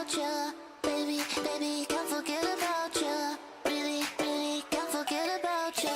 about you. Baby, baby, can't forget about you. Really, really can't forget about you.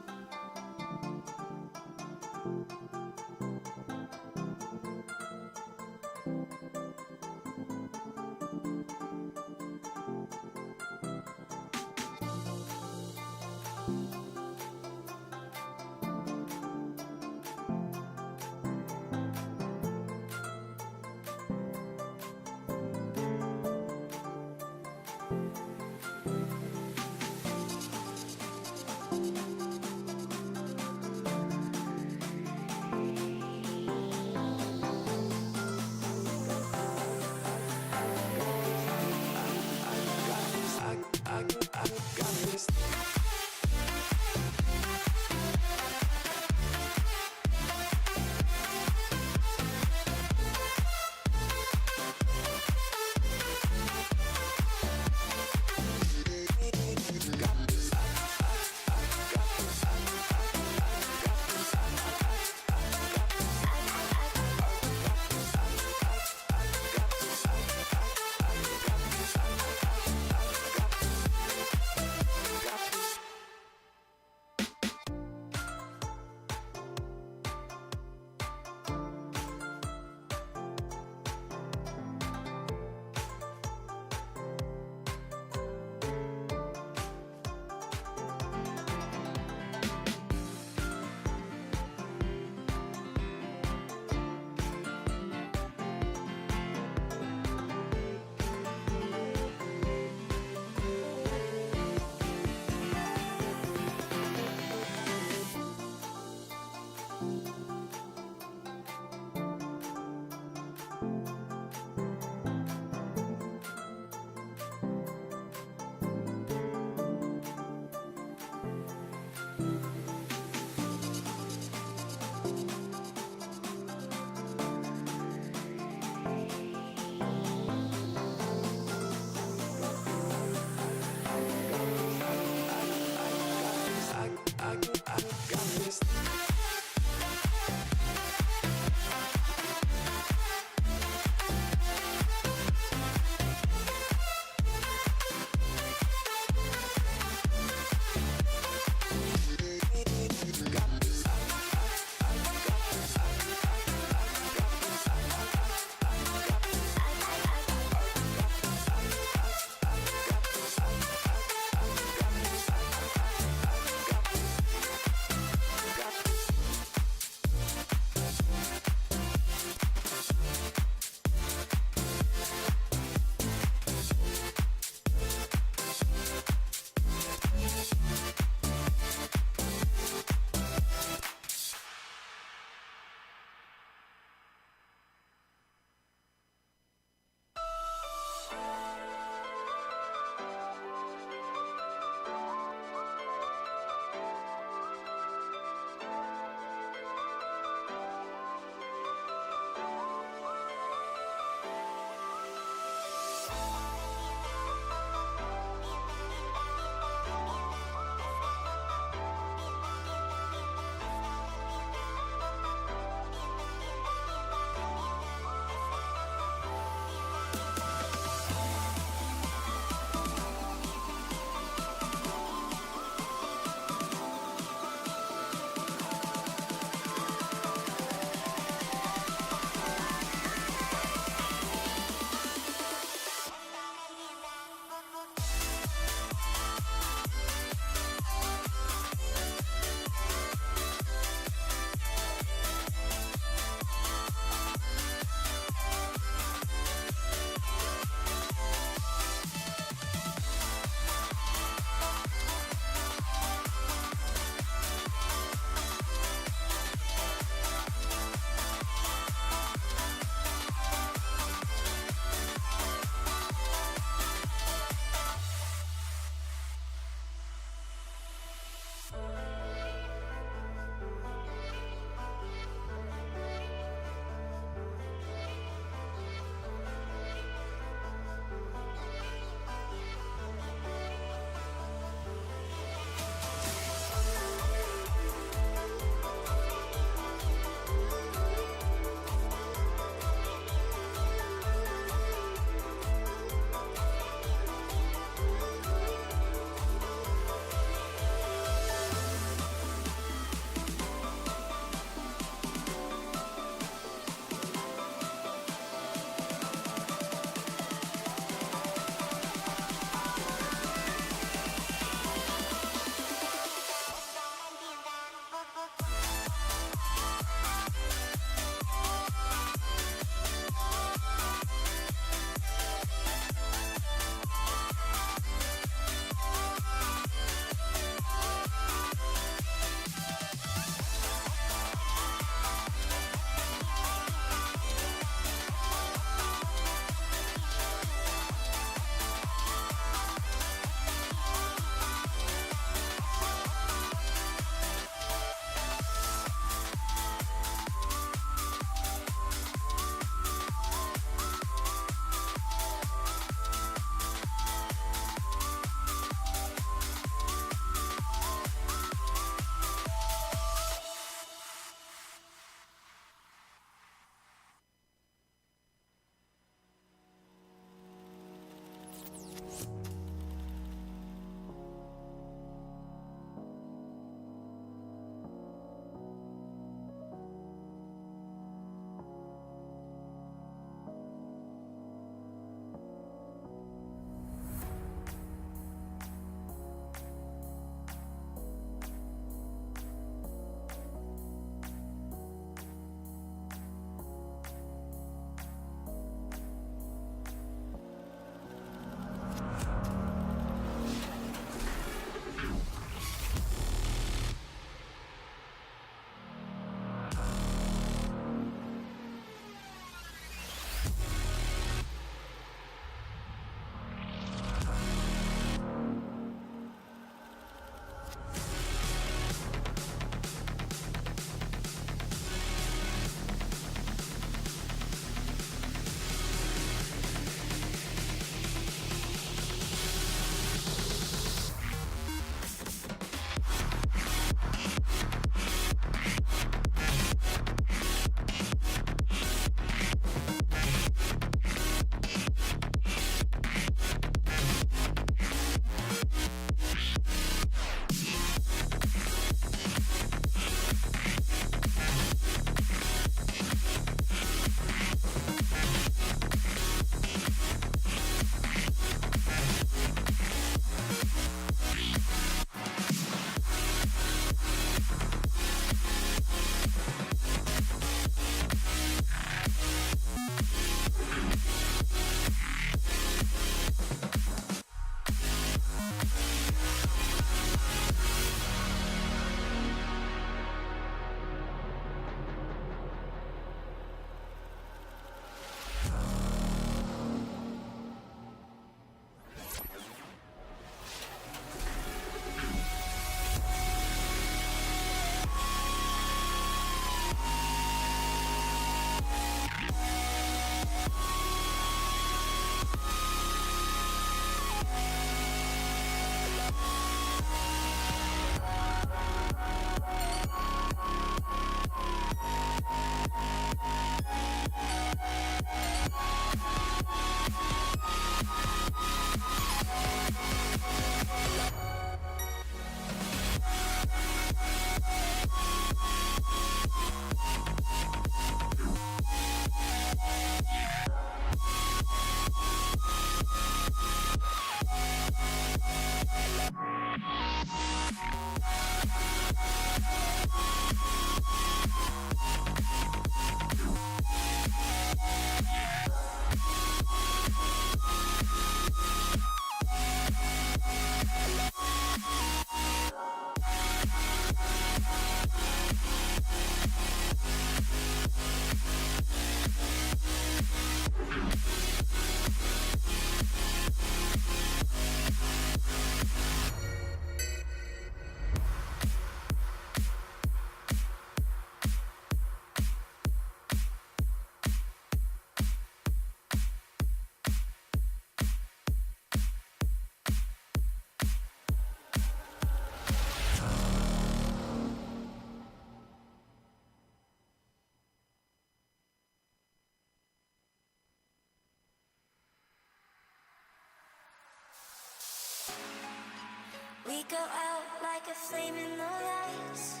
We go out like a flame in the lights.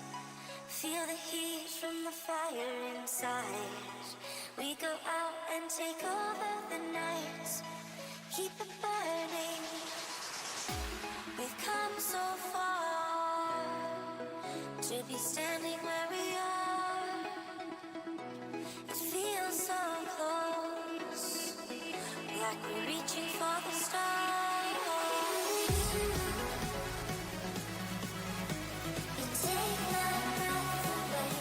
Feel the heat from the fire inside. We go out and take over the night. Keep it burning. We've come so far to be standing where we are. It feels so close, like we're reaching for the stars. You take my breath away,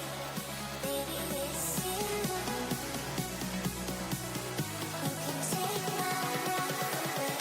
baby, it's you. Who can take my breath away?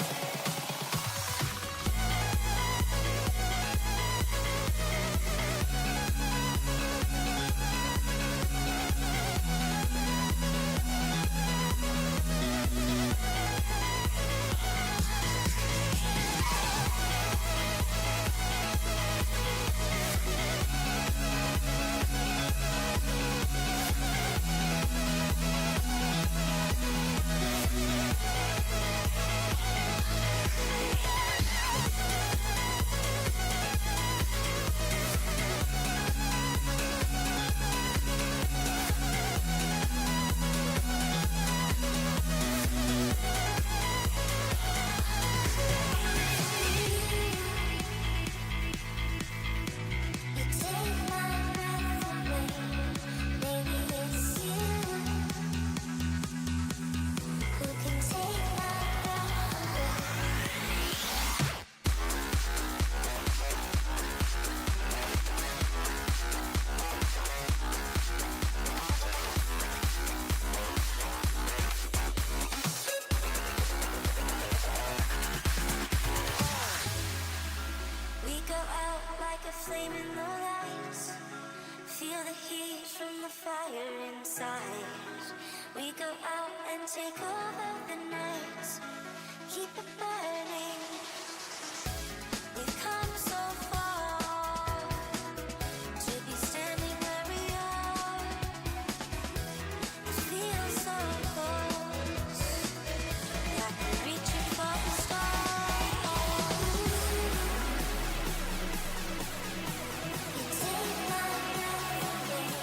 Flame in the lights. Feel the heat from the fire inside. We go out and take over the night. Keep it burning. We've come so far to be standing where we are. It feels so close, like we're reaching for the stars. Take my breath away.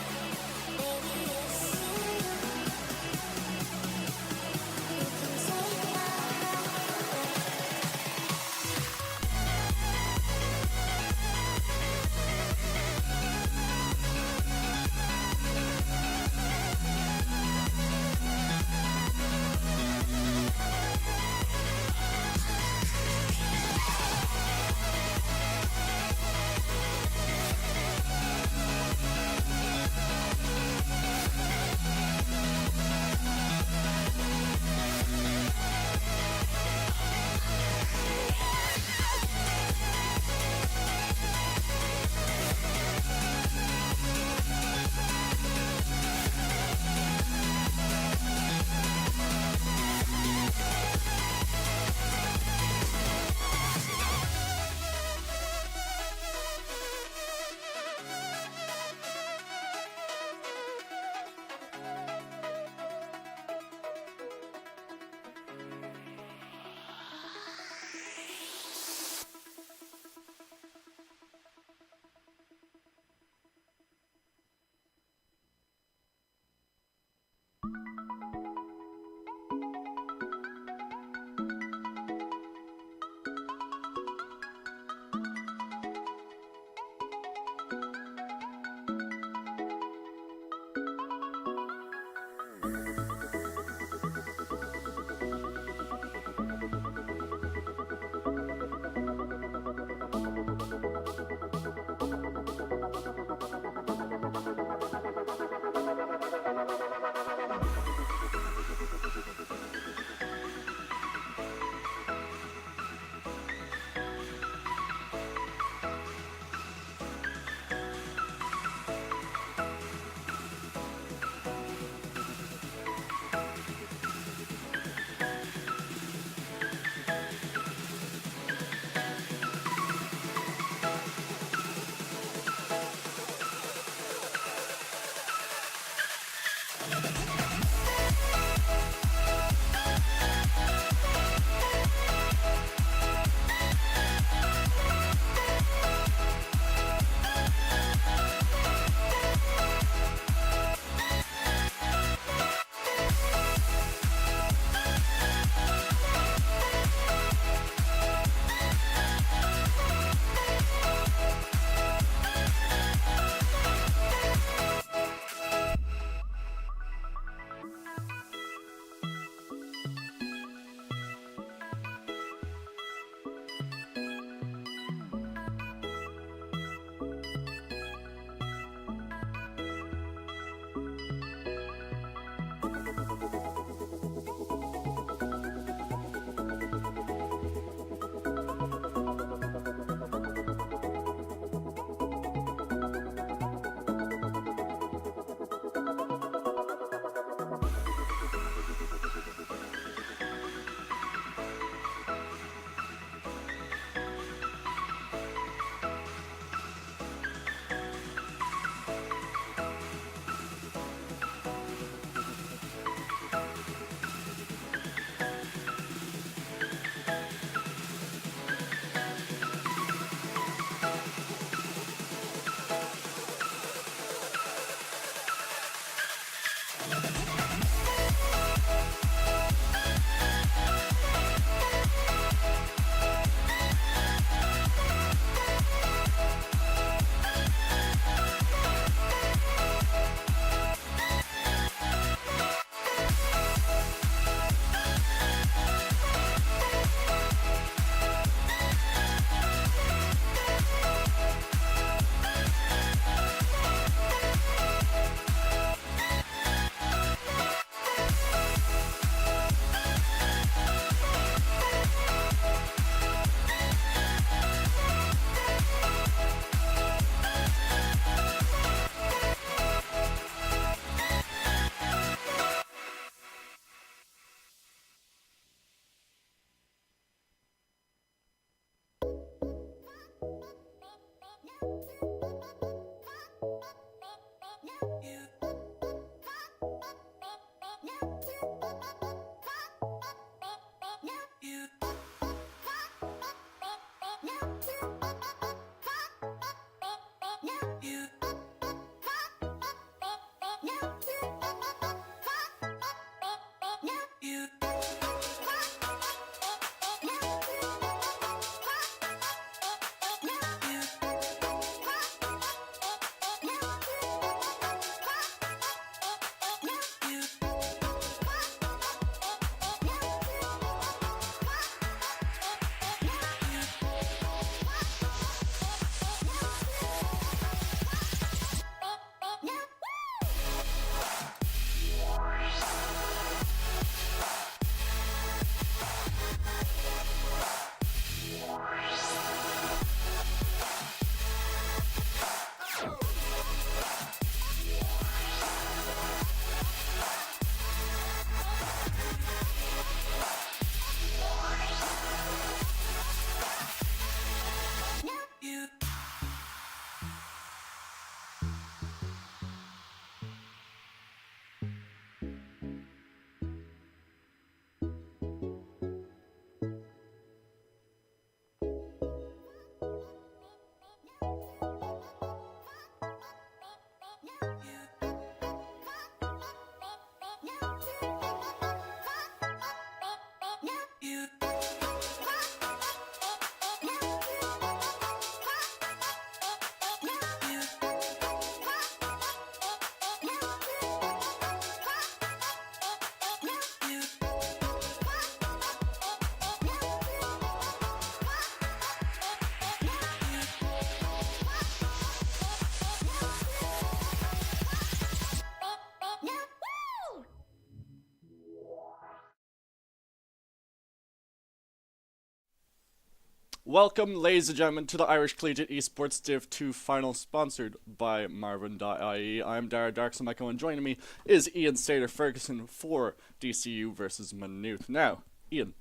Welcome, ladies and gentlemen, to the Irish Collegiate Esports Div 2 final, sponsored by Marvin.ie. I'm Dara Darksomeko, and joining me is Ian Stater Ferguson for DCU versus Maynooth. Now, Ian,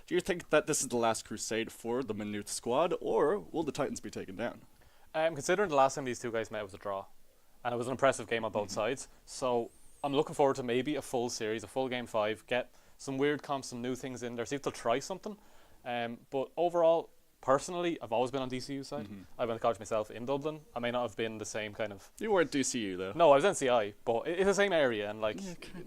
do you think that this is the last crusade for the Maynooth squad, or will the Titans be taken down? Considering the last time these two guys met was a draw, and it was an impressive game on both sides, so I'm looking forward to maybe a full series, a full game 5, get some weird comps, some new things in there, see if they'll try something. But overall, personally, I've always been on DCU side. I went to college myself in Dublin. I may not have been the same kind of... You weren't DCU, though. No, I was NCI, but it's the same area, and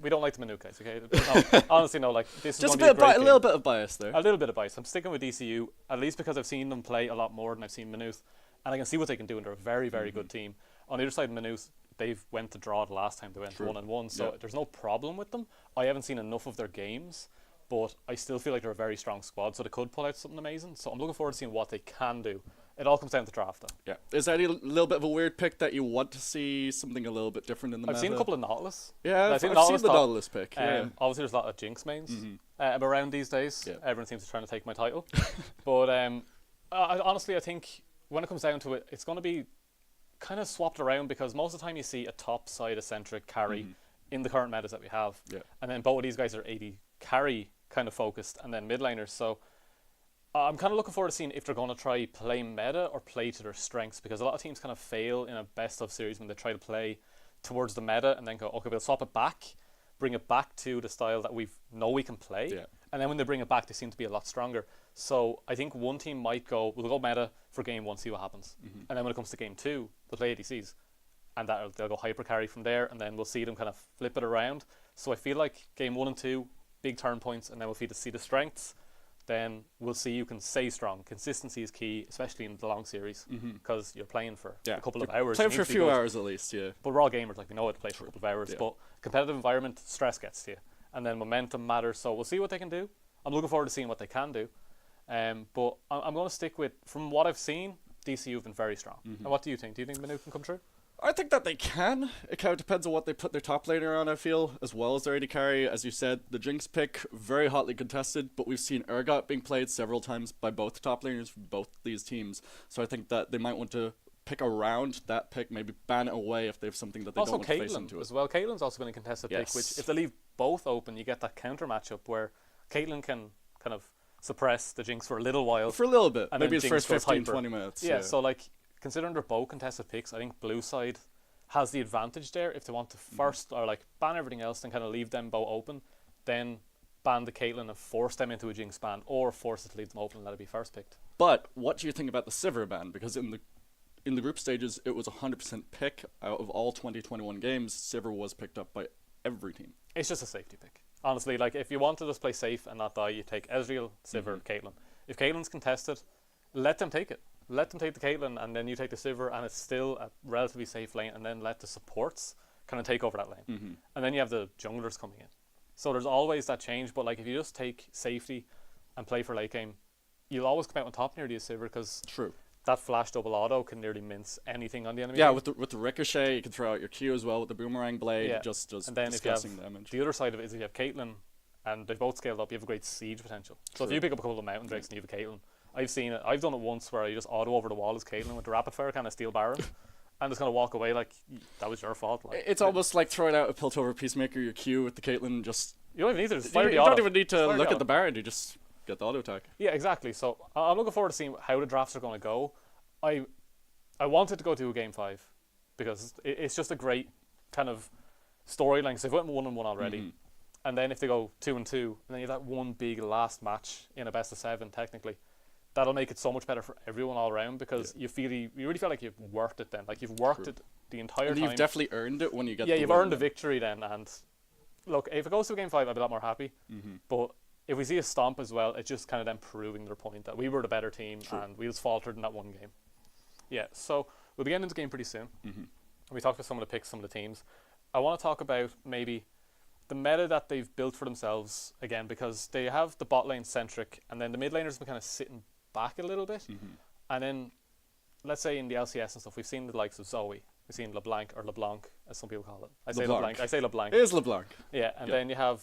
we don't like the Maynooth guys, okay? No, honestly, no, this is just going to be a little bit of bias there. A little bit of bias. I'm sticking with DCU, at least because I've seen them play a lot more than I've seen Maynooth, and I can see what they can do, and they're a very, very good team. On the other side of Maynooth, they've went to draw the last time they went 1-1, so there's no problem with them. I haven't seen enough of their games, but I still feel like they're a very strong squad, so they could pull out something amazing. So I'm looking forward to seeing what they can do. It all comes down to draft, though. Yeah. Is there any little bit of a weird pick that you want to see something a little bit different in the meta? I've seen a couple of Nautilus. Yeah, I've seen the Nautilus pick. Obviously, there's a lot of Jinx mains around these days. Yeah. Everyone seems to be trying to take my title. But honestly, I think when it comes down to it, it's going to be kind of swapped around, because most of the time you see a top side eccentric carry in the current metas that we have. Yeah. And then both of these guys are 80 carry kind of focused, and then mid laners. So I'm kind of looking forward to seeing if they're going to try play meta or play to their strengths, because a lot of teams kind of fail in a best of series when they try to play towards the meta and then go, okay, we'll swap it back, bring it back to the style that we know we can play. Yeah. And then when they bring it back, they seem to be a lot stronger. So I think one team might go, we'll go meta for game 1, see what happens. And then when it comes to game 2, they'll play ADCs. And they'll go hyper carry from there, and then we'll see them kind of flip it around. So I feel like game 1 and 2, big turn points, and then we'll see the strengths. Then we'll see you can stay strong. Consistency is key, especially in the long series, because you're playing for a couple of hours. Playing for a few hours at least, yeah. But we're all gamers, we know how to play for a couple of hours. But competitive environment, stress gets to you. And then momentum matters, so we'll see what they can do. I'm looking forward to seeing what they can do. But I'm going to stick with, from what I've seen, DCU have been very strong. And what do you think? Do you think Maynooth can come true? I think that they can. It kind of depends on what they put their top laner on, I feel, as well as their AD carry. As you said, the Jinx pick, very hotly contested, but we've seen Urgot being played several times by both top laners for both these teams. So I think that they might want to pick around that pick, maybe ban it away if they have something that they don't want to face into it. As well, Caitlyn's also been a contested pick, which if they leave both open, you get that counter matchup where Caitlyn can kind of suppress the Jinx for a little while. For a little bit, and maybe his Jinx first 15-20 minutes. Yeah, so considering they're both contested picks, I think blue side has the advantage there. If they want to first or ban everything else and kind of leave them both open, then ban the Caitlyn and force them into a Jinx ban, or force it to leave them open and let it be first picked. But what do you think about the Sivir ban? Because in the group stages, it was 100% pick. Out of all 2021 games, Sivir was picked up by every team. It's just a safety pick. Honestly, if you want to just play safe and not die, you take Ezreal, Sivir, Caitlyn. If Caitlyn's contested, let them take it. Let them take the Caitlyn, and then you take the Sivir, and it's still a relatively safe lane, and then let the supports kind of take over that lane. And then you have the junglers coming in. So there's always that change, but if you just take safety and play for late game, you'll always come out on top near the Sivir, because that flash double auto can nearly mince anything on the enemy. Yeah, with the ricochet, you can throw out your Q as well with the boomerang blade. Just and then disgusting damage. The other side of it is if you have Caitlyn, and they've both scaled up, you have a great siege potential. So if you pick up a couple of mountain drakes and you have a Caitlyn, I've seen it. I've done it once where I just auto over the wall as Caitlyn with the rapid fire kind of steal Baron, and just kind of walk away like that was your fault. It's almost like throwing out a Piltover Peacemaker, your Q with the Caitlyn. Just you don't even need to. You don't even need to look at the Baron. You just get the auto attack. Yeah, exactly. So I'm looking forward to seeing how the drafts are going to go. I wanted to go to a game 5 because it's just a great kind of storyline. Because they've went 1-1 already. And then if they go 2-2, and then you have that one big last match in a best of 7, technically, that'll make it so much better for everyone all around, because you really feel like you've worked it then. You've worked it the entire time. You've definitely earned it when you get the you've earned the victory then. And look, if it goes to a game 5, I'd be a lot more happy. But if we see a stomp as well, it's just kind of them proving their point that we were the better team and we just faltered in that one game. Yeah, so we'll be getting into the game pretty soon. We talked about some of the picks, some of the teams. I want to talk about maybe the meta that they've built for themselves again, because they have the bot lane centric, and then the mid laners have been kind of sitting back a little bit. And then, let's say in the LCS and stuff, we've seen the likes of Zoe, we've seen LeBlanc, or LeBlanc, as some people call it. I say LeBlanc. It is LeBlanc. Yeah, and then you have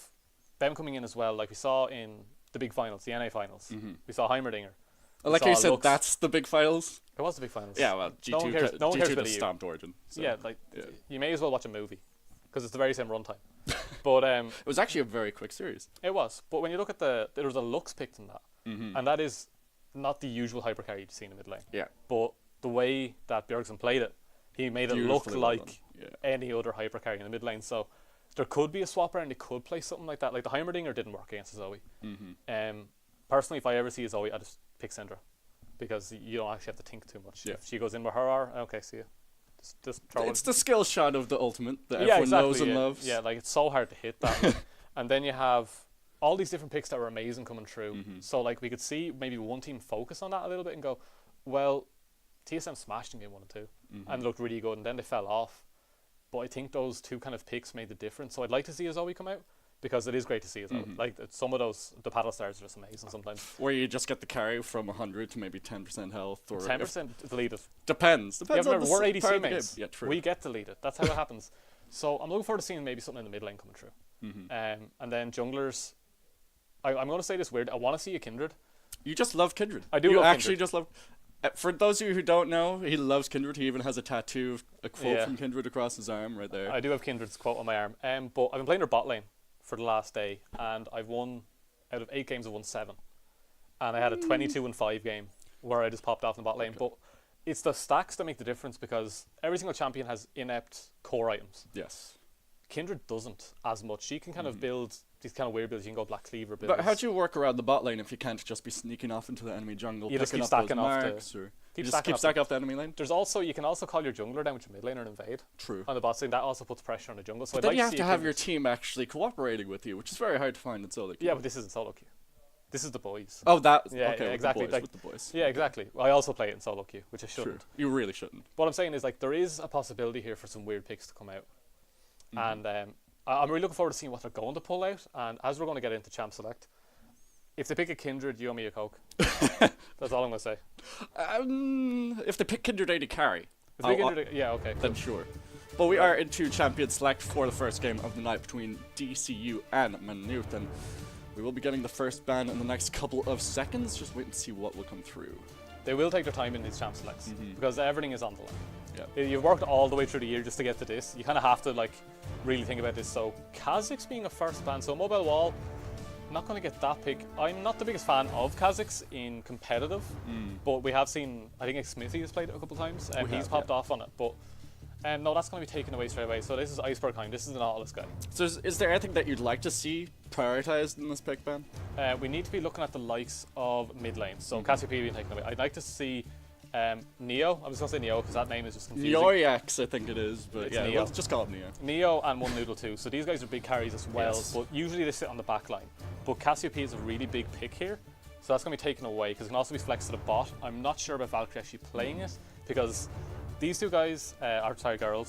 them coming in as well, like we saw in the big finals, the NA finals. We saw Heimerdinger. Like saw you said, Lux. that's the big finals. It was the big finals. Yeah, well, No one cares- G2, no one cares G2 about just EU. stomped Origin. So. Yeah, like Yeah. you may as well watch a movie because it's the very same runtime. But It was actually a very quick series. it was. But when you look at there was a Lux picked in that, and that is not the usual hypercarry you'd see in the mid lane. Yeah. But the way that Bjergsen played it, he made it look Beautifully well like done. Yeah. any other hypercarry in the mid lane. So there could be a swap around. They could play something like that. Like the Heimerdinger didn't work against Zoe. Personally, if I ever see a Zoe, I just pick Syndra because you don't actually have to think too much. Yeah. If she goes in with her R, okay, see ya. Just throw It's it. the skill shot of the ultimate that Yeah, everyone exactly, knows and yeah. loves. Yeah, like it's so hard to hit that. And then you have all these different picks that were amazing coming through. So like we could see maybe one team focus on that a little bit and go, well, TSM smashed in game 1 and 2 and looked really good, and then they fell off. But I think those two kind of picks made the difference. So I'd like to see a Zoe come out because it is great to see a Zoe. Like some of those, the paddle stars are just amazing sometimes. Where you just get the carry from 100 to maybe 10% health. Or 10% deleted. Depends. Yeah, Depends on remember, the we're part ADC of the mates. game. Yeah, true. We get deleted. That's how it happens. So I'm looking forward to seeing maybe something in the mid lane coming through. And then junglers, I'm going to say this weird. I want to see a Kindred. You just love Kindred. I do You love actually Kindred. just love... For those of you who don't know, he loves Kindred. He even has a tattoo of a quote Yeah. from Kindred across his arm right there. I do have Kindred's quote on my arm. But I've been playing their bot lane for the last day, and I've won, out of 8 games, I've won 7. And I had a 22-5 game where I just popped off in the bot lane. But it's the stacks that make the difference because every single champion has inept core items. Yes. Kindred doesn't as much. She can kind of build these kind of weird builds. You can go Black Cleaver builds. But how do you work around the bot lane if you can't just be sneaking off into the enemy jungle, You just picking keep up those stacking off the- marks, or keep you just stacking keep off stacking off the enemy lane? There's also, you can also call your jungler down with your mid lane and invade True. on the bot lane. That also puts pressure on the jungle. So But I'd then like you have see to a have your Kindred. team actually cooperating with you, which is very hard to find in solo queue. Yeah, but this isn't solo queue. This is the boys. Oh, that... Yeah, okay, yeah, with exactly. The boys, Like- with the boys. Yeah, exactly. I also play it in solo queue, which I True. shouldn't. You really shouldn't. What I'm saying is, like, there is a possibility here for some weird picks to come out. And I'm really looking forward to seeing what they're going to pull out. And as we're going to get into Champ Select, if they pick a Kindred, you owe me a Coke. That's all I'm going to say. If they pick Kindred AD carry, If they pick Kindred, yeah, okay. then sure. But we are into Champion Select for the first game of the night between DCU and Manute, and we will be getting the first ban in the next couple of seconds. Just wait and see what will come through. They will take their time in these Champ Selects because everything is on the line. Yeah. You've worked all the way through the year just to get to this. You kind of have to like really think about this. So Kha'Zix being a first ban, so Mobile Wall, not going to get that pick. I'm not the biggest fan of Kha'Zix in competitive, but we have seen, I think Smithy has played it a couple times, and he's popped off on it. But no, that's going to be taken away straight away. So this is Iceberg Hind. This is an Nautilus guy. So is there anything that you'd like to see prioritized in this pick ban? We need to be looking at the likes of mid lane. So Cassiopeia being taken away. I'd like to see Neo. I was going to say Neo because that name is just confusing. Neoyax, I think it is, but It's yeah, Neo. let's just call it Neo. Neo and One Noodle too. So these guys are big carries as well, Yes. but usually they sit on the back line. But Cassiopeia is a really big pick here, so that's going to be taken away because it can also be flexed to the bot. I'm not sure about Valkyrie actually playing it because these two guys, girls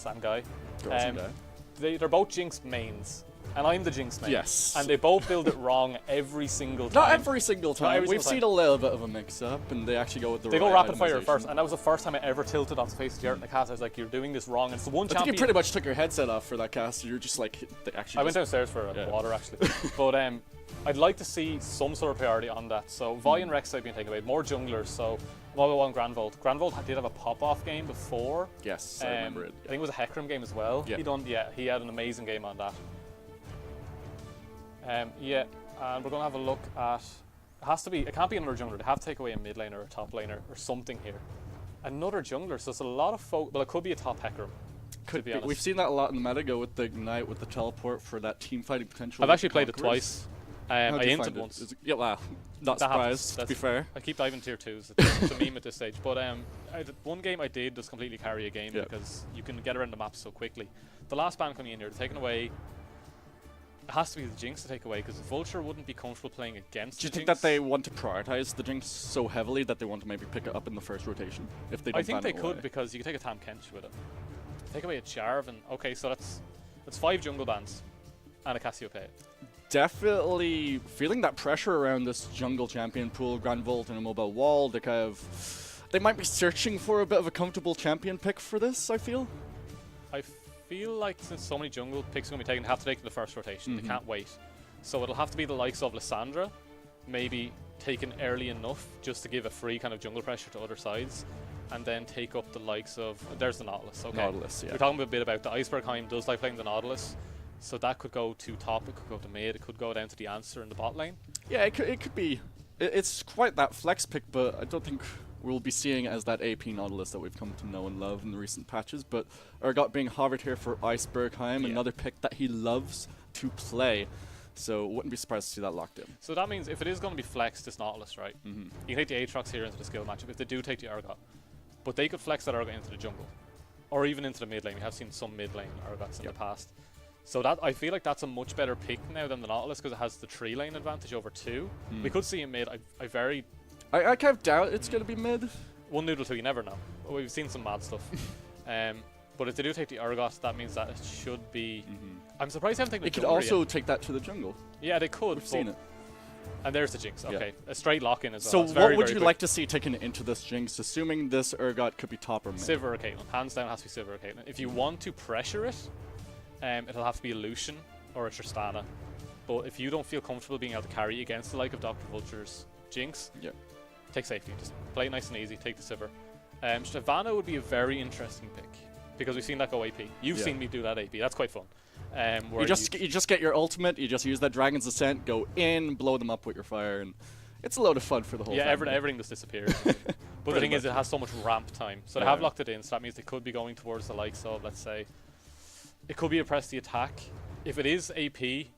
and guy, Girls and guy. they're both Jinx mains, and I'm the Jinx main. Yes. And they both build it wrong every single time. Not every single time. every We've single seen time. a little bit of a mix-up, and they actually go with the They right go rapid fire itemization. first, and that was the first time I ever tilted off the face of the earth in the cast. I was like, "You're doing this wrong." And it's the one I think champion. you pretty much took your headset off for that cast. You're just like, they actually I went just- downstairs for Yeah. water actually, but I'd like to see some sort of priority on that. So Vi and Rek'Sai being taken away, more junglers. So Mobile One Granvolt. Granvolt did have a pop-off game before. Yes, I remember it. I think it was a Hecarim game as well. Yeah. He had an amazing game on that. And we're gonna have a look at. It can't be another jungler. They have to take away a mid laner or a top laner or something here. Another jungler. So it's a lot of folk. Well, it could be a top Hecarim. Could be be. honest. We've seen that a lot in the meta, go with the Ignite, with the teleport for that team fighting potential. I've with actually played it Conquerors. twice. How'd I you hinted find it? once. Yeah, well, not That happens. surprised, to be fair. I keep diving tier 2s. It's a meme at this stage. But one game I did just completely carry a game because you can get around the map so quickly. The last ban coming in here, taken away. It has to be the Jinx to take away because Vulture wouldn't be comfortable playing against. Do you the think Jinx. that they want to prioritize the Jinx so heavily that they want to maybe pick it up in the first rotation? If they don't I think ban they it could away? because you can take a Tam Kench with it. Take away a Jarvan. Okay, so that's 5 jungle bans and a Cassiopeia. Definitely feeling that pressure around this jungle champion pool, Granvolt and a Mobile Wall. They might be searching for a bit of a comfortable champion pick for this, I feel. I feel like since so many jungle picks are going to be taken, they have to take the first rotation. They can't wait. So it'll have to be the likes of Lissandra, maybe taken early enough just to give a free kind of jungle pressure to other sides, and then take up the likes of... There's the Nautilus, okay. Nautilus, yeah. We're talking a bit about the Iceberg Heim does like playing the Nautilus, so that could go to top, it could go to mid, it could go down to the Answer in the bot lane. Yeah, it could be... It's quite that flex pick, but I don't think we'll be seeing it as that AP Nautilus that we've come to know and love in the recent patches. But Urgot being hovered here for Iceberg Heim, another pick that he loves to play. So wouldn't be surprised to see that locked in. So that means if it is going to be flex this Nautilus, right? You can take the Aatrox here into the skill matchup if they do take the Urgot. But they could flex that Urgot into the jungle. Or even into the mid lane. We have seen some mid lane Urgots in the past. So that I feel like that's a much better pick now than the Nautilus because it has the 3 lane advantage over 2. We could see him mid. I kind of doubt it's going to be mid. 1 noodle 2, you never know. We've seen some mad stuff. But if they do take the Urgot, that means that it should be... I'm surprised they haven't taken the jungle. They could also take that to the jungle. Yeah, they could. We've seen it. And there's the Jinx. Okay, a straight lock-in as so well. So what would you like to see taken into this Jinx, assuming this Urgot could be top or mid? Sivir or Caitlyn. Hands down, it has to be Sivir or Caitlyn. If you want to pressure it, it'll have to be a Lucian or a Tristana. But if you don't feel comfortable being able to carry against the like of Dr. Vulture's Jinx, take safety. Just play it nice and easy. Take the Sivir. Shyvana would be a very interesting pick because we've seen that go AP. You've seen me do that AP. That's quite fun. You just get your ultimate. You just use that Dragon's Ascent, go in, blow them up with your fire, and it's a load of fun for the whole. Yeah, everything just disappears. But the thing is, it has so much ramp time, so they have locked it in. So that means they could be going towards the likes of, let's say, it could be a press the attack. If it is AP,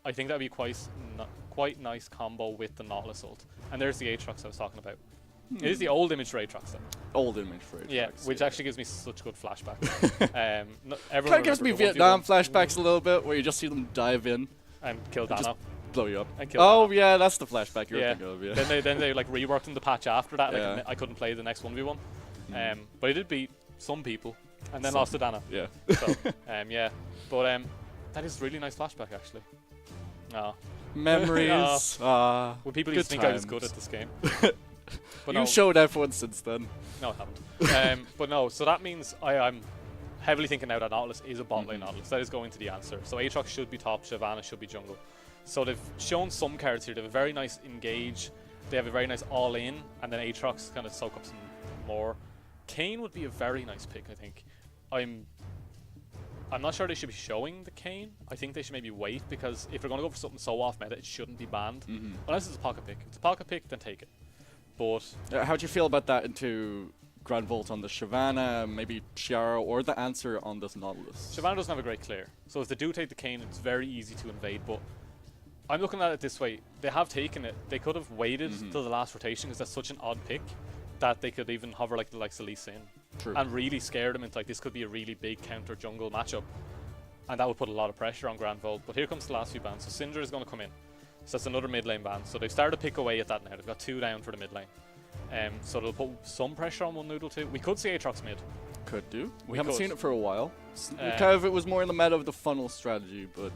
I think that would be quite nice combo with the Nautilus ult. And there's the Aatrox I was talking about. It is the old image for Aatrox, though. Old image for Aatrox. Yeah, which actually gives me such good flashbacks. Kind of gives me Vietnam flashbacks a little bit, where you just see them dive in and kill Dano, blow you up. And kill Dano. Yeah, that's the flashback you're thinking of. Yeah. Then they like reworked in the patch after that. Like I couldn't play the next 1v1, but I did beat some people, and then lost to Dano. Yeah. So but that is really nice flashback actually. Oh. Memories. Well, people used to think I was good at this game. But you showed everyone since then. No, I haven't. But no, so that means I'm heavily thinking now that Nautilus is a bot lane Nautilus. That is going to the Answer. So Aatrox should be top, Shyvana should be jungle. So they've shown some cards here. They have a very nice engage. They have a very nice all-in, and then Aatrox kind of soak up some more. Kayn would be a very nice pick, I think. I'm not sure they should be showing the Kayn. I think they should maybe wait, because if they're going to go for something so off-meta, it shouldn't be banned. Unless it's a pocket pick. If it's a pocket pick, then take it. But how do you feel about that into Grand Volt on the Shyvana, maybe Chiara, or the Answer on this Nautilus? Shyvana doesn't have a great clear. So if they do take the Kayn, it's very easy to invade. But I'm looking at it this way. They have taken it. They could have waited till the last rotation, because that's such an odd pick that they could even hover like the likes of Lee Sin. True. And really scare them into like this could be a really big counter jungle matchup. And that would put a lot of pressure on Grand Volt. But here comes the last few bans. So Syndra is going to come in. So that's another mid lane ban. So they've started to pick away at that now. They've got 2 down for the mid lane. So they'll put some pressure on 1 noodle 2. We could see Aatrox mid. Could do. We haven't seen it for a while. It was more in the meta of the funnel strategy, but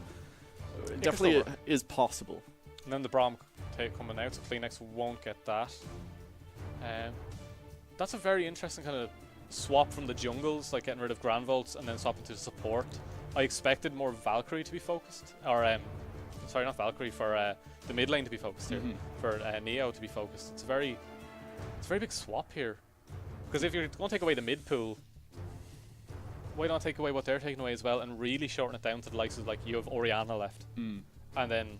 it definitely is possible. And then the Braum coming out, so Kleenex won't get that. That's a very interesting kind of swap from the jungles, like getting rid of Grand Volts and then swapping to support. I expected more Valkyrie to be focused, or sorry, not Valkyrie, for the mid lane to be focused here, for Neo to be focused. It's a very big swap here, because if you're going to take away the mid pool, why not take away what they're taking away as well and really shorten it down to the likes of, like, you have Orianna left, and then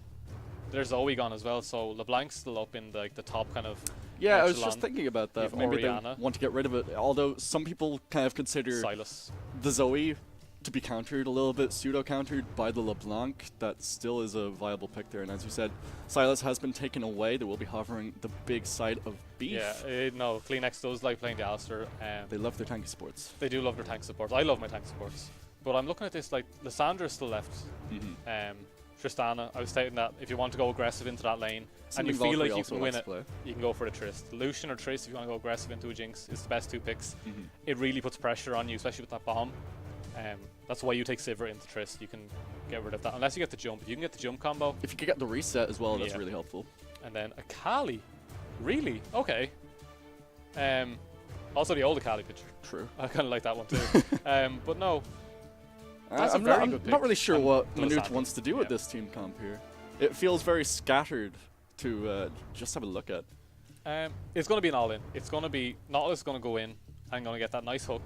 there's Zoe gone as well, so LeBlanc's still up in the top kind of I was just thinking about that. Maybe Orianna. they want to get rid of it, although some people kind of consider Silas. The Zoe to be countered a little bit, pseudo-countered by the LeBlanc. That still is a viable pick there, and as you said, Silas has been taken away. They will be hovering the big side of beef. Yeah, no, Kleenex does like playing the Alistair. They love their tanky supports. They do love their tank supports. I love my tank supports. But I'm looking at this, like, Lysandra still left. Tristana, I was stating that if you want to go aggressive into that lane, and you feel like you can win it, you can go for the Trist. Lucian or Trist, if you want to go aggressive into a Jinx, is the best 2 picks. It really puts pressure on you, especially with that bomb. That's why you take Sivir into Trist. You can get rid of that, unless you get the jump. If you can get the jump combo. If you can get the reset as well, that's really helpful. And then Akali. Really? Okay. Also the old Akali picture. True. I kind of like that one too. But no. I'm not really sure what Manute wants to do with this team comp here. It feels very scattered to just have a look at? It's going to be an all-in. It's going to be Nautilus is going to go in and going to get that nice hook,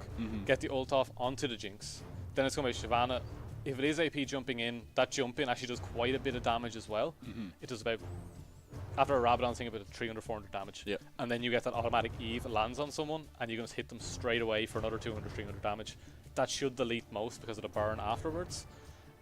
get the ult off onto the Jinx. Then it's going to be Shyvana. If it is AP jumping in, that jump in actually does quite a bit of damage as well. It does about, after a Rabadon thing, about 300, 400 damage. Yeah. And then you get that automatic Eve lands on someone, and you can just hit them straight away for another 200, 300 damage. That should delete most because of the burn afterwards.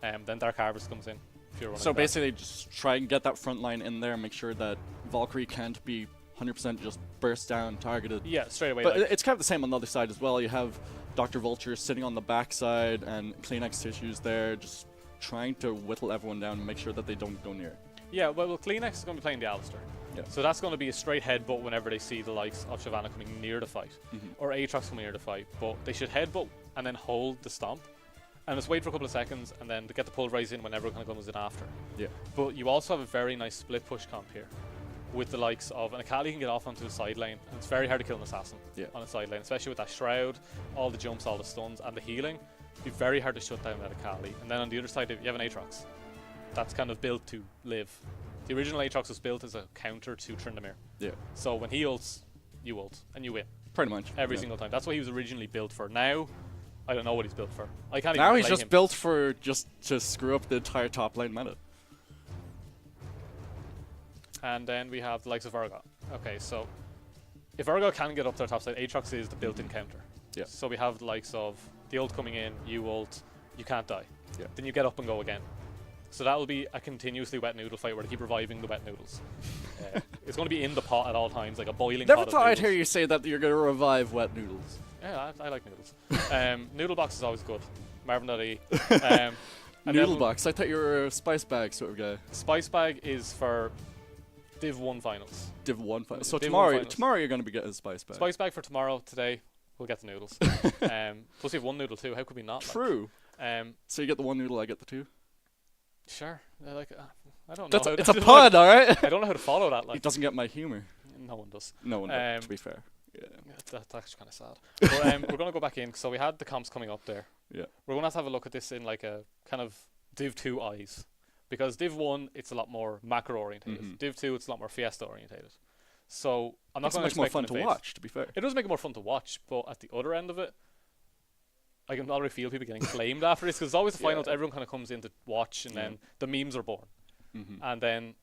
Then Dark Harvest comes in. If you're running So that. basically, just try and get that front line in there and make sure that Valkyrie can't be 100% just burst down, targeted. Yeah, straight away. But like, it's kind of the same on the other side as well. You have Dr. Vulture sitting on the backside and Kleenex tissues there, just trying to whittle everyone down and make sure that they don't go near. yeah, well, Kleenex is going to be playing the Alistar. Yeah. So that's going to be a straight headbutt whenever they see the likes of Shyvana coming near the fight, or Aatrox coming near the fight. But they should headbutt and then hold the stomp, and just wait for a couple of seconds, and then to get the pulverize in whenever it kind of comes in after. Yeah. But you also have a very nice split push comp here, with the likes of an Akali can get off onto the side lane, and it's very hard to kill an assassin on a side lane, especially with that shroud, all the jumps, all the stuns, and the healing. It'd be very hard to shut down that Akali. And then on the other side, if you have an Aatrox, that's kind of built to live. The original Aatrox was built as a counter to Tryndamere. Yeah. So when he ults, you ult, and you win. Pretty much. Every single time. That's what he was originally built for. Now, I don't know what he's built for. I can't Now even he's play just him. built for just to screw up the entire top lane meta. And then we have the likes of Urgot. Okay, so if Urgot can get up to the top side, Aatrox is the built-in counter. Yeah. So we have the likes of the ult coming in, you ult, you can't die. Yeah. Then you get up and go again. So that will be a continuously wet noodle fight where they keep reviving the wet noodles. It's going to be in the pot at all times, like a boiling Never pot thought of I'd noodles. hear you say that you're going to revive wet noodles. Yeah, I like noodles. Noodle box is always good. Marvin.e. And Noodle then box. I thought you were a spice bag sort of guy. Spice bag is for Div 1 finals. Div 1 final. So Div 1 finals. tomorrow you're going to be getting a spice bag. Spice bag for tomorrow. Today, we'll get the noodles. Plus, we have one noodle too. How could we not? True. Like? So you get the one noodle, I get the two. Sure. Like, I don't know. It's a pun, alright? I don't know how to follow that. He Like, doesn't get my humor. no one does. No one does, to be fair. Yeah. That's actually kind of sad. But we're going to go back in. So we had the comps coming up there. Yeah. We're going to have a look at this in like a kind of Div 2 eyes. Because Div 1, it's a lot more macro orientated. Div 2, it's a lot more Fiesta orientated. So I'm not It's going much to more expect fun an to evade. watch, to be fair. It does make it more fun to watch, but at the other end of it, I can already feel people getting flamed after this, because it's always the finals, everyone kind of comes in to watch, and then the memes are born. And then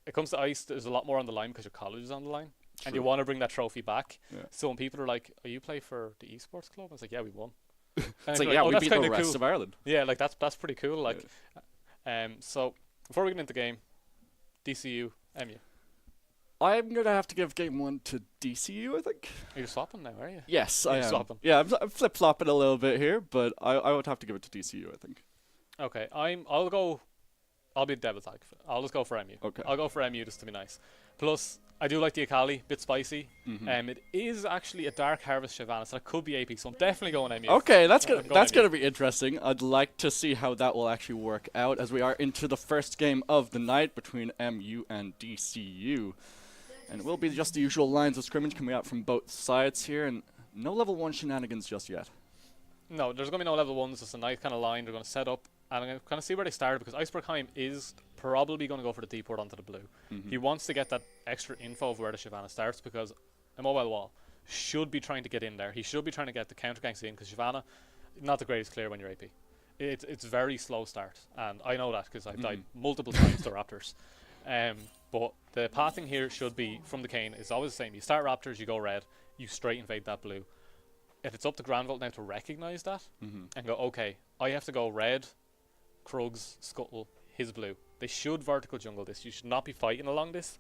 it comes to ice, there's a lot more on the line because your college is on the line, and you want to bring that trophy back. Yeah. So when people are like, "Oh, you play for the Esports club?" I was like, "Yeah, we won." And It's I'd like, be yeah, "Oh, we that's beat the kinda rest cool." of Ireland. Yeah, like that's pretty cool. Like, so before we get into the game, DCU, MU. I'm going to have to give game 1 to DCU, I think. You're swapping now, are you? Yes, I You're am. swapping. Yeah, I'm flip-flopping a little bit here, but I would have to give it to DCU, I think. Okay, I'll be the devil's advocate. I'll just go for MU. Okay. I'll go for MU just to be nice. Plus, I do like the Akali, bit spicy. It is actually a Dark Harvest Shyvana, so that could be AP, so I'm definitely going MU. Okay, that's I'm gonna going that's MU. gonna be interesting. I'd like to see how that will actually work out as we are into the first game of the night between MU and DCU, and it will be just the usual lines of scrimmage coming out from both sides here, and no level 1 shenanigans just yet. No, there's going to be no level 1s. It's a nice kind of line they're going to set up, and I'm going to kind of see where they started, because Icebergheim is probably going to go for the D-port onto the blue. He wants to get that extra info of where the Shyvana starts, because a mobile wall should be trying to get in there. He should be trying to get the counter ganks in, because Shyvana, not the greatest clear when you're AP. It's very slow start, and I know that because I've died multiple times to Raptors. But the pathing here should be, from the Kane, is always the same. You start Raptors, you go red, you straight invade that blue. If it's up to Granville now to recognise that and go, okay, I have to go red, Krugs, Scuttle, his blue. They should vertical jungle this. You should not be fighting along this,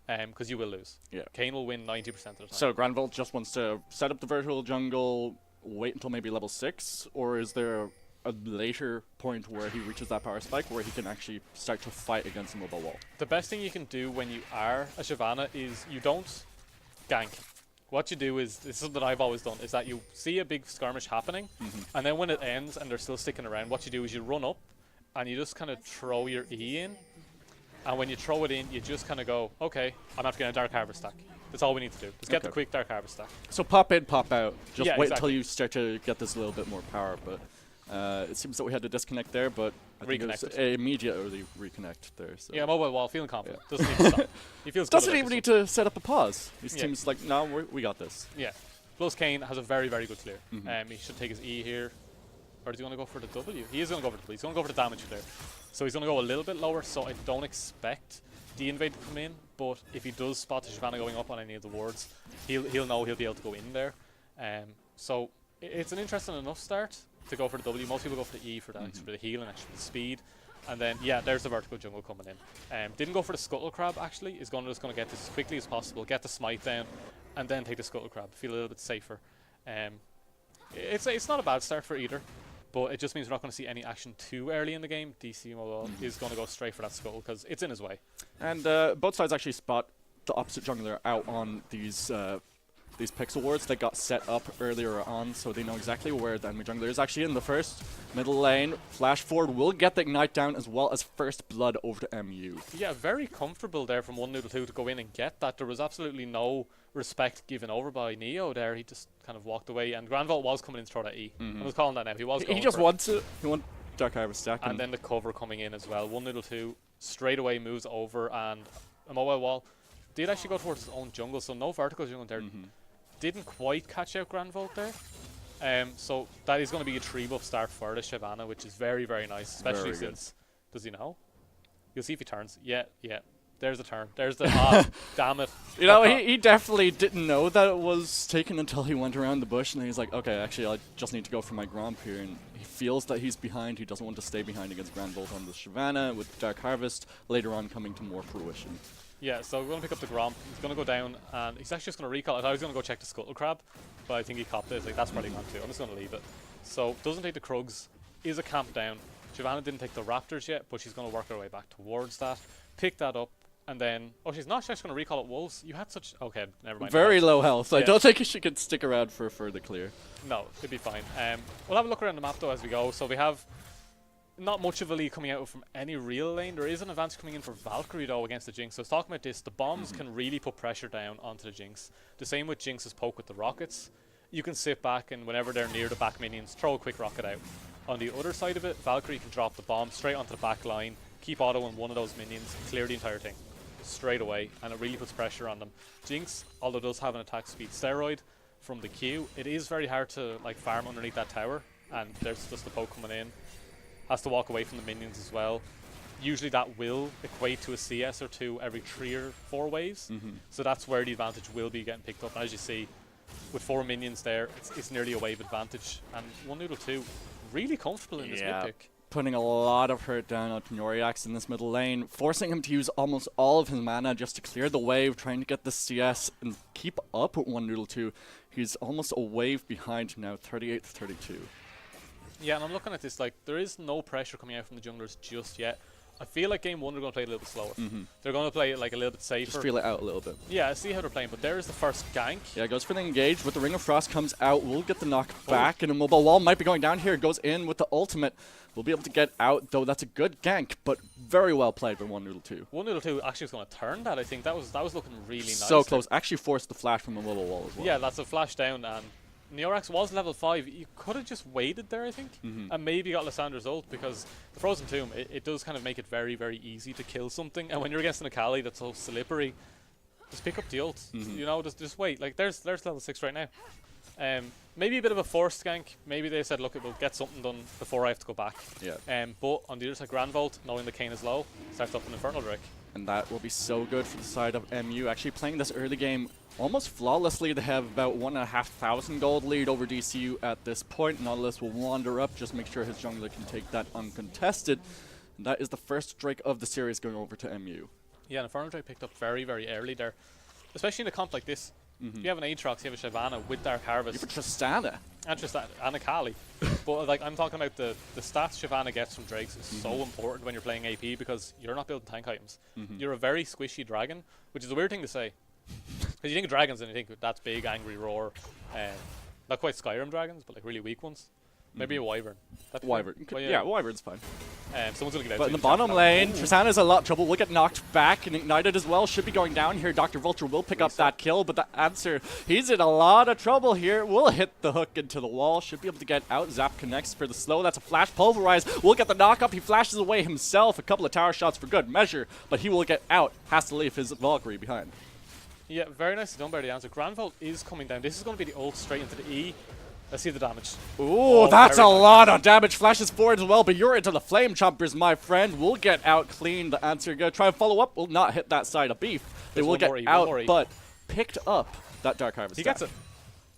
because you will lose. Yeah. Kane will win 90% of the time. So Granville just wants to set up the vertical jungle, wait until maybe level 6, or is there a later point where he reaches that power spike where he can actually start to fight against the mobile wall? The best thing you can do when you are a Shyvana is you don't gank. What you do is, this is something I've always done, is that you see a big skirmish happening, and then when it ends and they're still sticking around, what you do is you run up and you just kind of throw your E in, and when you throw it in, you just kind of go, okay, I'm after getting a Dark Harvest stack. That's all we need to do. Just get the quick Dark Harvest stack. So pop in, pop out. Just Yeah, wait exactly. until you start to get this a little bit more power. But It seems that we had to disconnect there, but I think it was immediately reconnect there. So. Yeah, mobile wall, feeling confident. Doesn't need to stop. He feels good. Doesn't even need to set up a pause. He seems like, no, we got this. Yeah. Plus Kane has a very, very good clear. He should take his E here. Or is he going to go for the W? He is going to go for the W. He's going to go for the damage there. So he's going to go a little bit lower, so I don't expect the invade to come in. But if he does spot the Shyvana going up on any of the wards, he'll know he'll be able to go in there. So it's an interesting enough start to go for the W. Most people go for the E for the heal and actually the speed. And then, yeah, there's the vertical jungle coming in. Didn't go for the Scuttle Crab, actually. Is just going to get this as quickly as possible, get the smite down, and then take the Scuttle Crab. Feel a little bit safer. It's not a bad start for either, but it just means we're not going to see any action too early in the game. DC Mobile is going to go straight for that Scuttle because it's in his way. And both sides actually spot the opposite jungler out on these pixel wards that got set up earlier on, so they know exactly where the enemy jungler is. Actually in the first middle lane, flash forward will get the ignite down as well as first blood over to MU. Yeah, very comfortable there from 1-2 to go in and get that. There was absolutely no respect given over by Neo there. He just kind of walked away, and Granvolt was coming in to throw that E. I was calling that now. He just wants it. He wants Dark Harvest stack. And then the cover coming in as well. 1-2 straight away moves over, and a mobile wall did actually go towards his own jungle, so no vertical jungle there. Didn't quite catch out Granvolt there. So that is going to be a 3-buff start for the Shyvana, which is very, very nice, especially since... Does he know? You'll see if he turns. Yeah. There's the turn. There's the... damn it. You know, he definitely didn't know that it was taken until he went around the bush, and he's like, okay, actually, I just need to go for my Gromp here. And he feels that he's behind. He doesn't want to stay behind against Granvolt on the Shyvana, with Dark Harvest later on coming to more fruition. Yeah, so we're going to pick up the Gromp. He's going to go down, and he's actually just going to recall. I thought he was going to go check the Scuttle Crab, but I think he copped it. Like, that's probably gone too. I'm just going to leave it. So, doesn't take the Krugs. Is a camp down. Shyvana didn't take the Raptors yet, but she's going to work her way back towards that. Pick that up, and then... Oh, she's not. She's actually going to recall at Wolves. You had such... Okay, never mind. Very low health. Yeah. I don't think she could stick around for further clear. No, she'll be fine. We'll have a look around the map, though, as we go. So, we have... Not much of a lead coming out from any real lane. There is an advantage coming in for Valkyrie, though, against the Jinx. So I was talking about this. The bombs can really put pressure down onto the Jinx. The same with Jinx's poke with the rockets. You can sit back, and whenever they're near the back minions, throw a quick rocket out. On the other side of it, Valkyrie can drop the bomb straight onto the back line, keep auto on one of those minions, clear the entire thing straight away, and it really puts pressure on them. Jinx, although does have an attack speed steroid from the Q, it is very hard to farm underneath that tower, and there's just the poke coming in. Has to walk away from the minions as well. Usually that will equate to a CS or two every 3 or 4 waves. So that's where the advantage will be getting picked up. And as you see, with 4 minions there, it's nearly a wave advantage. And 1-2 really comfortable in this mid pick. Putting a lot of hurt down on Noriax in this middle lane, forcing him to use almost all of his mana just to clear the wave, trying to get the CS and keep up with 1-2. He's almost a wave behind now, 38-32. Yeah, and I'm looking at this, there is no pressure coming out from the junglers just yet. I feel like game 1 they're going to play a little bit slower. They're going to play it a little bit safer. Just feel it out a little bit. Yeah, see how they're playing, but there is the first gank. Yeah, goes for the engage with the Ring of Frost, comes out, will get the knock back, and a mobile wall might be going down here. Goes in with the ultimate. We'll be able to get out, though that's a good gank, but very well played by 1-2. 1-2 actually was going to turn that, I think. That was looking really nice. So close. Actually forced the flash from a mobile wall as well. Yeah, that's a flash down, and Neorax was level 5. You could have just waited there, I think, and maybe got Lysandre's ult, because the Frozen Tomb, it does kind of make it very, very easy to kill something. And when you're against an Akali that's so slippery, just pick up the ult. You know, just wait. There's level 6 right now. Maybe a bit of a forced gank. Maybe they said, look, we'll get something done before I have to go back. Yeah. But on the other side, Granvolt, knowing the Kayn is low, starts up an Infernal Drake. And that will be so good for the side of MU. Actually playing this early game almost flawlessly. They have about 1,500 gold lead over DCU at this point. Nautilus will wander up, just make sure his jungler can take that uncontested. And that is the first Drake of the series going over to MU. Yeah, and Infernal Drake picked up very, very early there. Especially in a comp like this. You have an Aatrox, you have a Shyvana with Dark Harvest. You have a Tristana. And Tristana, and a Kali. But I'm talking about the stats Shyvana gets from Drakes is so important when you're playing AP, because you're not building tank items. You're a very squishy dragon, which is a weird thing to say. Because you think of dragons and you think that's big, angry roar. Not quite Skyrim dragons, but really weak ones. Maybe a Wyvern. Wyvern. Yeah, Wyvern's fine. Someone's going to get out. But in the bottom lane, Tristana's a lot of trouble. Will get knocked back and ignited as well. Should be going down here. Dr. Vulture will pick up that kill, but the answer, he's in a lot of trouble here. Will hit the hook into the wall. Should be able to get out. Zap connects for the slow. That's a flash. Pulverize will get the knock up. He flashes away himself. A couple of tower shots for good measure, but he will get out. Has to leave his Valkyrie behind. Yeah, very nicely done by the answer. Grandvolt is coming down. This is going to be the ult straight into the E. Let's see the damage. Ooh, that's a lot of damage. Flashes forward as well, but you're into the Flame Chompers, my friend. Will get out clean. The answer, gonna try and follow up. Will not hit that side of beef. They will get out, but picked up that Dark Harvest. He gets it.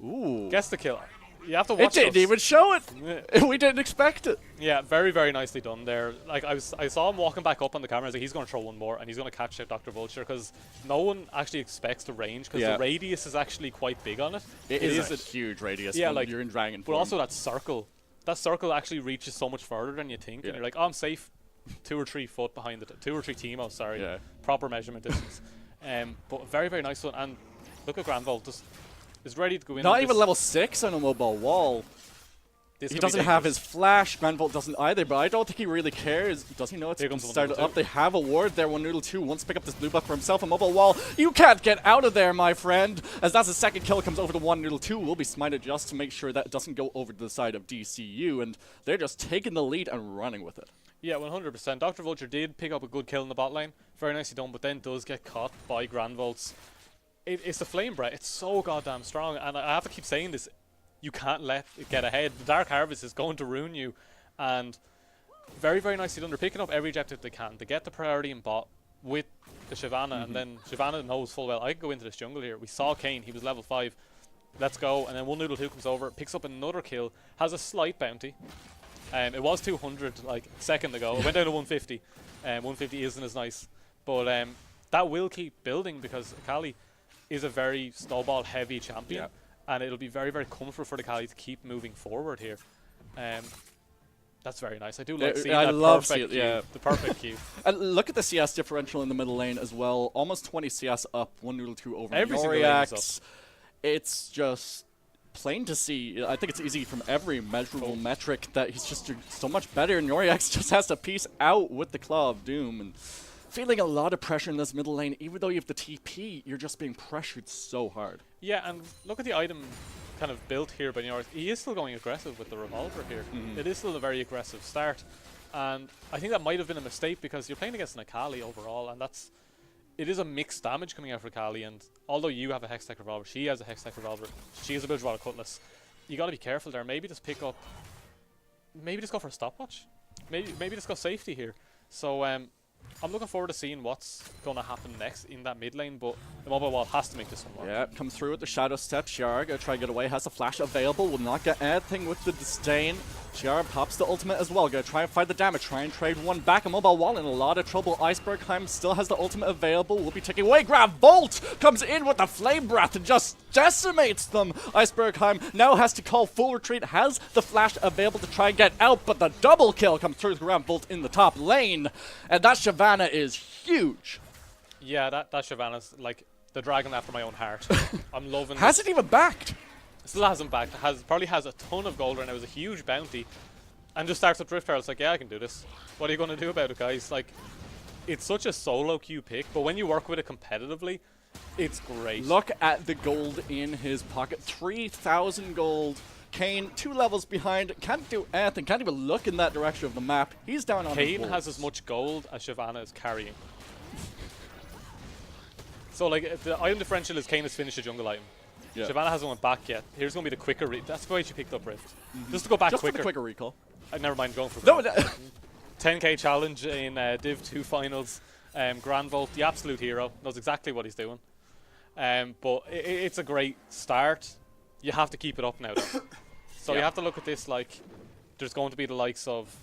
Ooh. Gets the kill. You have to watch it. It didn't even show it. Yeah. We didn't expect it. Yeah, very, very nicely done there. Like I saw him walking back up on the camera. I was like, he's going to throw one more, and he's going to catch out Dr. Vulture because no one actually expects the range because the radius is actually quite big on it. It is a huge radius. Yeah, like you're in dragon form. But also that circle. That circle actually reaches so much further than you think, and you're like, oh, I'm safe 2 or 3 foot behind it. 2 or 3 Teemos, sorry. Yeah. Proper measurement distance. But very, very nice one. And look at Grandvolt just is ready to go in. Not even level 6 on a mobile wall. He doesn't have his flash. Grandvolt doesn't either, but I don't think he really cares. Does he know it's started up? They have a ward there. 1-2 wants to pick up this blue buff for himself. A mobile wall. You can't get out of there, my friend. As that's the second kill comes over to 1-2. Will be smited just to make sure that it doesn't go over to the side of DCU, and they're just taking the lead and running with it. Yeah, 100%. Dr. Vulture did pick up a good kill in the bot lane. Very nicely done, but then does get caught by Grandvolt's. It's the Flame Breath. It's so goddamn strong, and I have to keep saying this. You can't let it get ahead. The Dark Harvest is going to ruin you. And very, very nicely done. They're picking up every objective they can. They get the priority in bot with the Shyvana, and then Shyvana knows full well, I can go into this jungle here. We saw Kayn. He was level 5. Let's go. And then 1-2 comes over, picks up another kill, has a slight bounty. It was 200 like a second ago. It went down to 150. 150 isn't as nice. But that will keep building because Akali is a very snowball-heavy champion. Yeah. And it'll be very, very comfortable for the Kali to keep moving forward here. That's very nice. I do like seeing that perfect queue, the perfect queue. And look at the CS differential in the middle lane as well. Almost 20 CS up, 1-2 over every single lane is up. It's just plain to see. I think it's easy from every measurable metric that he's just so much better. And Noriax just has to piece out with the Claw of Doom. And feeling a lot of pressure in this middle lane. Even though you have the TP, you're just being pressured so hard. Yeah, and look at the item kind of built here by Noriax. He is still going aggressive with the revolver here. It is still a very aggressive start. And I think that might have been a mistake because you're playing against an Akali overall, and it is a mixed damage coming out for Akali. And although you have a Hextech revolver, she has a Hextech revolver, she has a Bridgewater Cutlass. You got to be careful there. Maybe just pick up, maybe just go for a stopwatch. Maybe just go safety here. So I'm looking forward to seeing what's going to happen next in that mid lane, but the mobile wall has to make this one work. Yeah, comes through with the Shadow Step. Shiar gonna try to get away, has a flash available, will not get anything with the Disdain. Shiar pops the ultimate as well, gonna try and fight the damage, try and trade one back. A mobile wall in a lot of trouble. Icebergheim still has the ultimate available, will be taking away. Grandvolt comes in with the Flame Breath and just decimates them. Icebergheim now has to call full retreat, has the flash available to try and get out, but the double kill comes through with Grandvolt in the top lane, and that Shyvana is huge. Yeah, that Shyvana's like the dragon after my own heart. I'm loving Hasn't even backed. Still hasn't backed. Probably has a ton of gold right now. It was a huge bounty. And just starts with Drift Herald. It's like, yeah, I can do this. What are you going to do about it, guys? Like, it's such a solo queue pick, but when you work with it competitively, it's great. Look at the gold in his pocket. 3,000 gold. Kayn, 2 levels behind, can't do anything, can't even look in that direction of the map. He's down on the Kayn has as much gold as Shyvana is carrying. So, like, the item differential is Kayn has finished a jungle item. Yeah. Shyvana hasn't went back yet. Here's going to be the quicker that's why she picked up Rift. Just to go back quicker. Just for the quicker recall. Never mind going for no, 10k challenge in Div 2 finals. Grandvolt, the absolute hero, knows exactly what he's doing. But it's a great start. You have to keep it up now, though. So you have to look at this like there's going to be the likes of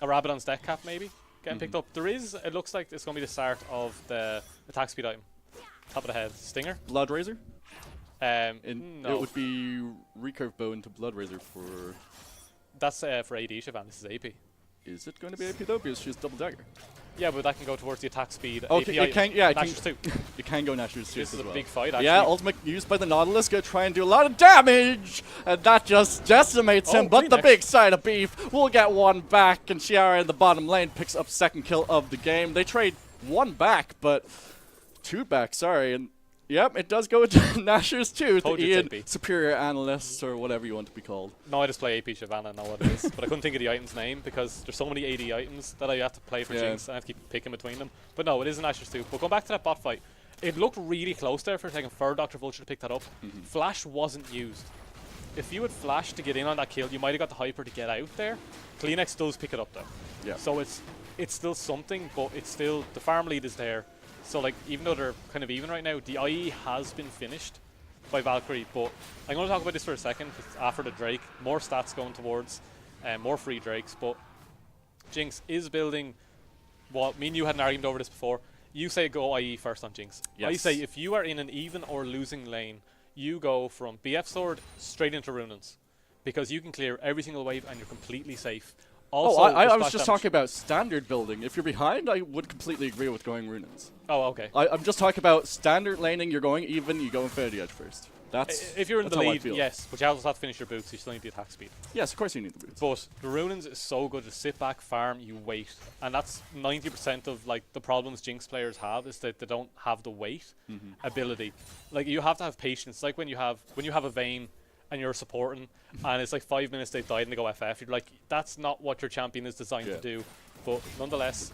a Rabadon's deck cap maybe getting picked up. It looks like it's going to be the start of the attack speed item. Top of the head. Stinger? Blood Razor? No. It would be recurve bow into Blood Razor for... That's for AD, Shyvana. This is AP. Is it going to be AP though? Because she's double dagger. Yeah, but that can go towards the attack speed. Okay, API, it can, yeah, Nashor's too. it can go Nashor's too This as is a well. big fight, actually. Yeah, ultimate used by the Nautilus, gonna try and do a lot of damage, and that just decimates him, but the Kleenex. big side of beef will get one back, and Chiara in the bottom lane picks up second kill of the game. They trade one back, but two back, sorry, and yep, it does go to Nashor's too, Told the you it'd Ian be. Superior Analyst, or whatever you want to be called. No, I just play AP Shyvana, I know what it is. But I couldn't think of the item's name because there's so many AD items that I have to play for Yeah. Jinx and I have to keep picking between them. But no, it is an Asher's 2. But going back to that bot fight, it looked really close there for a second for Dr. Vulture to pick that up. Flash wasn't used. If you had Flash to get in on that kill, you might have got the Hyper to get out there. Kleenex does pick it up though. Yeah. So it's still something, but it's still, the farm lead is there. So like, even though they're kind of even right now, the IE has been finished by Valkyrie, but I'm going to talk about this for a second, because after the Drake, more stats going towards more free Drakes, but Jinx is building what, me and you had an argument over this before, you say go IE first on Jinx. I Yes. say if you are in an even or losing lane, you go from BF Sword straight into Runans, because you can clear every single wave and you're completely safe. Also, I the was splash just damage- talking about standard building. If you're behind, I would completely agree with going Runans. Oh, okay. I'm just talking about standard laning, you're going even, you go Infinity Edge first. That's If you're in that's the how I lead, feel. yes, but you also have to finish your boots, you still need the attack speed. Yes, of course you need the boots. But the Runans is so good to sit back, farm, you wait. And that's 90% of like the problems Jinx players have is that they don't have the wait ability. Like you have to have patience. Like when you have a Vayne and you're supporting and it's like 5 minutes they've died and they go FF, you're like, that's not what your champion is designed to do. But nonetheless,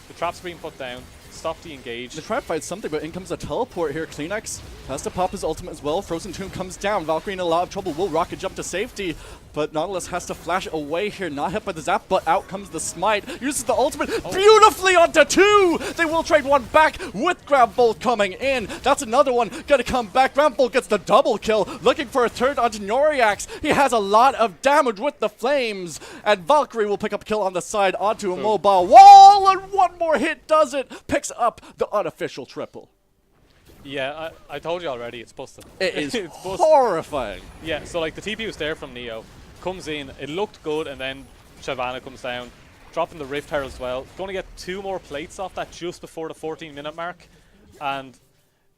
the trap's being put down, stop the engage. They try to fight something, but in comes a teleport here. Kleenex has to pop his ultimate as well. Frozen Tomb comes down. Valkyrie in a lot of trouble. Will rocket jump to safety, but Nautilus has to flash away here. Not hit by the zap, but out comes the smite. Uses the ultimate beautifully onto two. They will trade one back with Grab Bolt coming in. That's another one gonna come back. Grab Bolt gets the double kill, looking for a third onto Noriax. He has a lot of damage with the flames, and Valkyrie will pick up a kill on the side onto a mobile wall, and one more hit does it. Picks up the unofficial triple. Yeah, I told you already, it's busted. It is It's busted. horrifying. Yeah, so like the TP was there from Neo, comes in, it looked good, and then Shyvana comes down, dropping the Rift Herald as well. Going to get 2 more plates off that just before the 14-minute mark, and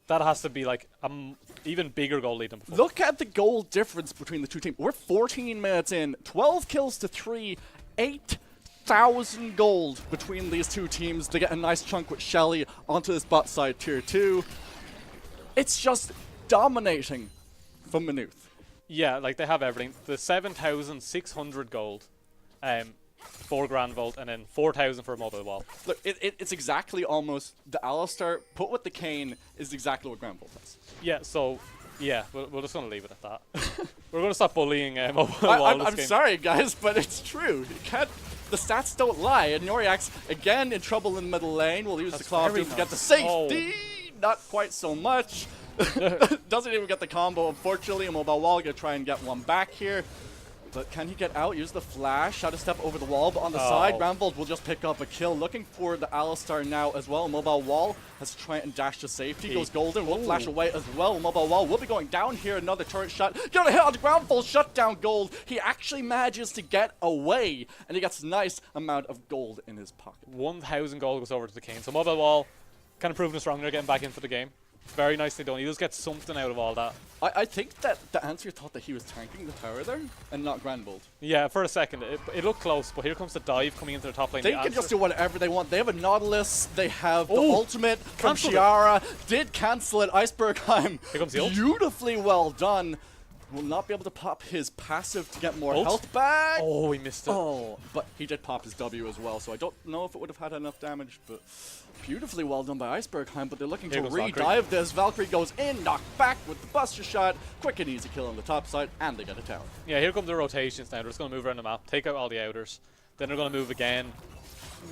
that has to be like an even bigger goal lead than before. Look at the goal difference between the two teams. We're 14 minutes in, 12 kills to 3, 8,000 gold between these two teams. They get a nice chunk with Shelly onto this bot side tier 2. It's just dominating from Manuth. Yeah, like they have everything. The 7,600 gold, 4 grand vault, and then 4,000 for a mobile wall. Look, it's exactly almost the Alistar put with the Kayn is exactly what Grand Bolt does. Yeah, so yeah, we're just gonna leave it at that. We're gonna stop bullying mobile wall this I'm game. sorry, guys, but it's true. You can't. The stats don't lie. And Noriax again in trouble in the middle lane. Will use That's the claw very to get the nice. safety. Not quite so much. Doesn't even get the combo. Unfortunately, a mobile wall gonna try and get one back here. But can he get out? Use the flash. Shadow step over the wall, but on the side, Granvold will just pick up a kill. Looking for the Alistar now as well. Mobile wall has to try and dash to safety. Goes golden. Will flash away as well. Mobile wall will be going down here. Another turret shot. Gonna hit on the Granvold. Shut down gold. He actually manages to get away, and he gets a nice amount of gold in his pocket. 1,000 gold goes over to the Kayn. So mobile wall, kind of proving us wrong. They're getting back into the game. Very nicely done. He does get something out of all that. I think that the answer thought that he was tanking the tower there and not Granvold. Yeah, for a second, it looked close, but here comes the dive coming into the top lane. They The can answer- just do whatever they want. They have a Nautilus. They have the Ooh, ultimate from cancelled it. Chiara. Did cancel it. Icebergheim. Here comes the ult. Beautifully well done. Will not be able to pop his passive to get more Ult? health back. Oh, he missed it. Oh, but he did pop his W as well, so I don't know if it would have had enough damage, but beautifully well done by Icebergheim, but they're looking Here to goes Valkyrie. re-dive this. Valkyrie goes in, knocked back with the buster shot. Quick and easy kill on the top side, and they get a tower. Yeah, here come the rotations now. They're just going to move around the map, take out all the outers. Then they're going to move again.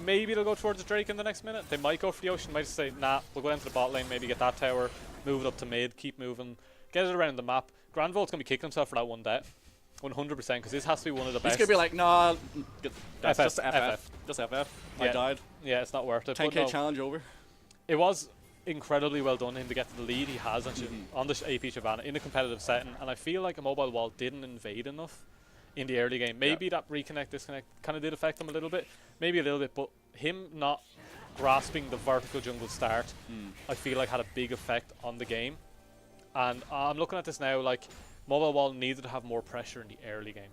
Maybe they'll go towards the Drake in the next minute. They might go for the Ocean. Might just say, nah, we'll go into the bot lane, maybe get that tower, move it up to mid, keep moving, get it around the map. Granvold's going to be kicking himself for that one death. 100%, because this has to be one of the best. He's going to be like, nah, that's FF, just FF. Just FF. I Yeah. died. Yeah, it's not worth it. 10k but no, challenge over. it was incredibly well done him to get to the lead he has on, on the AP Shyvana in a competitive setting, and I feel like a mobile wall didn't invade enough. in the early game. Maybe that reconnect, disconnect kind of did affect him a little bit. Maybe a little bit, but him not grasping the vertical jungle start, I feel like had a big effect on the game. And I'm looking at this now, like, Mobile Wall needed to have more pressure in the early game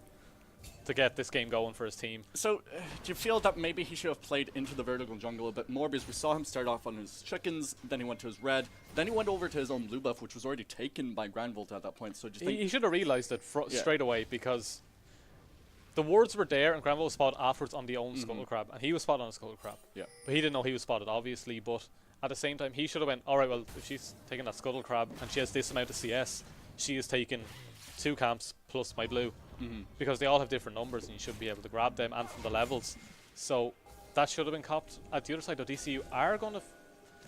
to get this game going for his team. So, do you feel that maybe he should have played into the vertical jungle a bit more? Because we saw him start off on his chickens, then he went to his red, then he went over to his own blue buff, which was already taken by Granvolt at that point. So, do you think he should have realized it straight away, because the wards were there and Granvolt was spotted afterwards on the own Scuttle Crab, and he was spotted on a Scuttle Crab. Yeah. But he didn't know he was spotted, obviously, but at the same time, he should have went, alright, well, if she's taking that Scuttle Crab and she has this amount of CS, she is taking 2 camps plus my blue. Because they all have different numbers and you should be able to grab them, and from the levels. So that should have been copped. At the other side, though, DCU are going to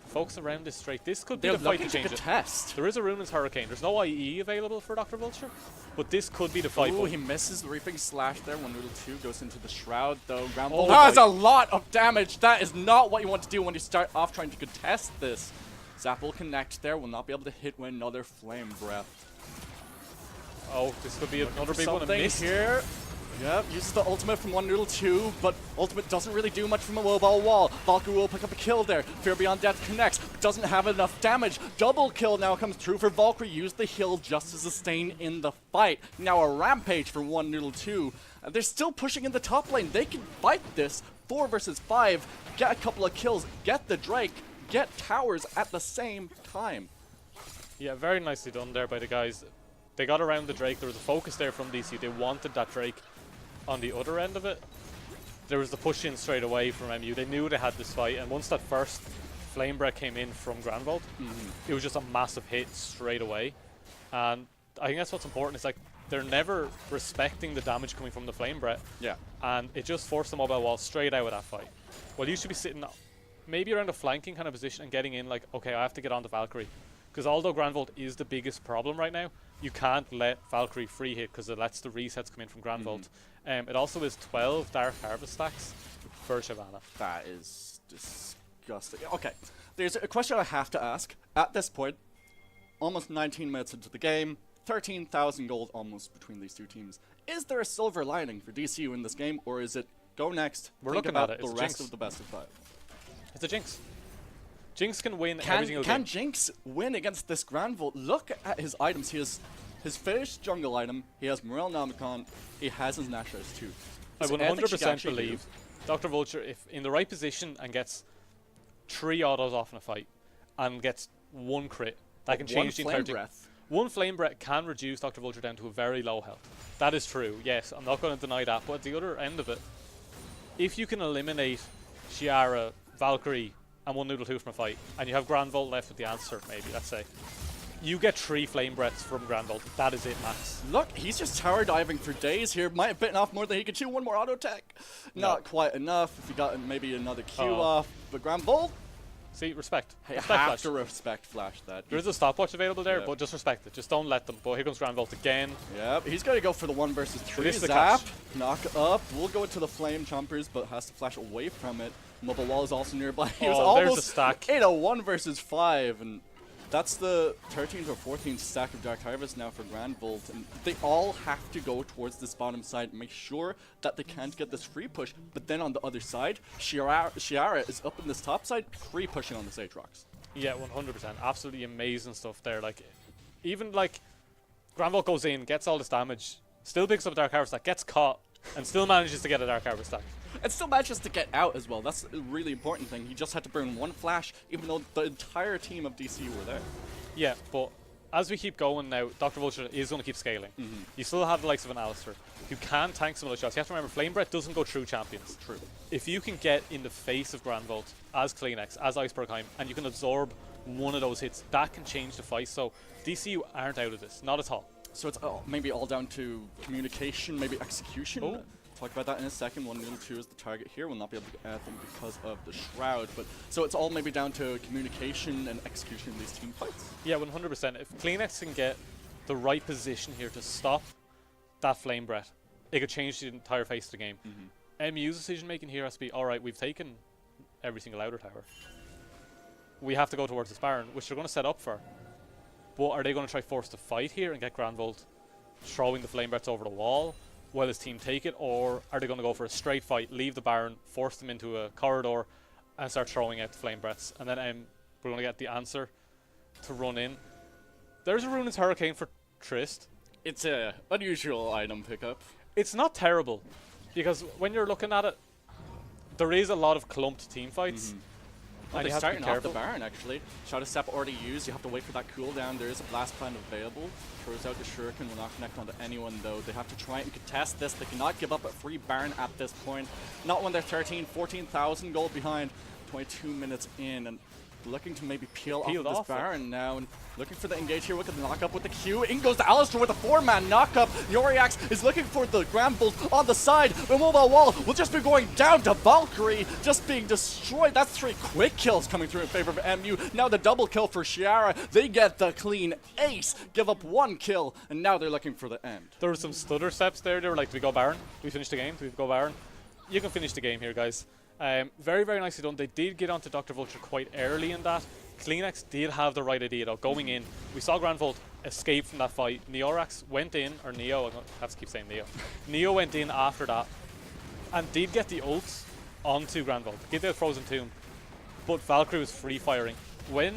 focus around this straight. This could be the fight to change it. There is a Runaan's Hurricane. There's no IE available for Dr. Vulture, but this could be the fight. Oh, he misses the Reaping Slash there. 1-2 goes into the Shroud, though. Granvolt has a lot of damage. That is not what you want to do when you start off trying to contest this. Zap will connect there. Will not be able to hit with another Flame Breath. Oh, this could be another big one. A miss here. Yep, uses the ultimate from 1-2, but ultimate doesn't really do much from a mobile wall. Valkyrie will pick up a kill there. Fear Beyond Death connects, but doesn't have enough damage. Double kill now comes true for Valkyrie. Used the heal just to sustain in the fight. Now a rampage for 1-2. They're still pushing in the top lane. They can fight this 4 versus 5, get a couple of kills, get the Drake, get towers at the same time. Yeah, very nicely done there by the guys. They got around the Drake. There was a focus there from DC. They wanted that Drake on the other end of it. There was the push in straight away from MU. They knew they had this fight, and once that first Flame Breath came in from Granvolt, it was just a massive hit straight away. And I think that's what's important. It's like they're never respecting the damage coming from the Flame Breath. Yeah. And it just forced the mobile wall straight out of that fight. Well, you should be sitting maybe around a flanking kind of position and getting in like, okay, I have to get on to Valkyrie. Because although Granvolt is the biggest problem right now, you can't let Valkyrie free hit because it lets the resets come in from Granvolt. It also is 12 Dark Harvest stacks for Shyvana. That is disgusting. Okay, there's a question I have to ask. At this point, almost 19 minutes into the game, 13,000 gold almost between these two teams. Is there a silver lining for DCU in this game, or is it go next, we're think looking about at it. the It's rest Jinx. of the best of 5? It's a Jinx. Jinx can win every single game. Can Jinx win against this Granvolt? Look at his items. He has his first jungle item, he has Morel Nomicon, he has his Nashor's too. I would 100% believe Dr. Vulture, if in the right position and gets 3 autos off in a fight and gets 1 crit, that can change the entire thing. One Flame Breath can reduce Dr. Vulture down to a very low health. That is true, yes, I'm not going to deny that, but at the other end of it, if you can eliminate Shiara, Valkyrie, and 1-2 from a fight, and you have Granvolt left with the answer, maybe, let's say, you get 3 Flame Breaths from Granvolt. That is it, max. Look, he's just tower diving for days here. Might have bitten off more than he could chew. 1 more auto tech. Not quite enough. If he got maybe another Q off. But Granvolt, see, respect. You have to respect Flash that. There is a stopwatch available there, but just respect it. Just don't let them. But here comes Granvolt again. Yep, he's going to go for the 1 versus 3 zap. Knock up. We'll go into the Flame Chompers, but has to flash away from it. Mobile Wall is also nearby. He was almost there's a stack. in a 1 versus 5, and that's the 13th or 14th stack of Dark Harvest now for Granvolt, and they all have to go towards this bottom side and make sure that they can't get this free push. But then on the other side, Shiara is up in this top side, free pushing on the Sage Rocks. Yeah, 100%. Absolutely amazing stuff there. Like, even like Granvolt goes in, gets all this damage, still picks up a Dark Harvest stack, gets caught, and still manages to get a Dark Harvest stack. And still manages to get out as well. That's a really important thing. He just had to burn 1 flash, even though the entire team of DC were there. Yeah, but as we keep going now, Dr. Vulture is going to keep scaling. You still have the likes of an Alistar who can tank some of those shots. You have to remember, Flame Breath doesn't go through champions. True. If you can get in the face of Granvolt as Kleenex, as Icebergheim, and you can absorb 1 of those hits, that can change the fight. So DCU aren't out of this, not at all. So it's maybe all down to communication, maybe execution. Oh. Talk about that in a second. 1-2 is the target here. We'll not be able to get anything because of the Shroud. But so it's all maybe down to communication and execution in these team fights. Yeah, 100%. If Kleenex can get the right position here to stop that Flame Breath, it could change the entire face of the game. MU's decision making here has to be, alright, we've taken every single outer tower. We have to go towards this Baron, which they're going to set up for. But are they going to try force the fight here and get Granvolt throwing the Flame Breaths over the wall? will his team take it, or are they going to go for a straight fight, leave the Baron, force them into a corridor, and start throwing out the flame breaths? And then we're going to get the answer to run in. There's a Ruinous Hurricane for Trist. It's a unusual item pickup. It's not terrible, because when you're looking at it, there is a lot of clumped team fights. Oh, And they're you have to be starting off the careful. Baron, actually. Shadow Step already used. You have to wait for that cooldown. There is a Blast Plant available. Throws out the Shuriken. Will not connect onto anyone, though. They have to try and contest this. They cannot give up a free Baron at this point. Not when they're 14,000 gold behind. 22 minutes in, and looking to maybe peel off this Baron now, and looking for the engage here with the knock-up with the Q. In goes to Alistar with a 4-man knock-up. Yoriax is looking for the Grand Bolt on the side. The mobile wall will just be going down to Valkyrie, just being destroyed. That's 3 quick kills coming through in favor of MU. Now the double kill for Shiara. They get the clean ace, give up 1 kill, and now they're looking for the end. There were some stutter steps there. They were like, do we go Baron? Do we finish the game? Do we go Baron? You can finish the game here, guys. Very, very nicely done. They did get onto Dr. Vulture quite early in that. Kleenex did have the right idea, though. Going in, we saw Grand Volt escape from that fight. Neorax went in, or Neo, I have to keep saying Neo. Neo went in after that and did get the ult onto Grand Volt. Get the Frozen Tomb, but Valkyrie was free firing. When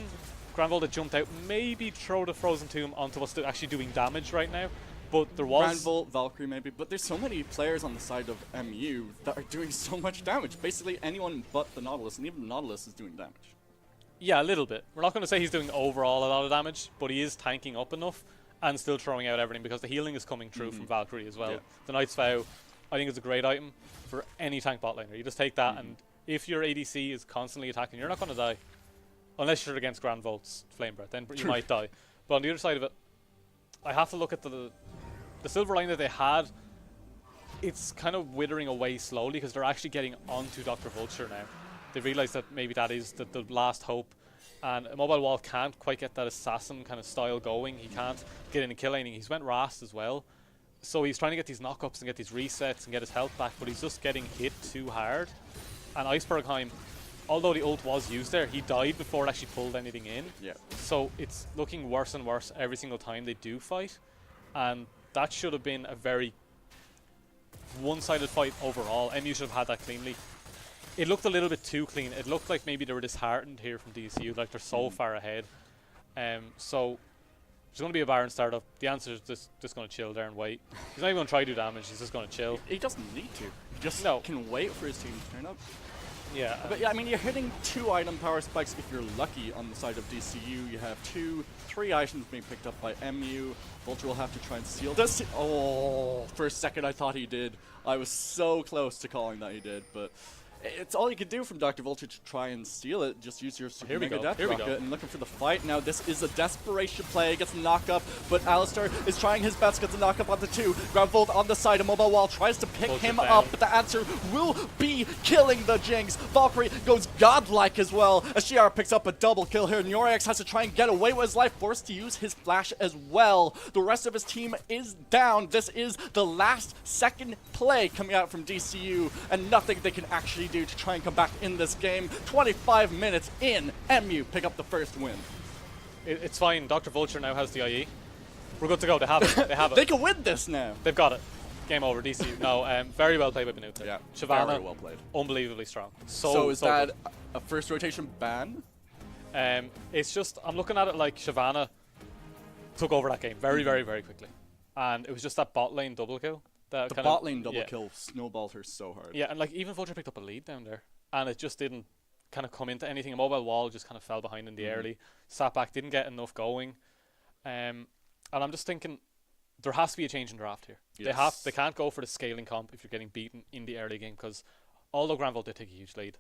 Grand Volt had jumped out, maybe throw the Frozen Tomb onto what's actually doing damage right now. But there was Grand Volt, Valkyrie maybe, but there's so many players on the side of MU that are doing so much damage. Basically anyone but the Nautilus, and even the Nautilus is doing damage. Yeah, a little bit. We're not going to say he's doing overall a lot of damage, but he is tanking up enough and still throwing out everything because the healing is coming through from Valkyrie as well. Yeah. The Knight's Vow, I think, is a great item for any tank bot laner. You just take that, and if your ADC is constantly attacking, you're not going to die. Unless you're against Grand Volt's Flame Breath, then you might die. But on the other side of it, I have to look at the silver line that they had. It's kind of withering away slowly because they're actually getting onto Dr. Vulture now. They realize that maybe that is the last hope, and a mobile wall can't quite get that assassin kind of style going. He can't get in and kill anything. He's went Rast as well, so he's trying to get these knockups and get these resets and get his health back, but he's just getting hit too hard. And Icebergheim, although the ult was used there, he died before it actually pulled anything in. Yeah. So it's looking worse and worse every single time they do fight, and that should have been a very one-sided fight overall. MU should have had that cleanly. It looked a little bit too clean. It looked like maybe they were disheartened here from DCU, like they're so far ahead. So there's going to be a Baron startup. The answer is just going to chill there and wait. He's not even going to try to do damage. He's just going to chill. He doesn't need to. He just No. can wait for his team to turn up. Yeah. But yeah, I mean, you're hitting 2 item power spikes if you're lucky on the side of DCU. You have 3 items being picked up by MU. Vulture will have to try and steal this. Oh, for a second I thought he did. I was so close to calling that he did, but it's all you can do from Dr. Vulture to try and steal it. Just use your Super Mega Death Rocket and looking for the fight. Now this is a desperation play. Gets a knock up, but Alistar is trying his best. Gets a knock up on the 2. Grand Volt on the side. A mobile wall tries to pick him up, but the answer will be killing the Jinx. Valkyrie goes godlike as well as Shiara picks up a double kill here. Noriax has to try and get away with his life, forced to use his flash as well. The rest of his team is down. This is the last second play coming out from DCU, and nothing they can actually do to try and come back in this game. 25 minutes in, MU pick up the first win. It's fine. Dr. Vulture now has the IE. We're good to go. They have it. They have it. They can win this now. They've got it. Game over. DCU. No, very well played by Benute. Yeah, Shyvana, very well played. Unbelievably strong. So is that good. a first rotation ban? It's just, I'm looking at it like Shyvana took over that game very, very, very quickly. And it was just that bot lane double kill. The bot lane double kill snowballed her so hard. Yeah, and like even Vulture picked up a lead down there, and it just didn't kind of come into anything. A mobile wall just kind of fell behind in the early. Sat back, didn't get enough going. And I'm just thinking there has to be a change in draft here. Yes. They can't go for the scaling comp if you're getting beaten in the early game, because although Grand Volt did take a huge lead,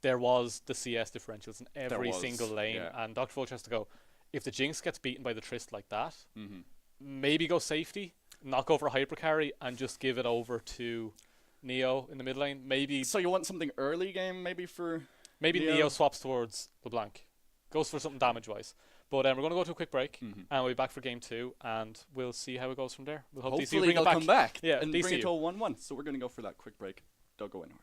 there was the CS differentials in every single lane, and Dr. Vulture has to go, if the Jinx gets beaten by the Trist like that, maybe go safety, not go for a hyper carry, and just give it over to Neo in the mid lane. Maybe. So you want something early game, maybe for. Maybe Neo swaps towards LeBlanc, goes for something damage wise. But we're going to go to a quick break, and we'll be back for game 2, and we'll see how it goes from there. We'll hope Hopefully DCU bring they'll it back. come back Yeah, and DCU. bring it to a 1-1. So we're going to go for that quick break. Don't go anywhere.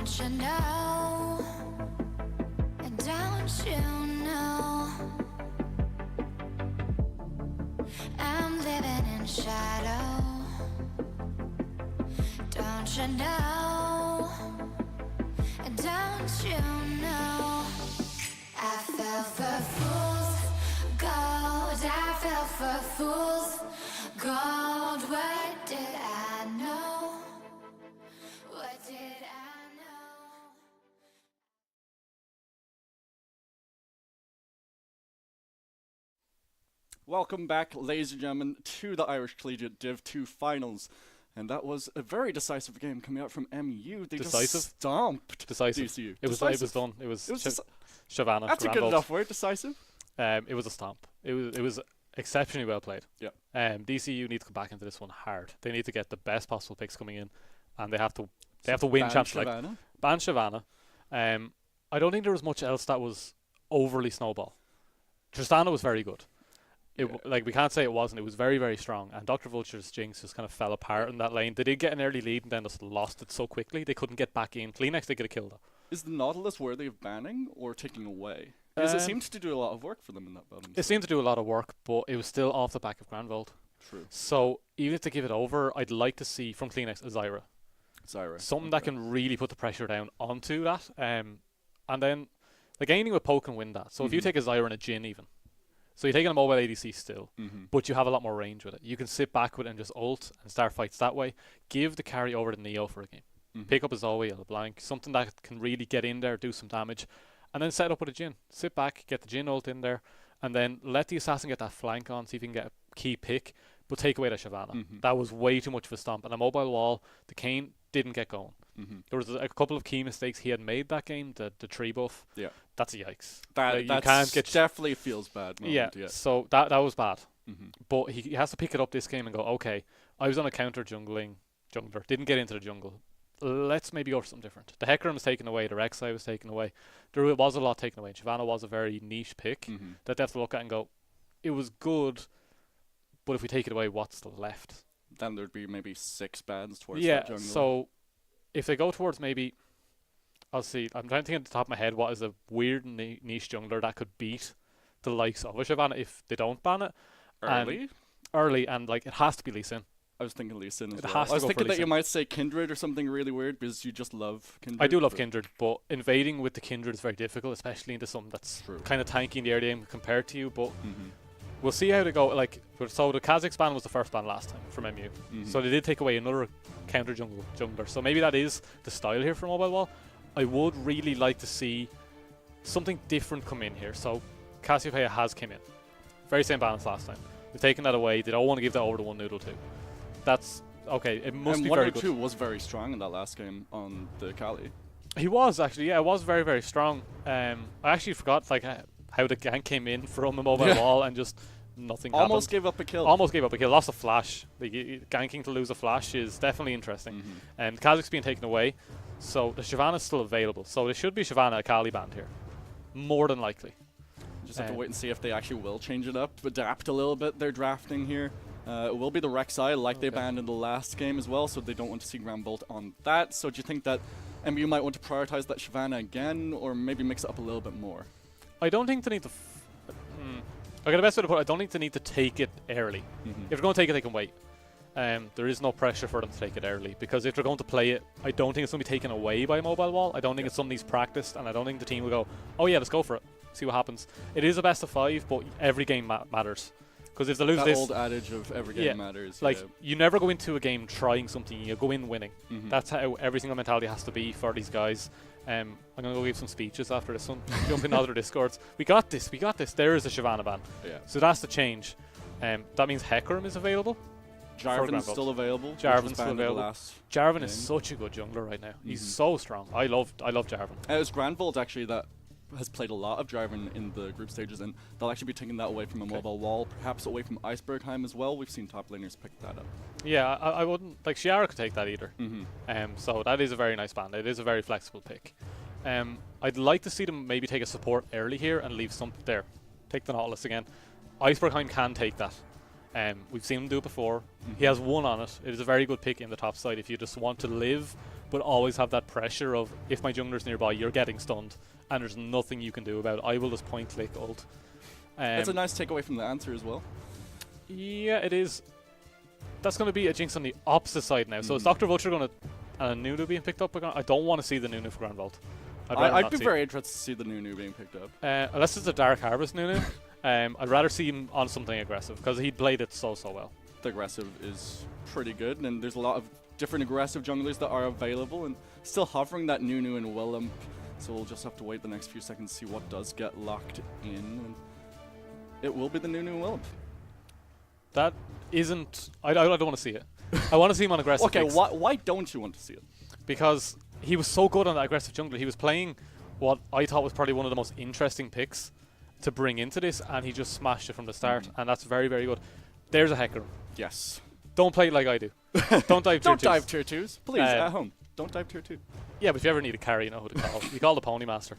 Don't you know? And don't you know? I'm living in shadow. Don't you know? And don't you know? I fell for fools gold. I fell for fools gold. What did I know? What did I know? Welcome back, ladies and gentlemen, to the Irish Collegiate Div 2 Finals. And that was a very decisive game coming out from MU. They Decisive? just stomped Decisive. DCU. It was done. It was Shavana. That's a good enough word, decisive. It was a stomp. It was exceptionally well played. Yeah. DCU need to come back into this one hard. They need to get the best possible picks coming in, and they have to win champs like ban Shavana. I don't think there was much else that was overly snowball. Tristana was very good. Like, we can't say it wasn't. It was very, very strong. And Dr. Vulture's Jinx just kind of fell apart in that lane. They did get an early lead and then just lost it so quickly. They couldn't get back in. Kleenex did get a kill, though. Is the Nautilus worthy of banning or taking away? Because it seemed to do a lot of work for them in that bottom. It seemed to do a lot of work, but it was still off the back of Granvold. True. So, even if they give it over, I'd like to see from Kleenex a Zyra. Something that can really put the pressure down onto that. And then, like, anything with poke can win that. So, if you take a Zyra and a Jhin even, so you're taking a mobile ADC still, but you have a lot more range with it. You can sit back with it and just ult and start fights that way. Give the carry over to Neo for a game. Pick up a Zoe or a Blank, something that can really get in there, do some damage, and then set up with a Jhin. Sit back, get the Jhin ult in there, and then let the assassin get that flank on, see if you can get a key pick, but take away the Shavana. That was way too much of a stomp. And a mobile wall, the Kayn didn't get going. There was a couple of key mistakes he had made that game, the tree buff. Yeah. That's a yikes. That definitely feels bad. Yeah, so that was bad. But he has to pick it up this game and go, okay, I was on a counter jungler, didn't get into the jungle. Let's maybe go for something different. The Hecarim was taken away, the Rek'Sai was taken away. There was a lot taken away. Shyvana was a very niche pick that they have to look at and go, it was good, but if we take it away, what's left? Then thered be maybe 6 bans towards that jungle. So if they go towards maybe, I'll see, I'm trying to think at the top of my head what is a weird niche jungler that could beat the likes of a Shyvana if they don't ban it. Early, and like, it has to be Lee Sin. I was thinking Lee Sin as well. I was thinking that you might say Kindred or something really weird because you just love Kindred. I do love Kindred, but invading with the Kindred is very difficult, especially into something that's kind of tanky in the early game compared to you. But we'll see how they go. Like, so the Kha'Zix ban was the first ban last time from MU. So they did take away another counter jungler. So maybe that is the style here for Mobile Wall. I would really like to see something different come in here. So Cassiopeia has come in. Very same balance last time. They've taken that away. They don't want to give that over to one Noodle too. That's okay. It must be very good. And 102 was very strong in that last game on the Kali. He was actually, yeah, it was very, very strong. I actually forgot like how the gank came in from a mobile wall and just nothing Almost happened. gave up a kill. Almost gave up a kill. Lost a flash. Ganking to lose a flash is definitely interesting. And Kha'Zix being taken away, so the Shyvana is still available. So there should be Shyvana Akali banned here, more than likely. Just have to wait and see if they actually will change it up, adapt a little bit their drafting here. It will be the Rek'Sai like they banned in the last game as well, so they don't want to see Ground Bolt on that. So do you think that MU might want to prioritize that Shyvana again, or maybe mix it up a little bit more? I don't think they need to... Okay, the best way to put it, I don't think they need to take it early. If they're going to take it, they can wait. There is no pressure for them to take it early, because if they're going to play it, I don't think it's going to be taken away by Mobile Wall. I don't think it's something he's practiced, and I don't think the team will go, oh yeah, let's go for it, see what happens. It is a best of 5, but every game matters. Because if they lose that old adage of every game matters. Like, you never go into a game trying something, you go in winning. That's how every single mentality has to be for these guys. I'm going to go give some speeches after this one. Jump in other Discords. We got this. There is a Shyvana ban. So that's the change. That means Hecarim is available. Jarvan's still available. Jarvan's still available. Jarvan is such a good jungler right now. He's so strong. I love Jarvan. It was Granvold actually that has played a lot of Jarvan in the group stages, and they'll actually be taking that away from a mobile wall, perhaps away from Icebergheim as well. We've seen top laners pick that up. Yeah, I wouldn't, like, Shiara could take that either. So that is a very nice ban. It is a very flexible pick. I'd like to see them maybe take a support early here and leave something there. Take the Nautilus again. Icebergheim can take that. We've seen him do it before. He has 1 on it. It is a very good pick in the top side if you just want to live, but always have that pressure of, if my jungler's nearby, you're getting stunned, and there's nothing you can do about it. I will just point click ult. It's a nice takeaway from the answer as well. Yeah, it is. That's going to be a Jinx on the opposite side now. So is Dr. Vulture going to, and Nunu being picked up? I don't want to see the Nunu for Grand Vault. I'd be very interested to see the Nunu being picked up. Unless it's a Dark Harvest Nunu. I'd rather see him on something aggressive, because he played it so well. The aggressive is pretty good, and there's a lot of different aggressive junglers that are available, and still hovering that Nunu and Willump. So we'll just have to wait the next few seconds to see what does get locked in. And it will be the Nunu and Willump. That isn't... I don't want to see it. I want to see him on aggressive Okay, why don't you want to see it? Because he was so good on that aggressive jungler. He was playing what I thought was probably one of the most interesting picks to bring into this, and he just smashed it from the start, and that's very, very good. There's a Hecarim. Yes. Don't play it like I do. Don't dive tier 2s. Don't dive tier 2s. Please, at home. Don't dive tier 2. Yeah, but if you ever need a carry, you know who to call. You call the Pony Master.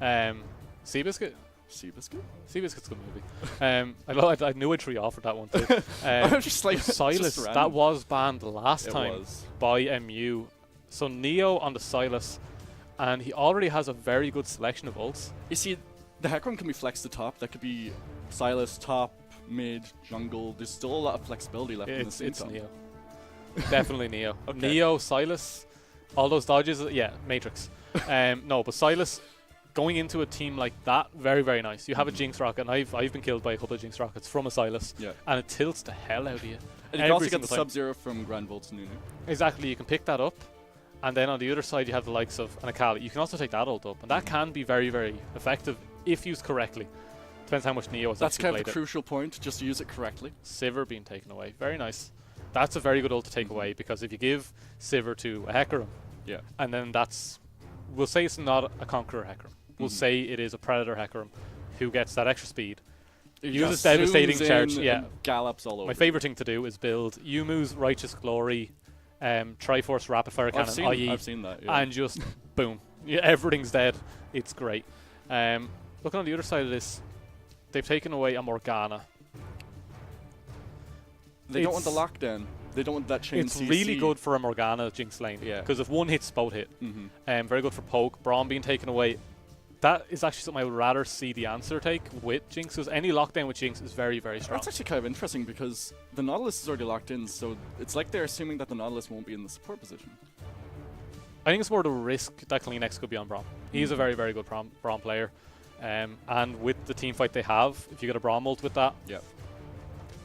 Seabiscuit? Seabiscuit? Seabiscuit's a good movie. I knew I'd tree off for that one too. I'm just like Silas, just that was banned last it time was. by MU. So Neo on the Silas, and he already has a very good selection of ults. You see, the Hecarim can be flexed to top. That could be Silas top, mid, jungle. There's still a lot of flexibility left in the scene. It's Neo. Definitely Neo. Okay. Neo, Silas, all those dodges. Yeah, Matrix. No, but Silas going into a team like that, very, very nice. You have a Jinx rocket, and I've been killed by a couple of Jinx rockets from a Silas, and it tilts the hell out of you. And you can also get the Sub-Zero from Grand Vault's Nunu. Exactly, you can pick that up, and then on the other side you have the likes of an Akali. You can also take that ult up, and that can be very, very effective if used correctly. Depends how much Neo has That's actually kind played of the crucial point, just to use it correctly. Sivir being taken away, very nice. That's a very good ult to take away, because if you give Sivir to a Hecarim, and then we'll say it's not a Conqueror Hecarim. We'll say it is a Predator Hecarim who gets that extra speed. Uses devastating charge. Yeah, gallops all over. My favorite thing to do is build Yumu's Righteous Glory, Triforce Rapid Fire Cannon, I've seen that, yeah. and just boom, everything's dead. It's great. Looking on the other side of this, they've taken away a Morgana. They don't want the lockdown. They don't want that chain It's CC. really good for a Morgana Jinx lane. Yeah. Because if one hits, both hit. Very good for poke. Braum being taken away. That is actually something I would rather see the answer take with Jinx, because any lockdown with Jinx is very, very strong. That's actually kind of interesting, because the Nautilus is already locked in, so it's like they're assuming that the Nautilus won't be in the support position. I think it's more the risk that Kleenex could be on Braum. He's a very, very good Braum player. And with the team fight they have, if you get a Braum ult with that,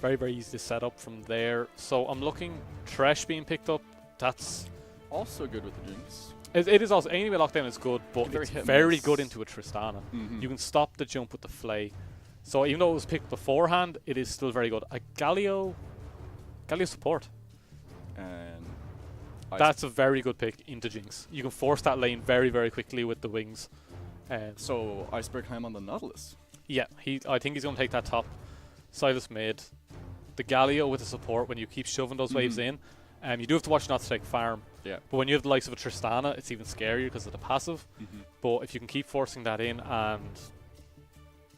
very, very easy to set up from there. So I'm looking Thresh being picked up. That's also good with the Jinx. It is also, anyway, lockdown is good, but it's very good into a Tristana. You can stop the jump with the Flay. So even though it was picked beforehand, it is still very good. A Galio support. And that's a very good pick into Jinx. You can force that lane very, very quickly with the wings. So Icebergheim on the Nautilus. Yeah, I think he's going to take that top. Silas mid. The Galio with the support, when you keep shoving those waves in, you do have to watch not to take farm. Yeah. But when you have the likes of a Tristana, it's even scarier because of the passive. But if you can keep forcing that in, and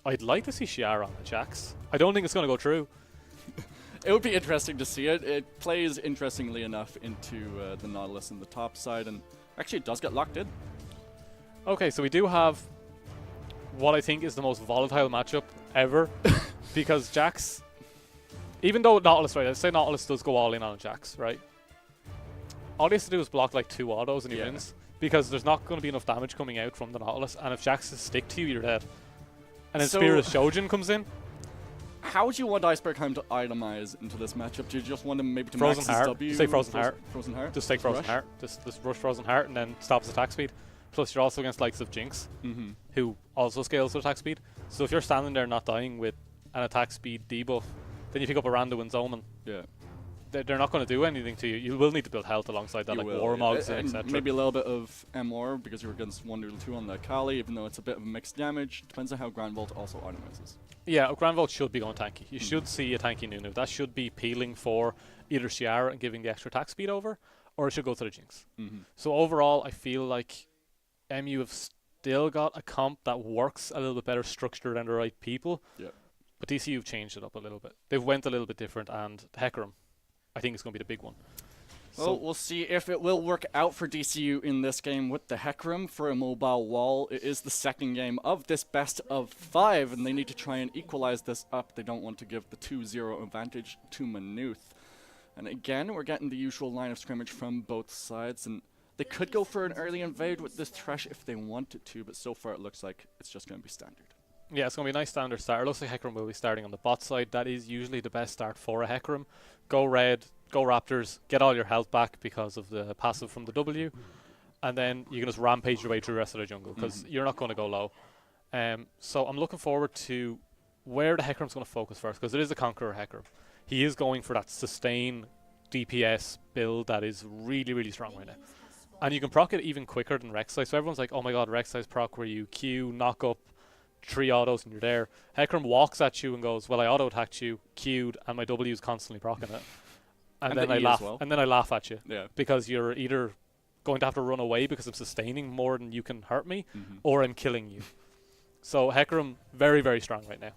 I'd like to see Shiara on the Jax. I don't think it's going to go through. It would be interesting to see it. It plays interestingly enough into the Nautilus in the top side, and actually it does get locked in. Okay, so we do have what I think is the most volatile matchup ever, because Jax, even though Nautilus, right, let's say Nautilus does go all in on Jax, right? All he has to do is block like 2 autos and he wins, because there's not going to be enough damage coming out from the Nautilus, and if Jax is stick to you, you're dead. And then Spear of Shojin comes in. How would you want Icebergheim to itemize into this matchup? Do you just want him maybe to Frozen max Heart. his W? Say Frozen Heart. Frozen Heart? Just take Frozen Heart. Just rush Frozen Heart and then stop his attack speed. Plus you're also against likes of Jinx, who also scales with attack speed. So if you're standing there not dying with an attack speed debuff, then you pick up a Randuin's Omen. Yeah. They're not going to do anything to you. You will need to build health alongside that, like Warmogs and etc. Maybe a little bit of MR because you're against 1-2 on the Akali, even though it's a bit of mixed damage. Depends on how Grand Vault also itemizes. Yeah, Grand Vault should be going tanky. You should see a tanky Nunu. That should be peeling for either Shiara and giving the extra attack speed over, or it should go to the Jinx. So overall, I feel like MU have still got a comp that works a little bit better structured around the right people. Yeah. But DC have changed it up a little bit. They've went a little bit different, and Hecarim, I think, is going to be the big one. Well, we'll see if it will work out for DCU in this game with the Hecarim for a mobile wall. It is the second game of this best of 5, and they need to try and equalize this up. They don't want to give the 2-0 advantage to Manuth. And again, we're getting the usual line of scrimmage from both sides, and they could go for an early invade with this Thresh if they wanted to, but so far it looks like it's just going to be standard. Yeah, it's going to be a nice standard start. It looks like Hecarim will be starting on the bot side. That is usually the best start for a Hecarim. Go red, go Raptors, get all your health back because of the passive from the W, and then you can just rampage your way through the rest of the jungle because you're not going to go low. So I'm looking forward to where the Hecarim's going to focus first, because it is a Conqueror Hecarim. He is going for that sustain DPS build that is really, really strong right now. And you can proc it even quicker than Rek'Sai. So everyone's like, oh my god, Rek'Sai's proc where you Q, knock up, 3 autos and you're there. Hecarim walks at you and goes, well, I auto-attacked you, Q'd, and my W is constantly procking it. And then I laugh. Well. And then I laugh at you. Yeah. Because you're either going to have to run away because I'm sustaining more than you can hurt me, or I'm killing you. So Hecarim, very, very strong right now.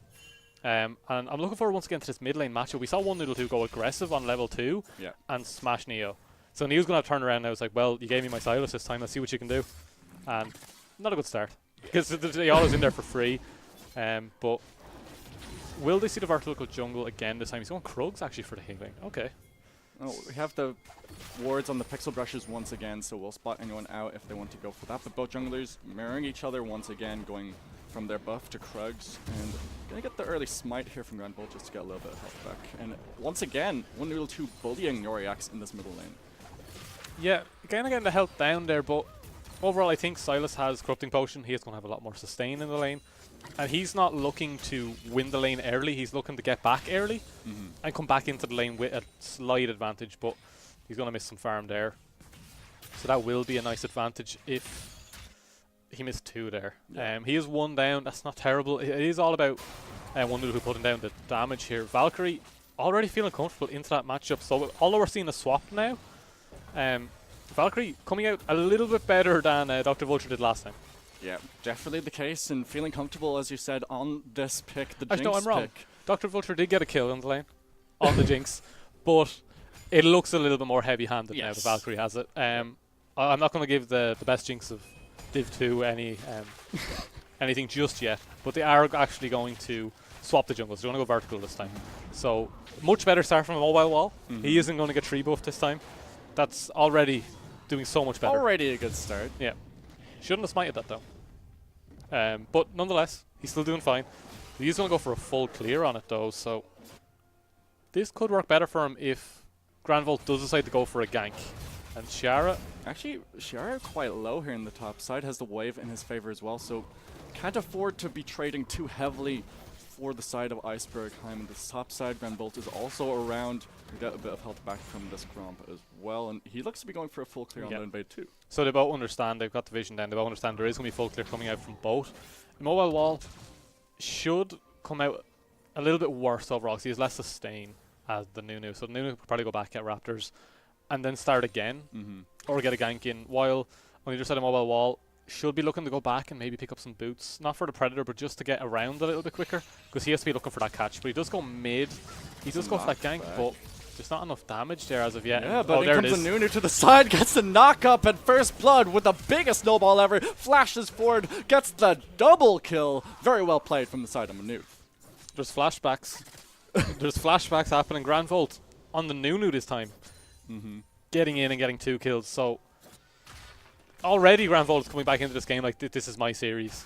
And I'm looking forward once again to this mid lane matchup. We saw 1-2 go aggressive on level 2 and smash Neo. So Neo's going to have to turn around and I was like, well, you gave me my Silas this time, let's see what you can do. And not a good start. Because the auto's in there for free. But will they see the vertical jungle again this time? He's going Krugs actually for the healing. Okay. Oh, we have the wards on the pixel brushes once again, so we'll spot anyone out if they want to go for that. But both junglers mirroring each other once again, going from their buff to Krugs. And gonna get the early smite here from Granbolt just to get a little bit of health back. And once again, 1-2 bullying Yoriax in this middle lane. Yeah, kind of getting the health down there, but overall I think Silas has Corrupting Potion. He is going to have a lot more sustain in the lane. And he's not looking to win the lane early, he's looking to get back early and come back into the lane with a slight advantage, but he's going to miss some farm there. So that will be a nice advantage if he missed 2 there. Yeah. He is 1 down, that's not terrible. It is all about 1-2 putting down the damage here. Valkyrie already feeling comfortable into that matchup, so although we're seeing a swap now, Valkyrie coming out a little bit better than Dr. Vulture did last time. Yeah, definitely the case, and feeling comfortable, as you said, on this pick, the Jinx no, I'm wrong. pick. Dr. Vulture did get a kill on the lane, on the Jinx, but it looks a little bit more heavy-handed now that Valkyrie has it. I'm not going to give the best Jinx of Div 2 anything just yet, but they are actually going to swap the jungles. They're going to go vertical this time. So, much better start from a mobile wall. He isn't going to get 3 buff this time. That's already doing so much better. Already a good start. Yeah. Shouldn't have smited that though. But nonetheless, he's still doing fine. He's going to go for a full clear on it though, so this could work better for him if Granvolt does decide to go for a gank. And Shara... Actually, Shara quite low here in the top side, has the wave in his favor as well, so can't afford to be trading too heavily for the side of Icebergheim. And this top side, Granbolt is also around. We get a bit of health back from this Gromp as well, and he looks to be going for a full clear on the invade too. So they both understand, they've got the vision down, they both understand there is going to be full clear coming out from both. The mobile wall should come out a little bit worse overall because he has less sustain as the Nunu. So the Nunu could probably go back at Raptors and then start again, or get a gank in, while on the other side of mobile wall should be looking to go back and maybe pick up some boots. Not for the Predator, but just to get around a little bit quicker, because he has to be looking for that catch. But he does go mid. He does go for that gank, but there's not enough damage there as of yet. Yeah, but here comes the Nunu to the side, gets the knock up at first blood with the biggest snowball ever, flashes forward, gets the double kill. Very well played from the side of Manuth. There's flashbacks. There's flashbacks happening. Granvolt on the Nunu this time. Getting in and getting 2 kills. So already Granvolt is coming back into this game like this is my series.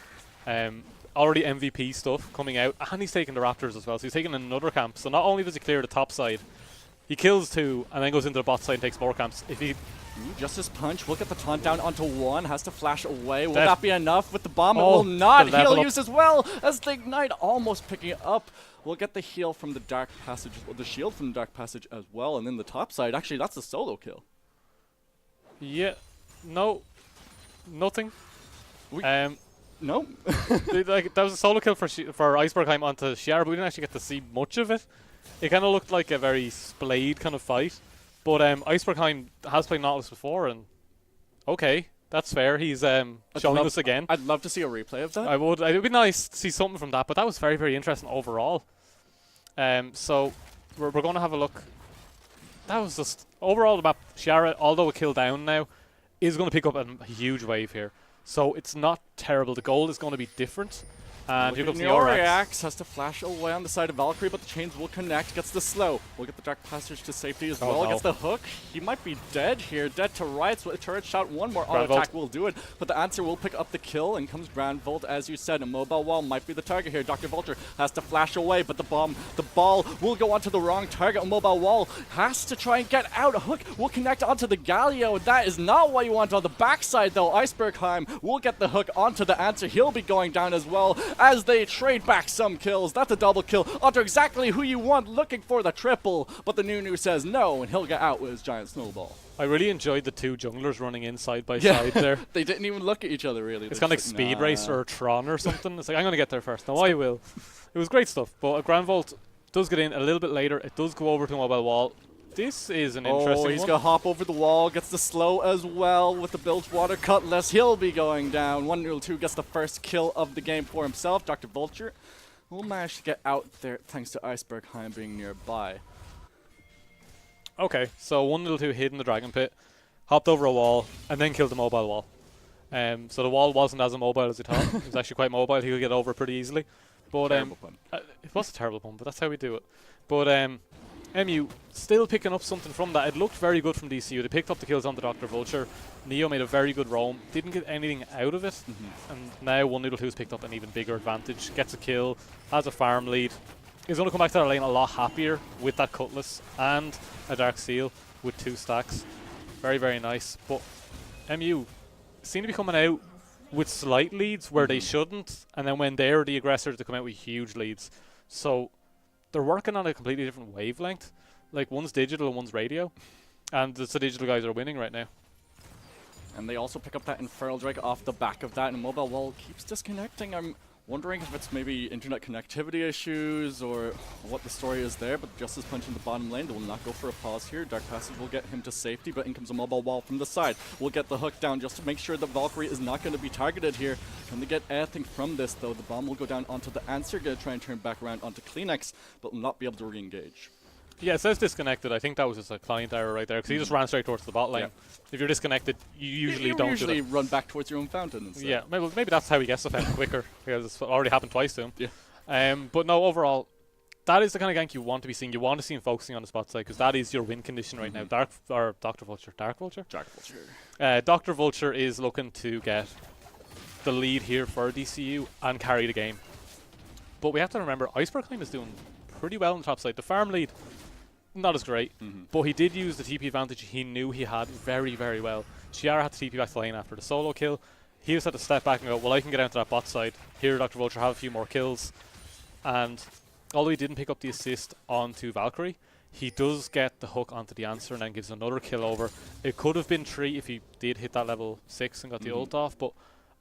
Already MVP stuff coming out, and he's taking the Raptors as well. So he's taking another camp. So not only does he clear the top side, he kills 2 and then goes into the bot side and takes more camps. If he Justice Punch will get the taunt down onto 1, has to flash away. Will that be enough with the bomb? It will not. Heal use as well as the Ignite almost picking it up. We'll get the heal from the Dark Passage, or the shield from the Dark Passage as well, and then the top side. Actually, that's a solo kill. Yeah, no, nothing. No. Like that was a solo kill for Icebergheim onto Shiara, but we didn't actually get to see much of it. It kind of looked like a very splayed kind of fight. But Icebergheim has played Nautilus before, and okay, that's fair. He's showing us again. I'd love to see a replay of that. I would. It would be nice to see something from that, but that was very, very interesting overall. So we're going to have a look that was just overall the map. Ciara, although a kill down now, is going to pick up a huge wave here. So it's not terrible. The goal is going to be different. And here comes the RX. Has to flash away on the side of Valkyrie, but the chains will connect. Gets the slow. We'll get the Dark Passage to safety as well. No. Gets the hook. He might be dead here. Dead to rights with a turret shot. One more auto attack will do it. But the answer will pick up the kill. And comes Grand Volt, as you said. A mobile wall might be the target here. Dr. Vulture has to flash away, but the ball will go onto the wrong target. A mobile wall has to try and get out. A hook will connect onto the Galio. That is not what you want on the backside, though. Icebergheim will get the hook onto the answer. He'll be going down as well as they trade back some kills. That's a double kill onto exactly who you want, looking for the triple, but the Nunu says no, and he'll get out with his giant snowball. I really enjoyed the two junglers running in side by side there. They didn't even look at each other, really. It's kind of like Speed Racer or Tron or something. It's like, I'm going to get there first. No, I will. It was great stuff, but a Grand Vault does get in a little bit later. It does go over to a mobile wall. This is an interesting he's one. going to hop over the wall, gets the slow as well with the Bilgewater Cutlass. He'll be going down. 1-2 gets the first kill of the game for himself. Dr. Vulture will manage to get out there thanks to Icebergheim being nearby. Okay, so 1-2 hid in the Dragon Pit, hopped over a wall, and then killed the mobile wall. So the wall wasn't as immobile as he thought. It was actually quite mobile. He could get over pretty easily. But Terrible pun. It was a terrible pun, but that's how we do it. But MU still picking up something from that. It looked very good from DCU. They picked up the kills on the Dr. Vulture. Neo made a very good roam. Didn't get anything out of it. And now 1-2 has picked up an even bigger advantage. Gets a kill, has a farm lead. He's going to come back to that lane a lot happier with that Cutlass and a Dark Seal with 2 stacks. Very, very nice. But MU seem to be coming out with slight leads where they shouldn't. And then when they're the aggressors, they come out with huge leads. So they're working on a completely different wavelength. Like, one's digital and one's radio. And the digital guys are winning right now. And they also pick up that Infernal Drake off the back of that, and mobile wall keeps disconnecting. I'm wondering if it's maybe internet connectivity issues or what the story is there, but just as punch in the bottom lane, they will not go for a pause here. Dark Passage will get him to safety, but in comes a mobile wall from the side. We'll get the hook down just to make sure that Valkyrie is not going to be targeted here. Can they get anything from this, though? The bomb will go down onto the answer, going to try and turn back around onto Kleenex, but will not be able to re-engage. Yeah, it says disconnected. I think that was just a client error right there, because he just ran straight towards the bot lane. Yeah. If you're disconnected, you usually don't usually run back towards your own fountain instead. Yeah, maybe that's how he gets the fountain quicker, because it's already happened twice to him. Yeah. But no, overall, that is the kind of gank you want to be seeing. You want to see him focusing on the spot side, because that is your win condition right now. Dark Vulture. Dr. Vulture is looking to get the lead here for DCU and carry the game. But we have to remember, Icebergheim is doing pretty well on the top side. The farm lead, not as great, but he did use the TP advantage he knew he had very, very well. Ciara had to TP back to lane after the solo kill. He just had to step back and go, well, I can get out to that bot side. Here, Dr. Vulture have a few more kills. And although he didn't pick up the assist onto Valkyrie, he does get the hook onto the answer and then gives another kill over. It could have been 3 if he did hit that level 6 and got the ult off, but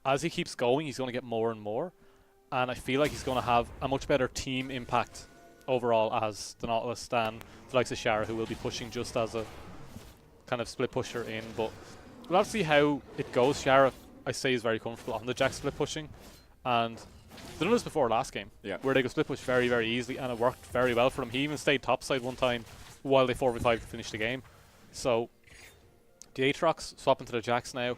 as he keeps going, he's going to get more and more. And I feel like he's going to have a much better team impact overall as the Nautilus than the likes of Ciara, who will be pushing just as a kind of split pusher in. But we'll have to see how it goes. Ciara, I say, is very comfortable on the Jack split pushing, and they done this before last game, where they could split push very, very easily, and it worked very well for him. He even stayed topside one time while they 4v5 to finish the game. So the Aatrox swap into the Jacks now.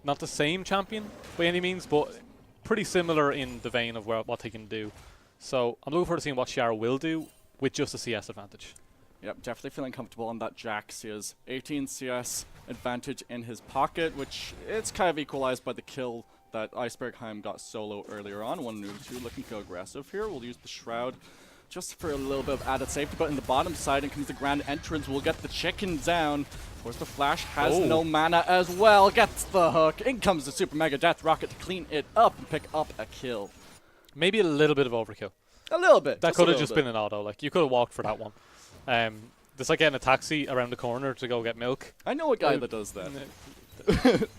Not the same champion by any means, but pretty similar in the vein of what they can do. So I'm looking forward to seeing what Ciara will do with just a CS advantage. Yep, definitely feeling comfortable on that Jax. He has 18 CS advantage in his pocket, which it's kind of equalized by the kill that Icebergheim got solo earlier on. 1-2 looking to go aggressive here. We'll use the Shroud just for a little bit of added safety, but in the bottom side, in comes the Grand Entrance. We'll get the chicken down. Of course, the Flash has no mana as well. Gets the hook. In comes the Super Mega Death Rocket to clean it up and pick up a kill. Maybe a little bit of overkill. A little bit. That could have just been an auto. Like, you could have walked for that one. It's like getting a taxi around the corner to go get milk. I know a guy that does that.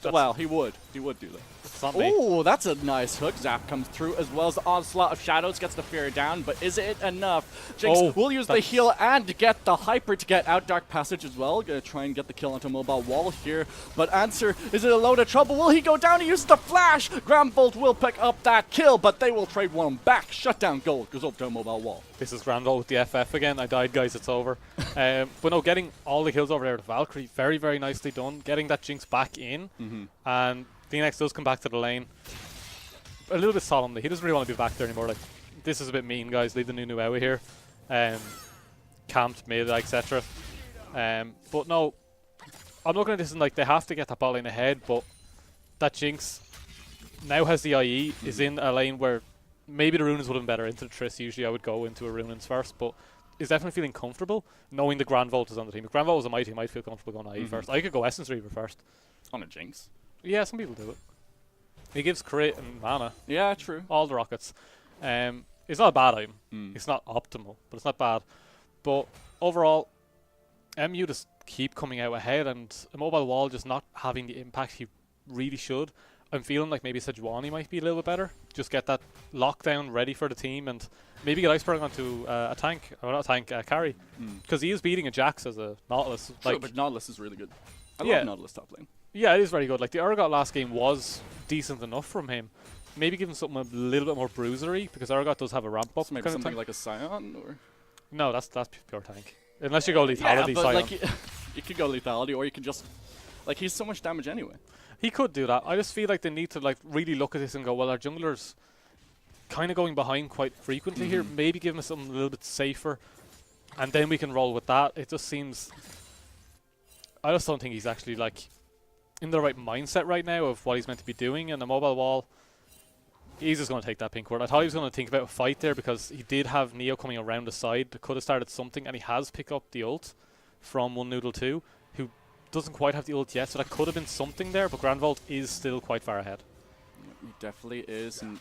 Well, he would. He would do that. It's not me. Oh, that's a nice hook. Zap comes through as well as the onslaught of shadows gets the fear down, but is it enough? Jinx will use the heal and get the hyper to get out Dark Passage as well. Gonna try and get the kill onto mobile wall here, but Answer is in a load of trouble. Will he go down? He uses the flash. Gramvolt will pick up that kill, but they will trade one back. Shutdown gold goes up to a mobile wall. This is Granville with the FF again. I died, guys. It's over. But no, getting all the kills over there with Valkyrie, very, very nicely done. Getting that Jinx back in, and Phoenix does come back to the lane. A little bit solemnly. He doesn't really want to be back there anymore. Like, this is a bit mean, guys. Leave the new out of here. Camped mid, etc. But no, I'm looking at this and like they have to get that bot lane ahead, but that Jinx now has the IE, is in a lane where maybe the Runins would have been better into the Triss. Usually I would go into a Runins first, but is definitely feeling comfortable knowing the Granvolt is on the team. If Granvolt was a my team, I'd feel comfortable going IE first. I could go Essence Reaver first. On a Jinx? Yeah, some people do it. He gives crit and mana. Yeah, true. All the rockets. It's not a bad item. It's not optimal, but it's not bad. But overall, MU just keep coming out ahead, and a mobile wall just not having the impact he really should. I'm feeling like maybe Sejuani might be a little bit better. Just get that lockdown ready for the team, and maybe get Iceberg onto a tank, or not a tank, carry. Because he is beating a Jax as a Nautilus. True, Like, but Nautilus is really good. I love Nautilus top lane. yeah, it is very good. Like the Urgot last game was decent enough from him. Maybe give him something a little bit more bruisery, because Urgot does have a ramp up. So maybe something like a Scion, or no, that's pure tank. Unless you go lethality, yeah, but Scion. like you could go lethality, or you could just like he's so much damage anyway. He could do that. I just feel like they need to like really look at this and go, well, our jungler's kind of going behind quite frequently here. Maybe give him something a little bit safer, and then we can roll with that. It just seems. I just don't think he's actually like in the right mindset right now of what he's meant to be doing. And the mobile wall, he's just going to take that pink ward. I thought he was going to think about a fight there because he did have Neo coming around the side that could have started something, and he has picked up the ult from One Noodle 2, who doesn't quite have the ult yet, so that could have been something there, but Granvolt is still quite far ahead. He definitely is, and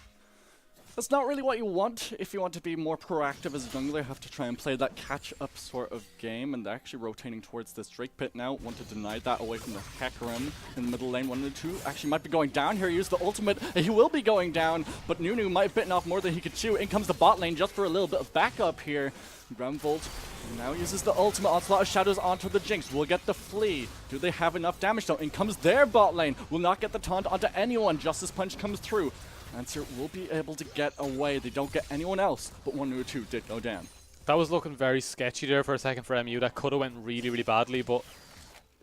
that's not really what you want. If you want to be more proactive as a jungler, you have to try and play that catch-up sort of game, and they're actually rotating towards this Drake pit now. Want to deny that away from the Hecarim in the middle lane. 1 and 2 actually might be going down here. Use the ultimate. He will be going down, but Nunu might have bitten off more than he could chew. In comes the bot lane just for a little bit of backup here. Granvolt now uses the ultimate onslaught of shadows onto the Jinx. Will get the flea. Do they have enough damage though? In comes their bot lane. Will not get the taunt onto anyone. Justice Punch comes through. Answer will be able to get away. They don't get anyone else, but 1 or 2 did go down. That was looking very sketchy there for a second for MU. That could have went really, really badly, but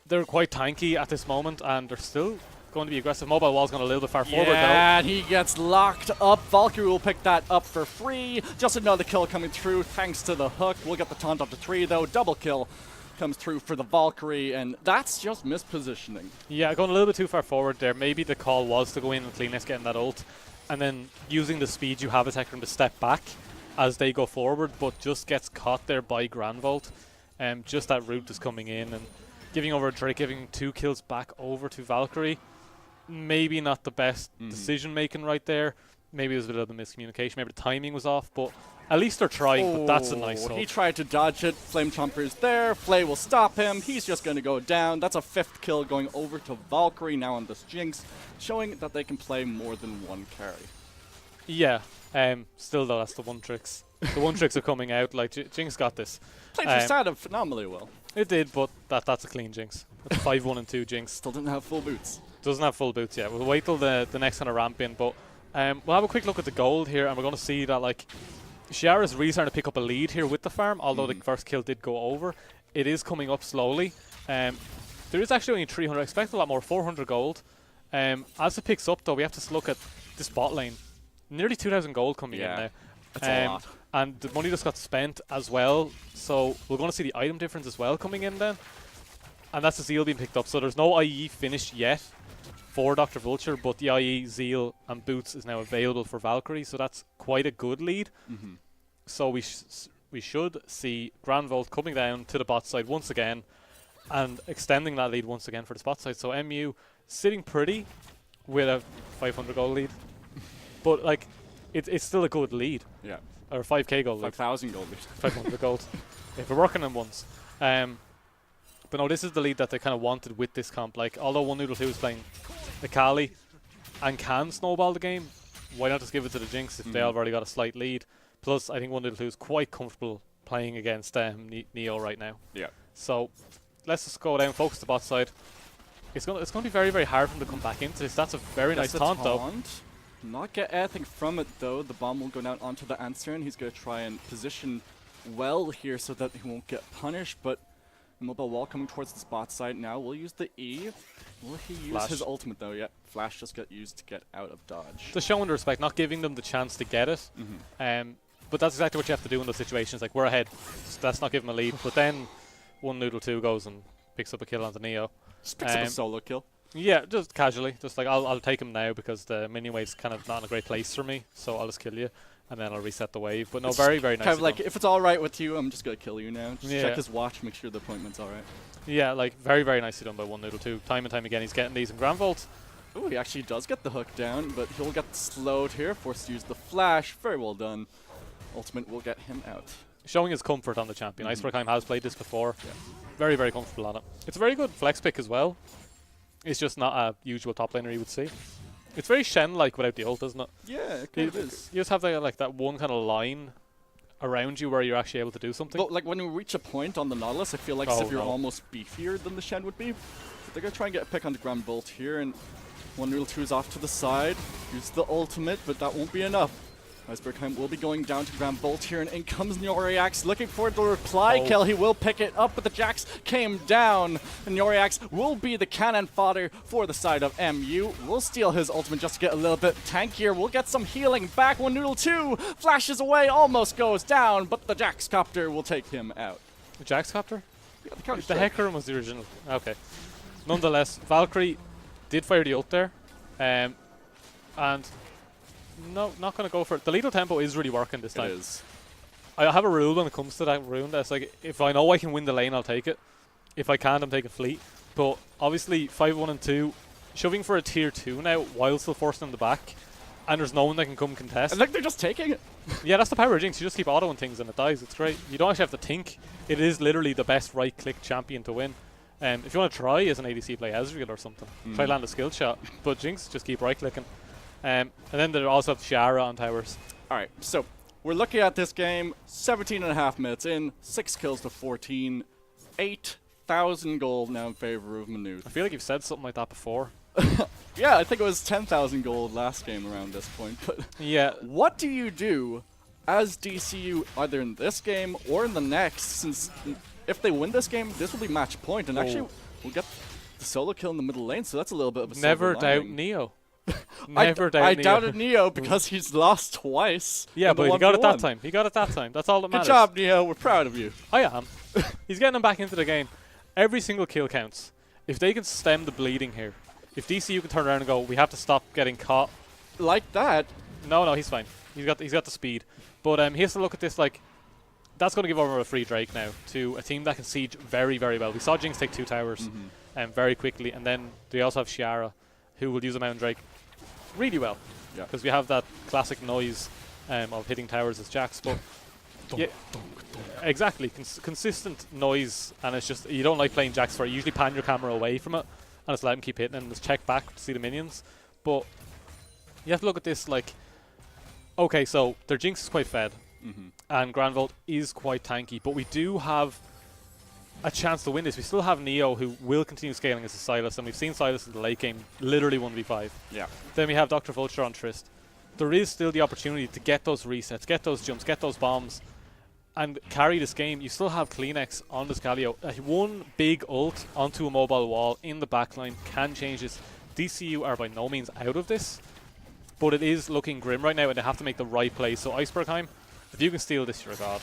they're quite tanky at this moment, and they're still going to be aggressive. Mobile wall's gone a little bit far forward, though. And he gets locked up. Valkyrie will pick that up for free. Just another kill coming through thanks to the hook. We'll get the taunt up to 3, though. Double kill comes through for the Valkyrie, and that's just mispositioning. Yeah, going a little bit too far forward there. Maybe the call was to go in and clean this, getting that ult, and then using the speed you have as Hecarim to step back as they go forward, but just gets caught there by Granvolt. Just that route is coming in and giving over a Drake, giving 2 kills back over to Valkyrie. Maybe not the best decision making right there. Maybe there's a little bit of miscommunication. Maybe the timing was off, but at least they're trying. But that's a nice hook. He tried to dodge it. Flame Chomper's there. Flay will stop him. He's just going to go down. That's a 5th kill going over to Valkyrie now on this Jinx, showing that they can play more than one carry. Yeah. Still though, that's the one tricks. The one tricks are coming out. Like Jinx got this. Played Tristana phenomenally well. It did, but that's a clean Jinx. That's 5-1 and 2 Jinx. Still didn't have full boots. Doesn't have full boots yet. We'll wait till the next kind of ramp in, but we'll have a quick look at the gold here, and we're going to see that like Shiara's really starting to pick up a lead here with the farm, although the first kill did go over. It is coming up slowly. There is actually only 300. I expect a lot more, 400 gold. As it picks up though, we have to look at this bot lane. Nearly 2,000 gold coming in now. That's a lot. And the money just got spent as well, so we're going to see the item difference as well coming in then. And that's the Zeal being picked up, so there's no IE finished yet for Dr. Vulture, but the IE, Zeal, and Boots is now available for Valkyrie, so that's quite a good lead. So we should see Granvolt coming down to the bot side once again, and extending that lead once again for the spot side. So MU sitting pretty with a 500 gold lead, but like it's still a good lead. Yeah. Or 5k gold lead. 5,000 gold lead. 500 gold. If we're working on once. But no, this is the lead that they kind of wanted with this comp. Like, although One Noodle 2 is playing Akali, and can snowball the game, why not just give it to the Jinx if they've already got a slight lead? Plus, I think 1-2 is quite comfortable playing against Neo right now. Yeah. So let's just go down, focus the bot side. It's going to be very, very hard for them to come back into this. That's a very nice taunt, though. Not get anything from it, though. The bomb will go down onto the answer, and he's going to try and position well here so that he won't get punished, but mobile wall coming towards the spot side now. We'll use the E. Will he use Flash. his ultimate, though? Yeah, Flash just got used to get out of dodge. Just showing the respect, not giving them the chance to get it. But that's exactly what you have to do in those situations. Like, we're ahead. Just let's not give them a lead. But then 1-2 goes and picks up a kill onto Neo. Just picks up a solo kill. Yeah, just casually. Just like, I'll take him now because the minion wave's kind of not in a great place for me. So I'll just kill you. And then I'll reset the wave. But no, it's very, very nice. Kind of like, if it's all right with you, I'm just going to kill you now. Just Yeah. check his watch, make sure the appointment's all right. Yeah, like, very, very nicely done by 1-2. Time and time again, he's getting these in Grand Vault. Ooh, he actually does get the hook down, but he'll get slowed here, forced to use the flash. Very well done. Ultimate will get him out. Showing his comfort on the champion. Icebergheim has played this before. Yeah. Very, very comfortable on it. It's a very good flex pick as well. It's just not a usual top laner you would see. It's very Shen-like without the ult, isn't it? Yeah, it kind of is. You just have like that one kind of line around you where you're actually able to do something. But like when we reach a point on the Nautilus, I feel like as if you're almost beefier than the Shen would be. So they're going to try and get a pick on the Grand Bolt here, and 1-2 is off to the side. Use the ultimate, but that won't be enough. Icebergheim will be going down to Grand Bolt here, and in comes Noriax looking for the reply kill. He will pick it up, but the Jax came down, and Noriax will be the cannon fodder for the side of MU. We'll steal his ultimate just to get a little bit tankier. We'll get some healing back. 1-2 flashes away, almost goes down, but the Jax copter will take him out. The Jax copter? Yeah, the Hecarim was the original. Okay. Nonetheless, Valkyrie did fire the ult there, and no, not going to go for it. The lethal tempo is really working this time. It is. I have a rule when it comes to that rune. That's like, if I know I can win the lane, I'll take it. If I can't, I'm taking fleet. But obviously, 5-1 and 2, shoving for a tier 2 now while still forcing them the back, and there's no one that can come contest. And like they're just taking it. Yeah, that's the power of Jinx. You just keep autoing things and it dies. It's great. You don't actually have to think. It is literally the best right-click champion to win. If you want to try as an ADC, play Ezreal or something. Try land a skill shot. But Jinx, just keep right-clicking. And then they also have Shara on towers. Alright, so we're looking at this game, 17.5 minutes in, 6 kills to 14, 8,000 gold now in favor of Manute. I feel like you've said something like that before. Yeah, I think it was 10,000 gold last game around this point. But yeah. What do you do as DCU either in this game or in the next, since if they win this game, this will be match point, and actually we'll get the solo kill in the middle lane, so that's a little bit of a Never doubt Neo. Never doubt Neo. I doubted Neo because he's lost twice. Yeah, but he got it that time. He got it that time. That's all that matters. Good job, Neo. We're proud of you. I am. He's getting him back into the game. Every single kill counts. If they can stem the bleeding here, if DCU can turn around and go, we have to stop getting caught. Like that? No, he's fine. He's got the speed. But he has to look at this like, that's going to give over a free Drake now to a team that can siege very, very well. We saw Jinx take 2 towers very quickly, and then they also have Shara, who will use a Mountain Drake really well. Yeah. Because we have that classic noise of hitting towers as Jax. But yeah, exactly. Consistent noise, and it's just, you don't like playing Jax for it. You usually pan your camera away from it, and just let him keep hitting, and just check back to see the minions. But you have to look at this like, okay, so their Jinx is quite fed, and Grand Vault is quite tanky, but we do have a chance to win this. We still have Neo, who will continue scaling as a Sylas, and we've seen Sylas in the late game literally 1v5. Yeah. Then we have Dr. Vulture on Trist. There is still the opportunity to get those resets, get those jumps, get those bombs, and carry this game. You still have Kleenex on this Galio. One big ult onto a mobile wall in the backline can change this. DCU are by no means out of this, but it is looking grim right now, and they have to make the right play. So Icebergheim, if you can steal this, you're a god.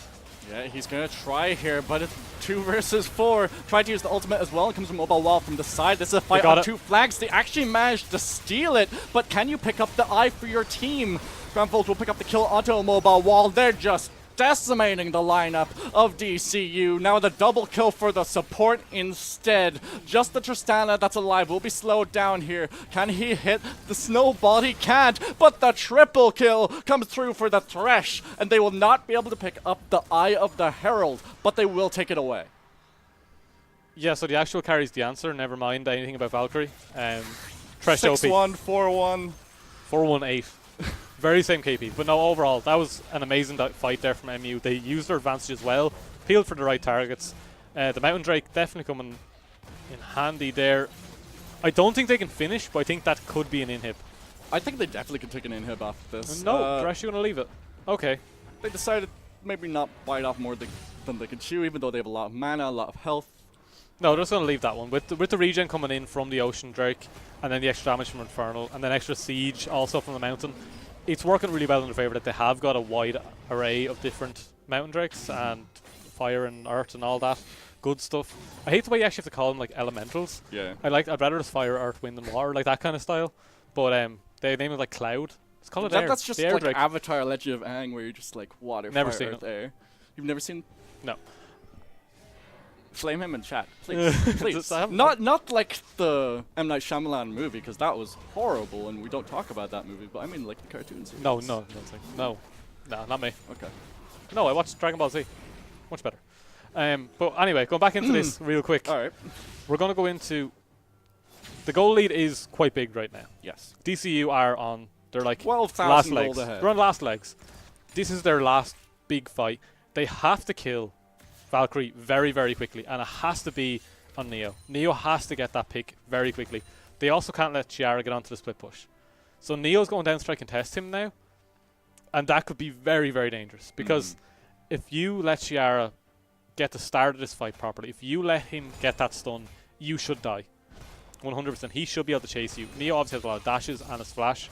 Yeah, he's going to try here, but it's 2 versus 4. Tried to use the ultimate as well. It comes a mobile wall from the side. This is a fight on 2 flags. They actually managed to steal it, but can you pick up the eye for your team? Grand Vault will pick up the kill onto a mobile wall. They're just decimating the lineup of DCU. Now the double kill for the support instead. Just the Tristana that's alive will be slowed down here. Can he hit the snowball? He can't, but the triple kill comes through for the Thresh, and they will not be able to pick up the Eye of the Herald, but they will take it away. Yeah, so the actual carry's the answer. Never mind anything about Valkyrie. Thresh OP. 6-1, 4-1. 418. Very same KP. But no, overall, that was an amazing fight there from MU. They used their advantages well, peeled for the right targets. The Mountain Drake definitely coming in handy there. I don't think they can finish, but I think that could be an inhib. I think they definitely can take an inhib off this. No, they're actually going to leave it. Okay. They decided maybe not bite off more than they can chew, even though they have a lot of mana, a lot of health. No, they're just going to leave that one. With the regen coming in from the Ocean Drake, and then the extra damage from Infernal, and then extra siege also from the Mountain, it's working really well in their favour that they have got a wide array of different Mountain Drakes, and fire and earth and all that good stuff. I hate the way you actually have to call them like elementals. Yeah. I'd rather just fire, earth, wind, and water, like that kind of style. But they name it like Cloud. Let's call it air. That's just the like Drake. Avatar Legend of Aang, where you're just like water, Never fire, seen earth, it. air. You've never seen? No. Flame him in chat, please. Please. I haven't- Not like the M. Night Shyamalan movie, because that was horrible, and we don't talk about that movie, but I mean like the cartoon series. No, not me. Okay. No, I watched Dragon Ball Z. Much better. But anyway, going back into this real quick. Alright. We're going to go into... The goal lead is quite big right now. Yes. DCU are on... They're like 12,000 last gold legs. ahead. They're on last legs. This is their last big fight. They have to kill Valkyrie very, very quickly, and it has to be on Neo. Neo has to get that pick very quickly. They also can't let Chiara get onto the split push. So Neo's going down to try and contest him now, and that could be very, very dangerous, because if you let Chiara get the start of this fight properly, if you let him get that stun, you should die. 100%. He should be able to chase you. Neo obviously has a lot of dashes and a splash,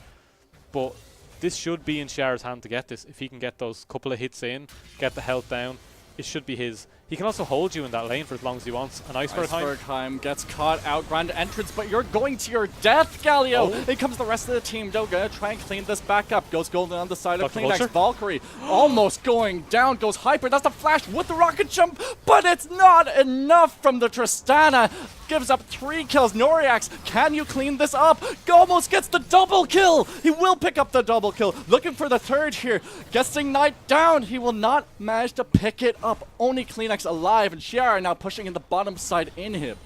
but this should be in Chiara's hand to get this. If he can get those couple of hits in, get the health down, it should be his. He can also hold you in that lane for as long as he wants. An Iceberg Heim gets caught out. Grand entrance, but you're going to your death, Galio. Oh. In comes the rest of the team. They're going to try and clean this back up. Goes Golden on the side of Dr. Kleenex. Vulture? Valkyrie almost going down. Goes Hyper. That's the flash with the rocket jump, but it's not enough from the Tristana. Gives up 3 kills. Noriax, can you clean this up? Almost gets the double kill. He will pick up the double kill. Looking for the third here. Guessing Knight down. He will not manage to pick it up. Only Kleenex alive, and Chiara now pushing in the bottom side inhib.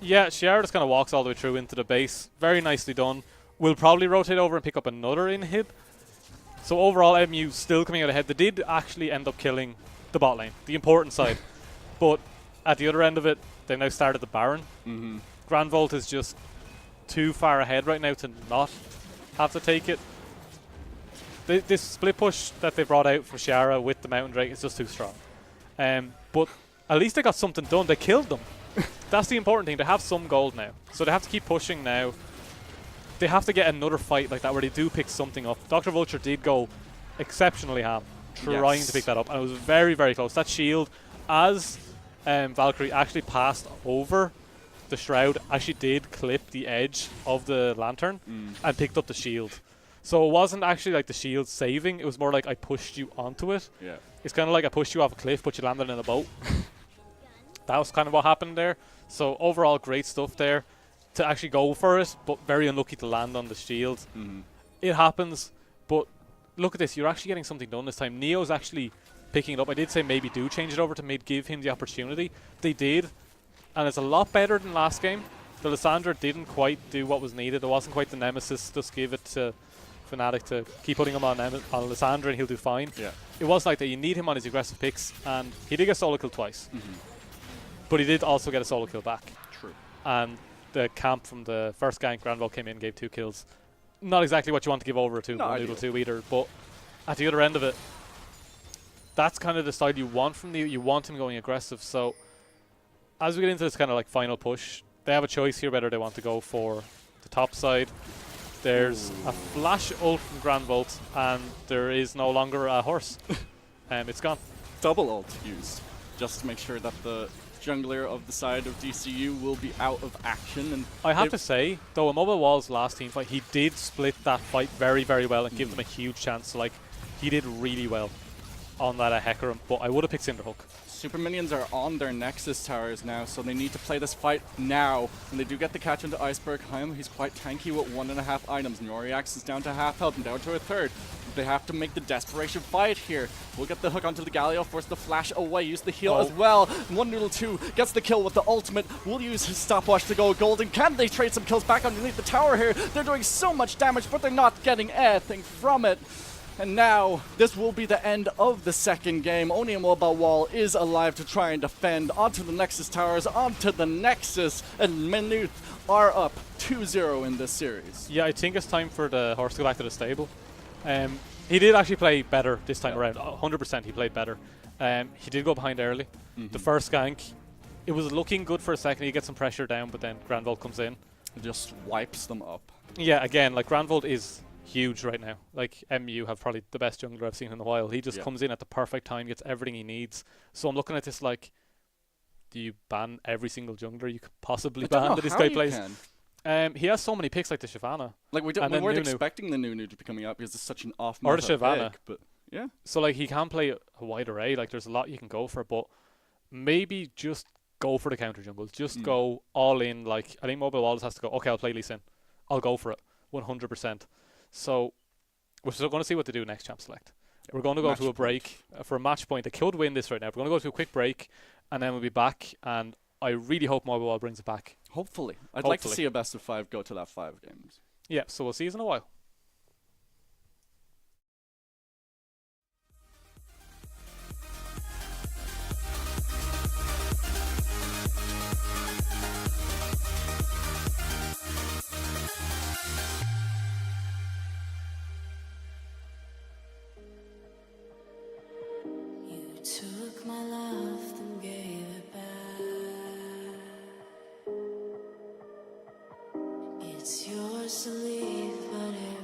Yeah, Chiara just kind of walks all the way through into the base. Very nicely done. We'll probably rotate over and pick up another inhib. So overall, MU still coming out ahead. They did actually end up killing the bot lane, the important side. But at the other end of it, they've now started the Baron. Grand Volt is just too far ahead right now to not have to take it. This split push that they brought out for Chiara with the Mountain Drake is just too strong. But at least they got something done. They killed them. That's the important thing. They have some gold now. So they have to keep pushing now. They have to get another fight like that where they do pick something up. Dr. Vulture did go exceptionally ham trying to pick that up. And it was very, very close. That shield, as Valkyrie actually passed over the shroud, actually did clip the edge of the lantern and picked up the shield. So it wasn't actually like the shield saving. It was more like I pushed you onto it. Yeah. It's kind of like I pushed you off a cliff, but you landed in a boat. That was kind of what happened there. So overall, great stuff there to actually go for it, but very unlucky to land on the shield. It happens, but look at this. You're actually getting something done this time. Neo's actually picking it up. I did say maybe do change it over to give him the opportunity. They did, and it's a lot better than last game. The Lysandra didn't quite do what was needed. It wasn't quite the Nemesis. Just give it to Fnatic to keep putting him on Lysandra and he'll do fine. Yeah. It was like that. You need him on his aggressive picks, and he did get solo kill twice. But he did also get a solo kill back. True. And the camp from the first gank, Granville came in, gave 2 kills. Not exactly what you want to give over to Noodle 2 either, but at the other end of it, that's kind of the style you want from you want him going aggressive. So as we get into this kind of like final push, they have a choice here whether they want to go for the top side. There's a flash ult from Grand Volt, and there is no longer a horse. It's gone. Double ult used, just to make sure that the jungler of the side of DCU will be out of action. And I have to say, though, Immobile Wall's last team fight, he did split that fight very, very well and give them a huge chance. So, like, he did really well on that Hecarim, but I would have picked Cinderhook. Super Minions are on their Nexus towers now, so they need to play this fight now. And they do get the catch into Iceberg Heim. He's quite tanky with 1.5 items. Noriax is down to half health and down to a third. They have to make the desperation fight here. We'll get the hook onto the Galio, force the flash away, use the heal as well. 1-2 gets the kill with the ultimate. We'll use his stopwatch to go golden. Can they trade some kills back underneath the tower here? They're doing so much damage, but they're not getting anything from it. And now, this will be the end of the second game. Only a mobile wall is alive to try and defend onto the Nexus towers, onto the Nexus, and Maynooth are up 2-0 in this series. Yeah, I think it's time for the horse to go back to the stable. He did actually play better this time around. 100% he played better. He did go behind early. The first gank, it was looking good for a second. He gets some pressure down, but then Granvolt comes in. It just wipes them up. Yeah, again, like Granvolt is huge right now. Like MU have probably the best jungler I've seen in a while. He just comes in at the perfect time, gets everything he needs. So I'm looking at this like, do you ban every single jungler you could possibly ban that this guy plays? He has so many picks like the Shyvana. Like we weren't expecting the Nunu to be coming out because it's such an off or the Shyvana. Pick, but yeah. So like he can play a wide array. Like there's a lot you can go for, but maybe just go for the counter jungle. Just go all in. Like I think Mobile Walls has to go. Okay, I'll play Lee Sin. I'll go for it 100%. So we're still going to see what they do next Champ Select. We're going to go to a break for a match point. They could win this right now. We're going to go to a quick break, and then we'll be back. And I really hope Mobile Wall brings it back. Hopefully. I'd like to see a best of 5 go to that 5 games. Yeah, so we'll see you in a while. You took my love and gave it back. It's yours to leave, but it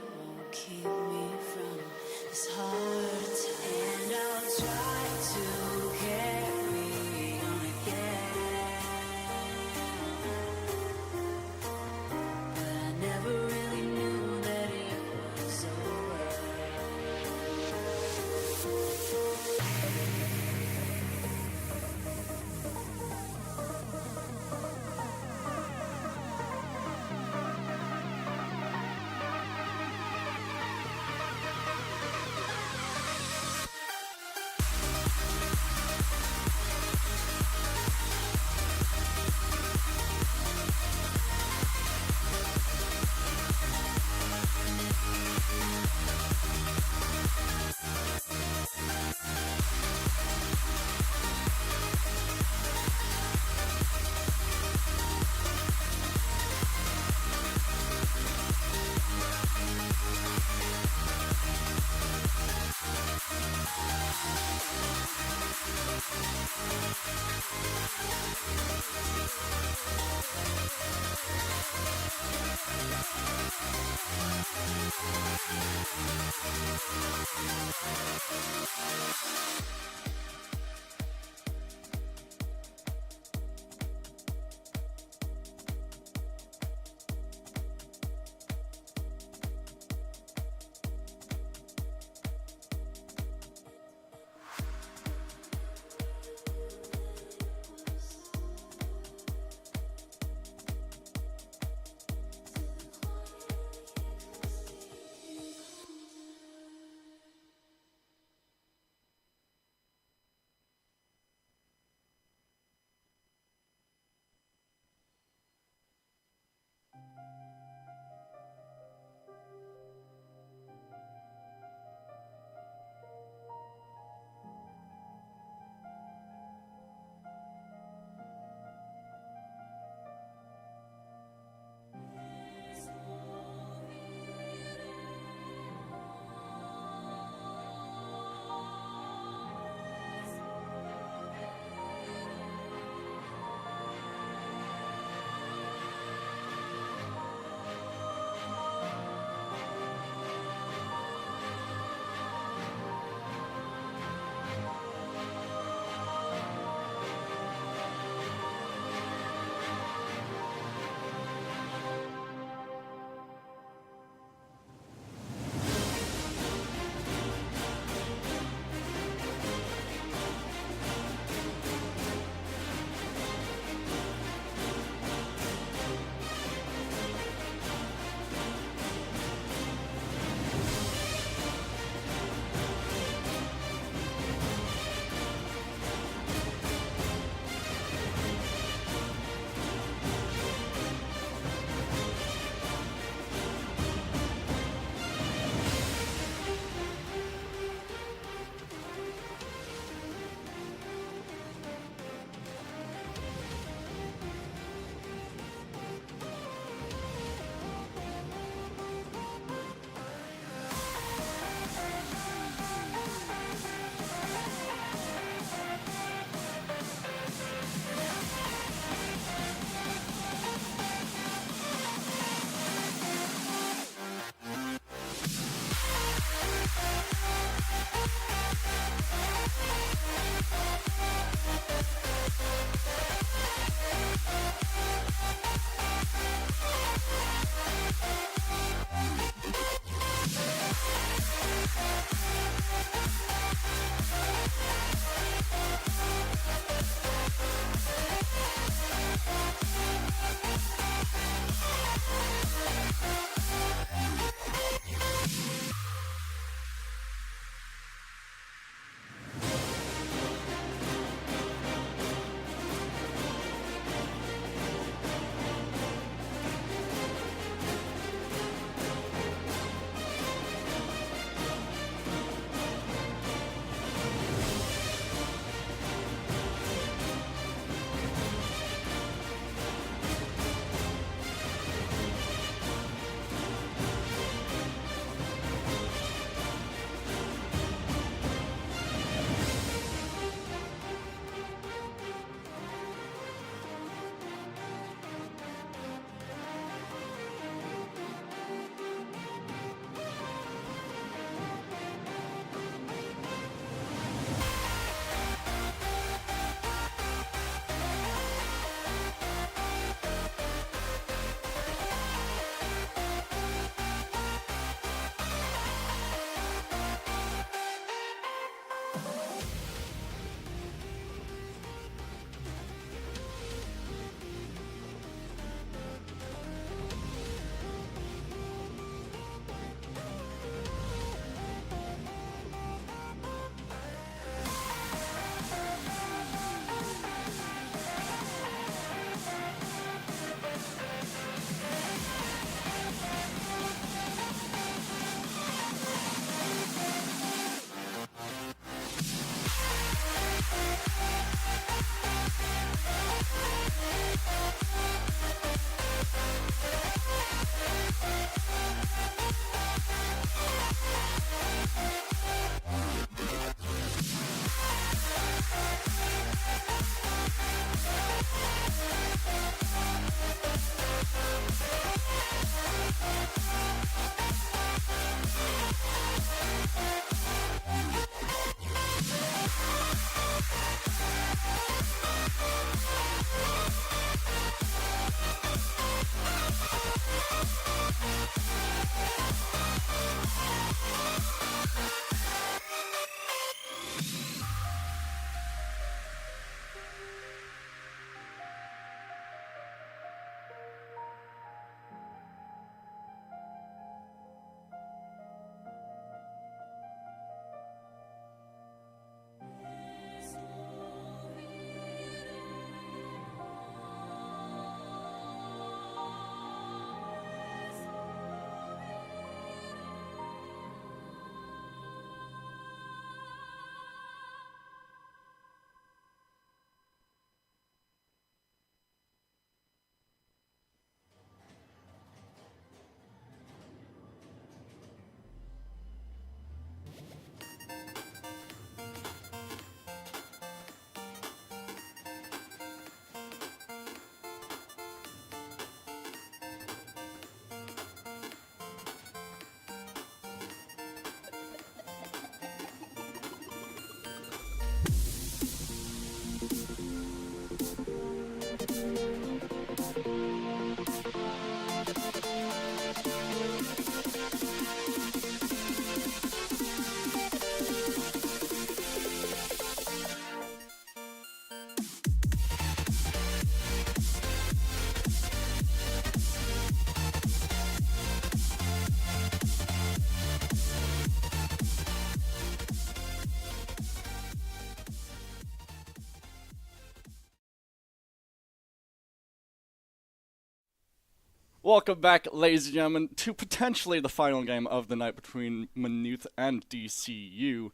Welcome back, ladies and gentlemen, to potentially the final game of the night between Maynooth and DCU.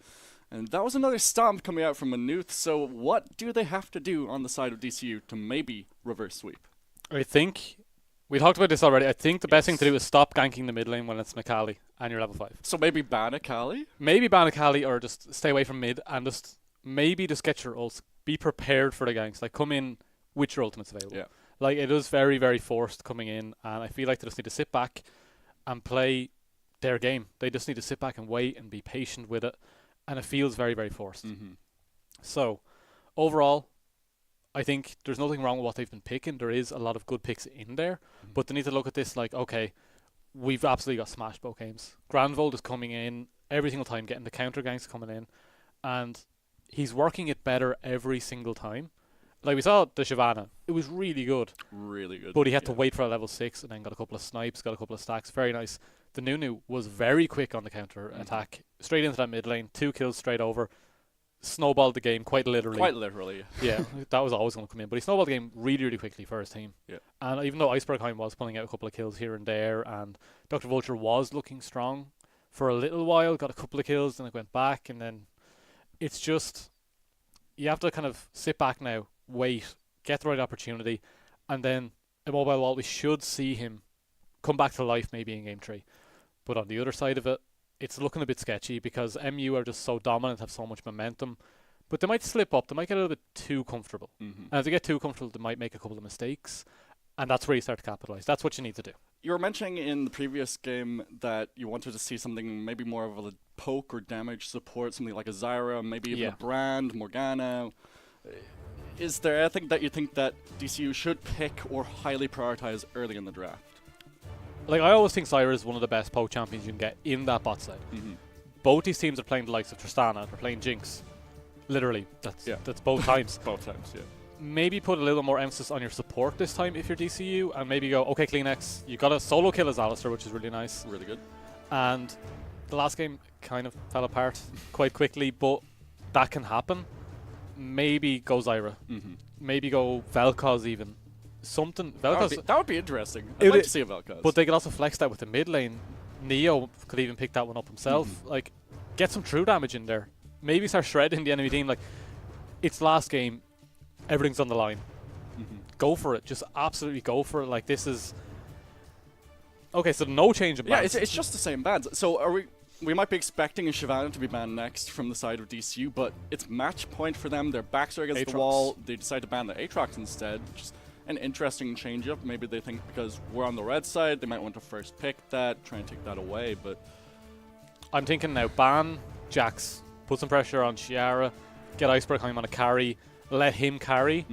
And that was another stomp coming out from Maynooth, so what do they have to do on the side of DCU to maybe reverse sweep? I think, we talked about this already, I think the best thing to do is stop ganking the mid lane when it's Macali and you're level 5. So maybe ban Akali? Maybe ban Akali or just stay away from mid and just get your ults. Be prepared for the ganks. Like, come in with your ultimates available. Yeah. Like, it is very, very forced coming in, and I feel like they just need to sit back and play their game. They just need to sit back and wait and be patient with it, and it feels very, very forced. So, overall, I think there's nothing wrong with what they've been picking. There is a lot of good picks in there, but they need to look at this like, okay, we've absolutely got smashed both games. Granvold is coming in every single time, getting the counter ganks coming in, and he's working it better every single time. Like we saw the Shyvana, it was really good. Really good. But he had to wait for a level 6 and then got a couple of snipes, got a couple of stacks. Very nice. The Nunu was very quick on the counter attack. Straight into that mid lane, 2 kills straight over. Snowballed the game quite literally. Quite literally. Yeah, that was always going to come in. But he snowballed the game really, really quickly for his team. Yeah. And even though Icebergheim was pulling out a couple of kills here and there, and Dr. Vulture was looking strong for a little while, got a couple of kills, then it went back, and then it's just, you have to kind of sit back now, wait, get the right opportunity, and then Immobile Wall, we should see him come back to life maybe in Game 3. But on the other side of it, it's looking a bit sketchy because MU are just so dominant, have so much momentum. But they might slip up, they might get a little bit too comfortable. And if they get too comfortable, they might make a couple of mistakes. And that's where you start to capitalise. That's what you need to do. You were mentioning in the previous game that you wanted to see something maybe more of a poke or damage support, something like a Zyra, maybe even a Brand, Morgana. Is there anything that you think that DCU should pick or highly prioritize early in the draft? Like, I always think Zyra is one of the best poke champions you can get in that bot side. Both these teams are playing the likes of Tristana, they're playing Jinx. Literally, that's both times. Both times, yeah. Maybe put a little more emphasis on your support this time if you're DCU, and maybe go, okay, Kleenex, you got a solo kill as Alistar, which is really nice. Really good. And the last game kind of fell apart quite quickly, but that can happen. Maybe go Zyra. Maybe go Vel'Koz even. Something. Vel'Koz. That would be interesting. I'd like to see a Vel'Koz. But they could also flex that with the mid lane. Neo could even pick that one up himself. Like, get some true damage in there. Maybe start shredding the enemy team. Like, it's last game. Everything's on the line. Go for it. Just absolutely go for it. Like, this is... Okay, so no change in bans. Yeah, it's just the same bans. So are we might be expecting a Shyvana to be banned next from the side of DCU, but it's match point for them. Their backs are against the wall. They decide to ban the Aatrox instead. Just an interesting change-up. Maybe they think because we're on the red side, they might want to first pick that, try and take that away, but... I'm thinking now, ban Jax, put some pressure on Ciara, get Icebergheim on a carry, let him carry,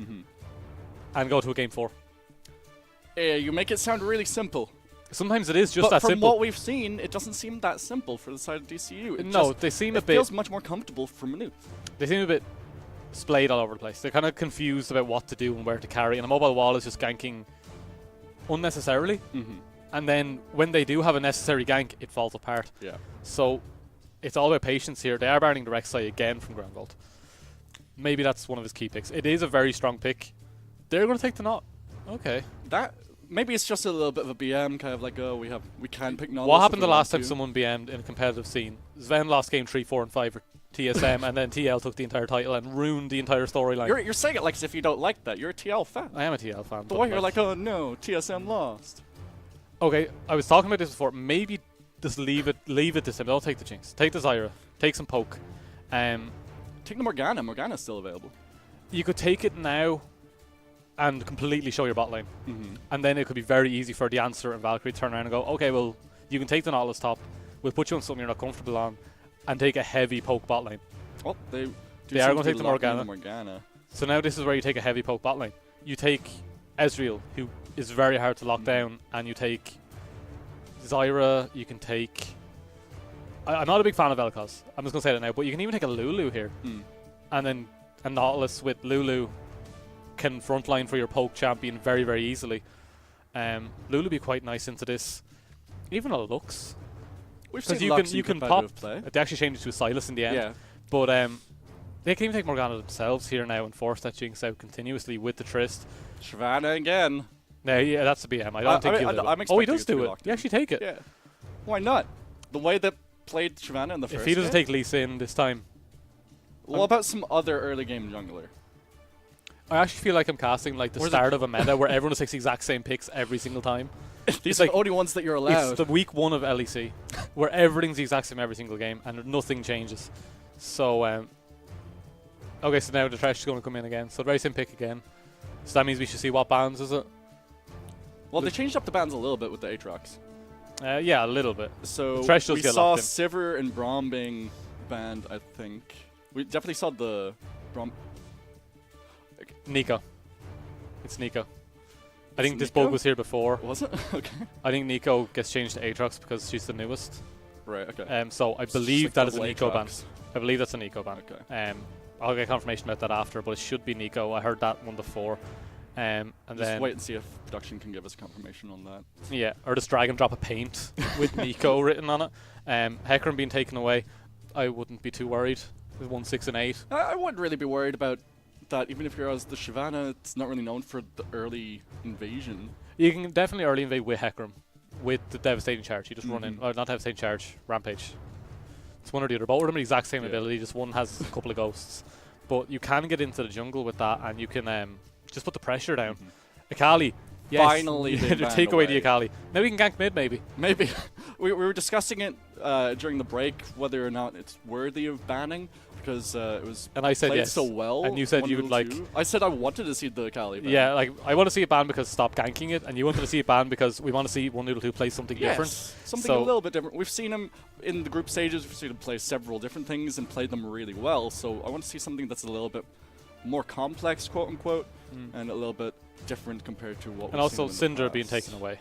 and go to a Game 4. You make it sound really simple. Sometimes it is just that simple. But from simple. what we've seen, it doesn't seem that simple for the side of DCU. It feels much more comfortable for Maynooth. They seem a bit splayed all over the place. They're kind of confused about what to do and where to carry, and a mobile wall is just ganking unnecessarily. And then when they do have a necessary gank, it falls apart. Yeah. So it's all about patience here. They are banning the Rek'Sai again from Granvold. Maybe that's one of his key picks. It is a very strong pick. They're going to take the knot. Okay. Maybe it's just a little bit of a BM, kind of like, we can pick knowledge. What happened the last time someone BM'd in a competitive scene? Sven lost game 3, 4, and 5 for TSM, and then TL took the entire title and ruined the entire storyline. You're saying it like as if you don't like that. You're a TL fan. I am a TL fan. But why you're like, oh no, TSM lost. Okay, I was talking about this before. Maybe just leave it this time. Don't take the Jinx. Take the Zyra. Take some poke. Take the Morgana. Morgana's still available. You could take it now and completely show your bot lane. And then it could be very easy for the Answer and Valkyrie to turn around and go, okay, well, you can take the Nautilus top. We'll put you on something you're not comfortable on and take a heavy poke bot lane. Well, they are going to take the Morgana. So now this is where you take a heavy poke bot lane. You take Ezreal, who is very hard to lock down, and you take Zyra, you can take... I'm not a big fan of Vel'Koz. I'm just going to say that now, but you can even take a Lulu here. And then a Nautilus with Lulu can frontline for your poke champion very, very easily. Lulu be quite nice into this. Even a Lux. We've seen you can pop. Play. They actually changed it to a Silas in the end. Yeah. But they can even take Morgana themselves here now and force that Jinx out continuously with the Trist. Shyvana again. No, yeah, that's the BM. I don't think he'll do it. I'm Oh, he expecting does it to be do it. locked You in. actually take it. Yeah. Why not? The way they played Shyvana in the first If he doesn't game. take Lee Sin this time, What about some other early game jungler? I actually feel like I'm casting like the Where's start of a meta where everyone takes the exact same picks every single time. These like- are the only ones that you're allowed. It's the week 1 of LEC where everything's the exact same every single game and nothing changes. So, okay, so now the trash is going to come in again. So the very same pick again. So that means we should see what bands is it? Well, they changed up the bans a little bit with the Aatrox. Yeah, a little bit. So Thresh does we get saw locked in. Sivir and Braum being banned, I think. We definitely saw the Braum. Nico. It's Nico. I It's think this Nico? bug was here before. Was it? Okay. I think Nico gets changed to Aatrox because she's the newest. Right, okay. So I It's believe like that is a double Nico ban. Aatrox. I believe that's a Nico ban. Okay. I'll get confirmation about that after, but it should be Nico. I heard that one before. And Just then wait and see if production can give us confirmation on that. yeah, or just drag and drop a paint with Nico written on it. Hecarim being taken away, I wouldn't be too worried with 1, 6, and 8. I wouldn't really be worried about that, even if you're as the Shyvana, it's not really known for the early invasion. You can definitely early invade with Hecarim, with the devastating charge. You just run in, Mhm. or not devastating charge, rampage. It's one or the other. Both of them are the exact same Yeah. ability. Just one has a couple of ghosts, but you can get into the jungle with that, and you can just put the pressure down. Akali, yes, Finally been to banned take away the away. Akali. Now we can gank mid, maybe. Maybe. we were discussing it during the break, whether or not it's worthy of banning, because it was And I said played yes. so well. And you said you would 1-2. I said I wanted to see the Akali ban. Yeah, like I want to see it banned because stop ganking it, and you wanted to see it banned because we want to see 1-2 play something different. Something So- a little bit different. We've seen him in the group stages. We've seen him play several different things and played them really well. So I want to see something that's a little bit more complex, quote unquote, and a little bit different compared to what. And we've also seen in the Syndra being past. taken away.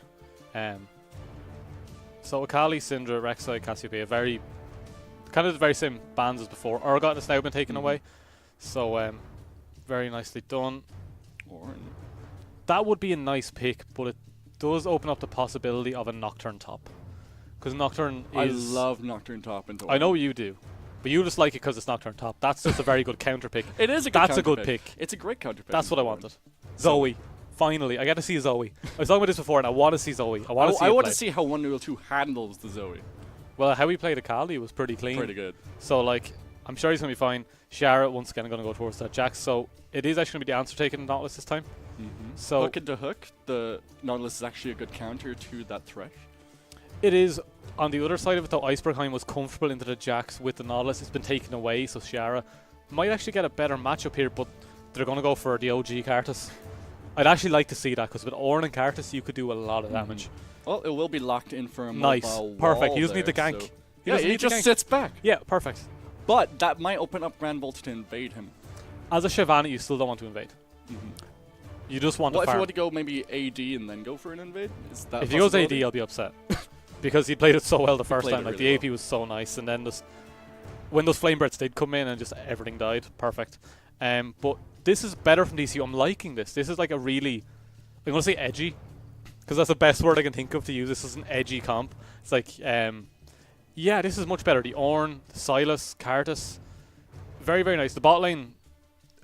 So Akali, Syndra, Rek'Sai, Cassiopeia, very kind of the very same bans as before. Urgot has now been taken away, so very nicely done. Ornn. That would be a nice pick, but it does open up the possibility of a Nocturne top, because Nocturne I is. love Nocturne top into. I know Ornn. you do, but you just like it because it's Nocturne top. That's just a very good counter pick. It is a good That's a counter good pick. It's a great counter pick. That's what I into Ornn. wanted. Zoe. Finally, I get to see Zoe. I was talking about this before, and I want to see Zoe. I want to see. I it want play. to see how 1-2 handles the Zoe. Well, how he played Akali was pretty clean. Pretty good. So, like, I'm sure he's going to be fine. Shara, once again, going to go towards that Jax. So, it is actually going to be the answer taken in Nautilus this time. So, Hook into hook, the Nautilus is actually a good counter to that Thresh. it is, on the other side of it, though, Icebergheim was comfortable into the Jax with the Nautilus. It's been taken away, so Shara might actually get a better matchup here, but they're going to go for the OG Karthus. I'd actually like to see that, because with Ornn and Karthus, you could do a lot of damage. Well, it will be locked in for a Nice. mobile Perfect. wall He doesn't need there, the gank. so- He Yeah, doesn't he need the just gank. sits back. Yeah, perfect. But that might open up Grand Vault to invade him. As a Shyvana, you still don't want to invade. You just want What to if you farm. want to go maybe AD and then go for an invade? Is that If he goes AD, possibility? I'll be upset. Because he played it so well the first played time. it Like, really the AP was so nice. And then just when those Flame Breaths did come in and just everything died. Perfect. But this is better from DCU. I'm liking this. This is like a really, I'm going to say edgy, because that's the best word I can think of to use. This is an edgy comp. It's like, yeah, this is much better. The Ornn, the Silas, Karthus, very, very nice. The bot lane,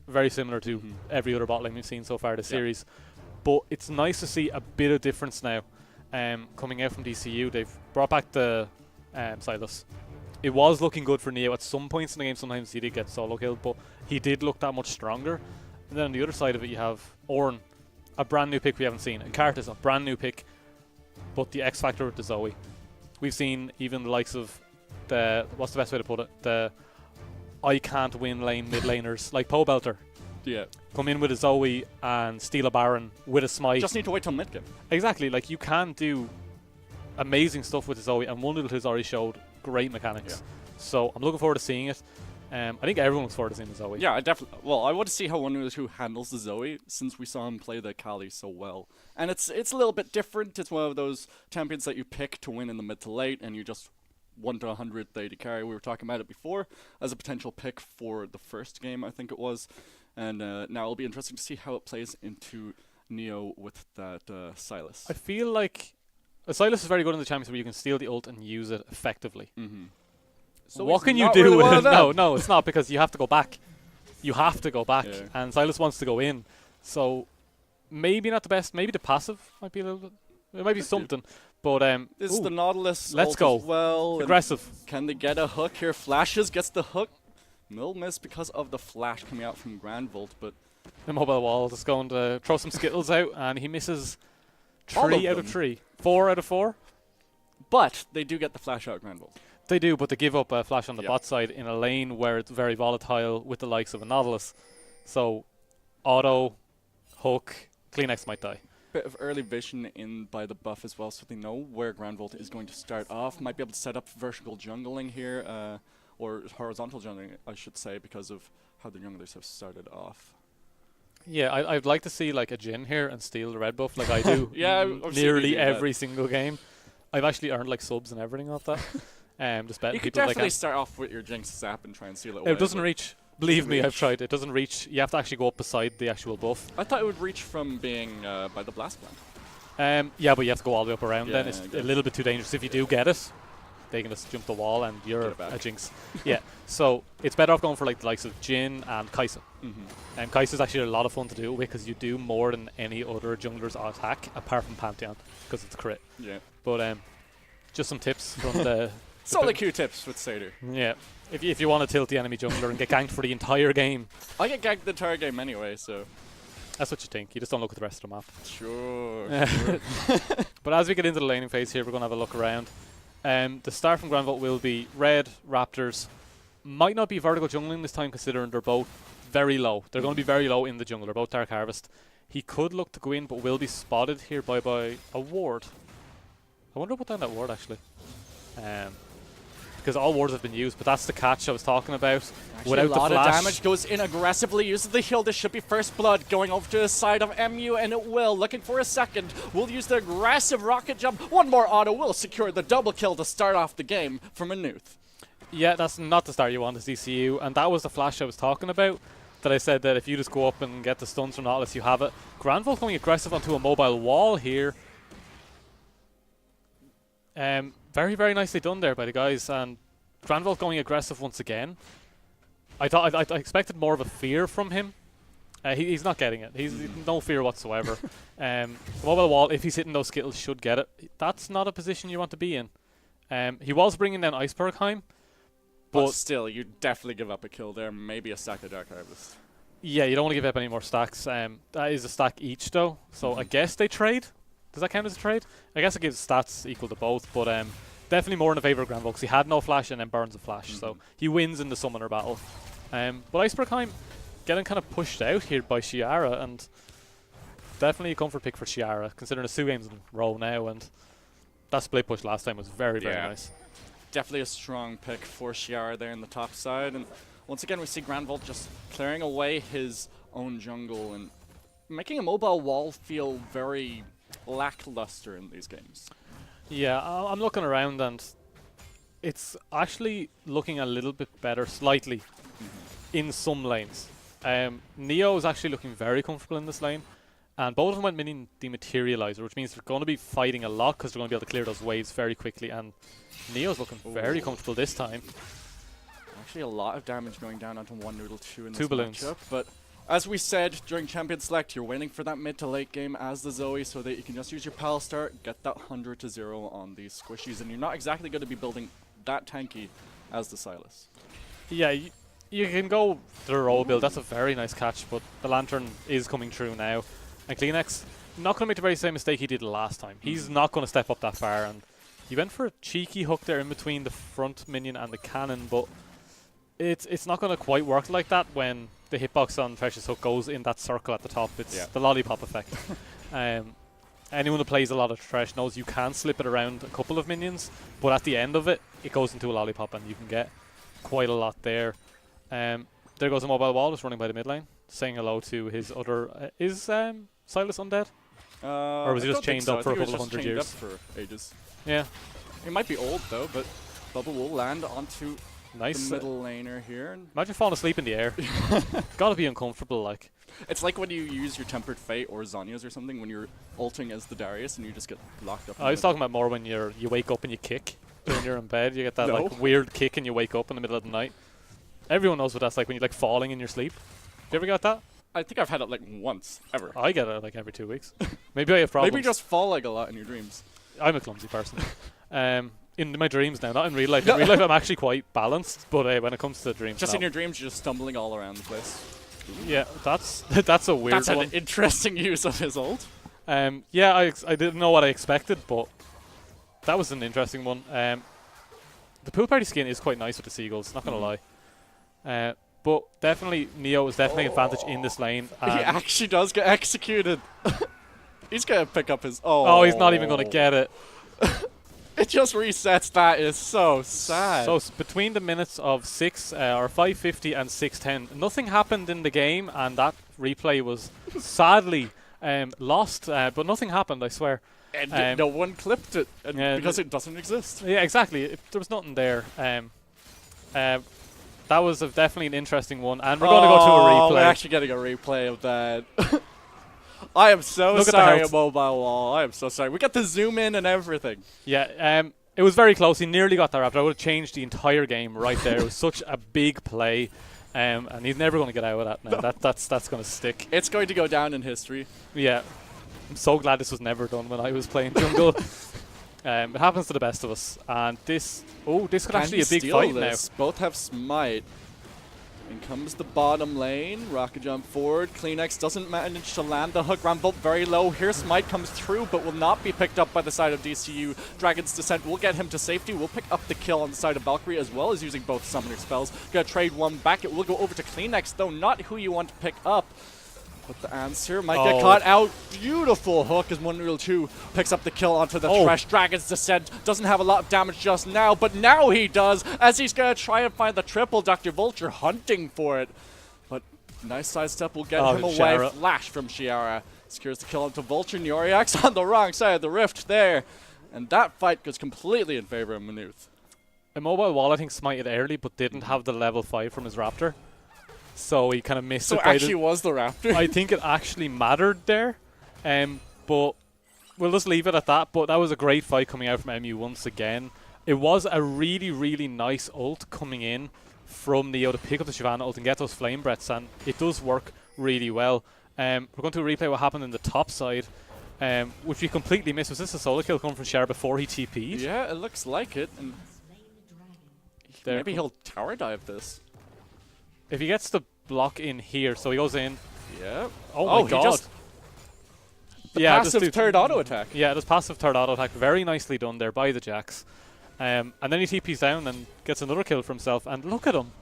very similar to every other bot lane we've seen so far this series. But it's nice to see a bit of difference now coming out from DCU. They've brought back the Silas. It was looking good for Neo at some points in the game. Sometimes he did get solo killed, but he did look that much stronger. And then on the other side of it, you have Ornn, a brand new pick we haven't seen, and Karthus, a brand new pick, but the X factor with the Zoe. We've seen even the likes of the, what's the best way to put it? The I can't win lane mid laners like Poe Belter Yeah. come in with a Zoe and steal a Baron with a smite. Just need to wait till mid game. Exactly, like you can do amazing stuff with the Zoe, and 1-2 has already showed great mechanics. So I'm looking forward to seeing it. I think everyone looks forward to seeing the Zoe. Yeah, I definitely. Well, I want to see how 1-2 handles the Zoe, since we saw him play the Kali so well. And it's a little bit different. It's one of those champions that you pick to win in the mid to late, and you just 1 to 100 they to carry. We were talking about it before as a potential pick for the first game, I think it was. And now it'll be interesting to see how it plays into Neo with that Silas. I feel like Silas is very good in the champions where you can steal the ult and use it effectively. So what he's can you not do really with one it? of them. No, it's not, because you have to go back. You have to go back, Yeah. and Silas wants to go in. So maybe not the best. Maybe the passive might be a little bit. It might be something. But this is the Nautilus. Let's go. Well, aggressive. Can they get a hook here? Flashes gets the hook. Mill miss because of the flash coming out from Granvolt, but The mobile wall is going to throw some Skittles out, and he misses 3 out of 3. 4 out of 4. But they do get the flash out Granvolt. They do, but they give up a flash on the bot side in a lane where it's very volatile with the likes of a Nautilus. So, auto, hook, Kleenex might die. Bit of early vision in by the buff as well, so they know where Granvolt is going to start off. Might be able to set up vertical jungling here, or horizontal jungling, I should say, because of how the junglers have started off. Yeah, I'd like to see like a Jhin here and steal the red buff like I do nearly every single game. I've actually earned like subs and everything off that. Just betting You could people definitely start off with your Jinx Zap and try and seal it away. It doesn't reach. Believe me, I've tried. It doesn't reach. You have to actually go up beside the actual buff. I thought it would reach from being by the blast plant. Yeah, but you have to go all the way up around then. It's I a little bit too dangerous. If you do get it, they can just jump the wall and you're a Jinx. Yeah, so it's better off going for like the likes of Jhin and Kai'Sa. And Kai'Sa's actually a lot of fun to do because you do more than any other jungler's attack apart from Pantheon because it's crit. Yeah. But just some tips from the... Solid Q-tips with Satyr. Yeah. If you want to tilt the enemy jungler and get ganked for the entire game. I get ganked the entire game anyway, so... That's what you think. You just don't look at the rest of the map. Sure. But as we get into the laning phase here, we're going to have a look around. The start from Granvolt will be red, Raptors. Might not be vertical jungling this time considering they're both very low. They're going to be very low in the jungle. They're both Dark Harvest. He could look to go in, but will be spotted here by a ward. I wonder what down that ward actually. Because all wards have been used, but that's the catch I was talking about. Actually, without a lot the flash, of damage goes in aggressively, uses the heal. This should be first blood going over to the side of MU, and it will. Looking for a second. Will use the aggressive rocket jump. One more auto will secure the double kill to start off the game from Manuth. Yeah, that's not the start you want as DCU, and that was the flash I was talking about. That I said that if you just go up and get the stuns from Nautilus, you have it. Granvolt going aggressive onto a mobile wall here. Very, very nicely done there by the guys, and Granvolt going aggressive once again. I expected more of a fear from him. He's not getting it. He's no fear whatsoever. The mobile wall, if he's hitting those Skittles, should get it. That's not a position you want to be in. He was bringing down Icebergheim, but still, you definitely give up a kill there. Maybe a stack of Dark Harvest. Yeah, you don't want to give up any more stacks. That is a stack each, though. So I guess they trade. Does that count as a trade? I guess it gives stats equal to both, but definitely more in the favour of Granvolt because he had no flash and then burns a flash. So he wins in the summoner battle. But Icebergheim getting kind of pushed out here by Chiara, and definitely a comfort pick for Chiara, considering it's 2 games in a row now, and that split push last time was very, very nice. Definitely a strong pick for Chiara there in the top side, and once again we see Granvolt just clearing away his own jungle and making a mobile wall feel very lackluster in these games. Yeah, I'm looking around and it's actually looking a little bit better, slightly, in some lanes. Neo is actually looking very comfortable in this lane, and both of them went minion dematerializer, which means they're going to be fighting a lot because they're going to be able to clear those waves very quickly, and Neo's looking very comfortable this time. Actually a lot of damage going down onto one Noodle 2 in this 2 balloons. matchup, but as we said during Champion Select, you're waiting for that mid to late game as the Zoe so that you can just use your Pal Start, get that 100 to 0 on these squishies, and you're not exactly going to be building that tanky as the Silas. Yeah, you can go the roll build. That's a very nice catch, but the Lantern is coming through now. And Kleenex, not going to make the very same mistake he did last time. He's not going to step up that far, and he went for a cheeky hook there in between the front minion and the cannon, but it's not going to quite work like that when the hitbox on Precious Hook goes in that circle at the top. It's the lollipop effect. Anyone who plays a lot of Thresh knows you can slip it around a couple of minions, but at the end of it, it goes into a lollipop and you can get quite a lot there. There goes a mobile wall just running by the mid lane, saying hello to his other... is Silas undead? Or was he just chained up for a couple of 100 years? For ages. Yeah. He might be old though, but Bubble will land onto nice the middle laner here. Imagine falling asleep in the air. Gotta be uncomfortable, like. It's like when you use your Tempered Fate or Zhonya's or something when you're ulting as the Darius and you just get locked up. I was talking about more when you wake up and you kick when you're in bed. You get that like weird kick and you wake up in the middle of the night. Everyone knows what that's like when you're like falling in your sleep. You ever got that? I think I've had it like once, ever. I get it like every 2 weeks. Maybe I have problems. Maybe you just fall like a lot in your dreams. I'm a clumsy person. In my dreams now, not in real life. In real life, I'm actually quite balanced, but when it comes to dreams, Just no. in your dreams, you're just stumbling all around the place. Yeah, that's a weird That's one. an interesting use of his ult. Yeah, I didn't know what I expected, but that was an interesting one. The pool party skin is quite nice with the seagulls, not gonna lie. But definitely, Neo is definitely an advantage in this lane. He actually does get executed. He's gonna pick up his. Oh, he's not even gonna get it. It just resets. That is so sad. So between the minutes of 5:50 and 6:10, nothing happened in the game, and that replay was sadly lost. But nothing happened, I swear. And no one clipped it because it doesn't exist. Yeah, exactly. There was nothing there. That was definitely an interesting one, and we're going to go to a replay. We're actually getting a replay of that. I am so sorry, Mobile Wall. I am so sorry. We got to zoom in and everything. Yeah, it was very close. He nearly got that Raptor. I would have changed the entire game right there. It was such a big play, and he's never going to get out of that now. No. That's going to stick. It's going to go down in history. Yeah. I'm so glad this was never done when I was playing jungle. It happens to the best of us. And this could actually be a big fight now. Both have smite. In comes the bottom lane. Rocket jump forward. Kleenex doesn't manage to land the hook. Rambolt very low. Here Smite comes through, but will not be picked up by the side of DCU. Dragon's Descent will get him to safety. We'll pick up the kill on the side of Valkyrie as well as using both summoner spells. Gonna trade one back. It will go over to Kleenex, though not who you want to pick up. But the answer might get caught out. Beautiful hook as 1-2 picks up the kill onto the Thresh. Dragon's Descent doesn't have a lot of damage just now, but now he does as he's going to try and find the triple. Dr. Vulture hunting for it. But nice sidestep will get him away. Shiara. Flash from Shiara. Secures the kill onto Vulture. Nyoriax on the wrong side of the rift there. And that fight goes completely in favor of Manuth. Immobile Wall, I think, smited early, but didn't have the level 5 from his Raptor. So he kind of missed it. So it actually was the Raptor? I think it actually mattered there. But we'll just leave it at that. But that was a great fight coming out from MU once again. It was a really, really nice ult coming in from Neo to pick up the Shyvana ult and get those flame breaths. And it does work really well. We're going to replay what happened in the top side, which we completely missed. Was this a solo kill coming from Cher before he TP'd? Yeah, it looks like it. And maybe he'll tower dive this. If he gets the block in here, so he goes in. Yeah. Oh my god. Passive third auto attack. Yeah, this passive third auto attack. Very nicely done there by the Jax. And then he TPs down and gets another kill for himself. And look at him.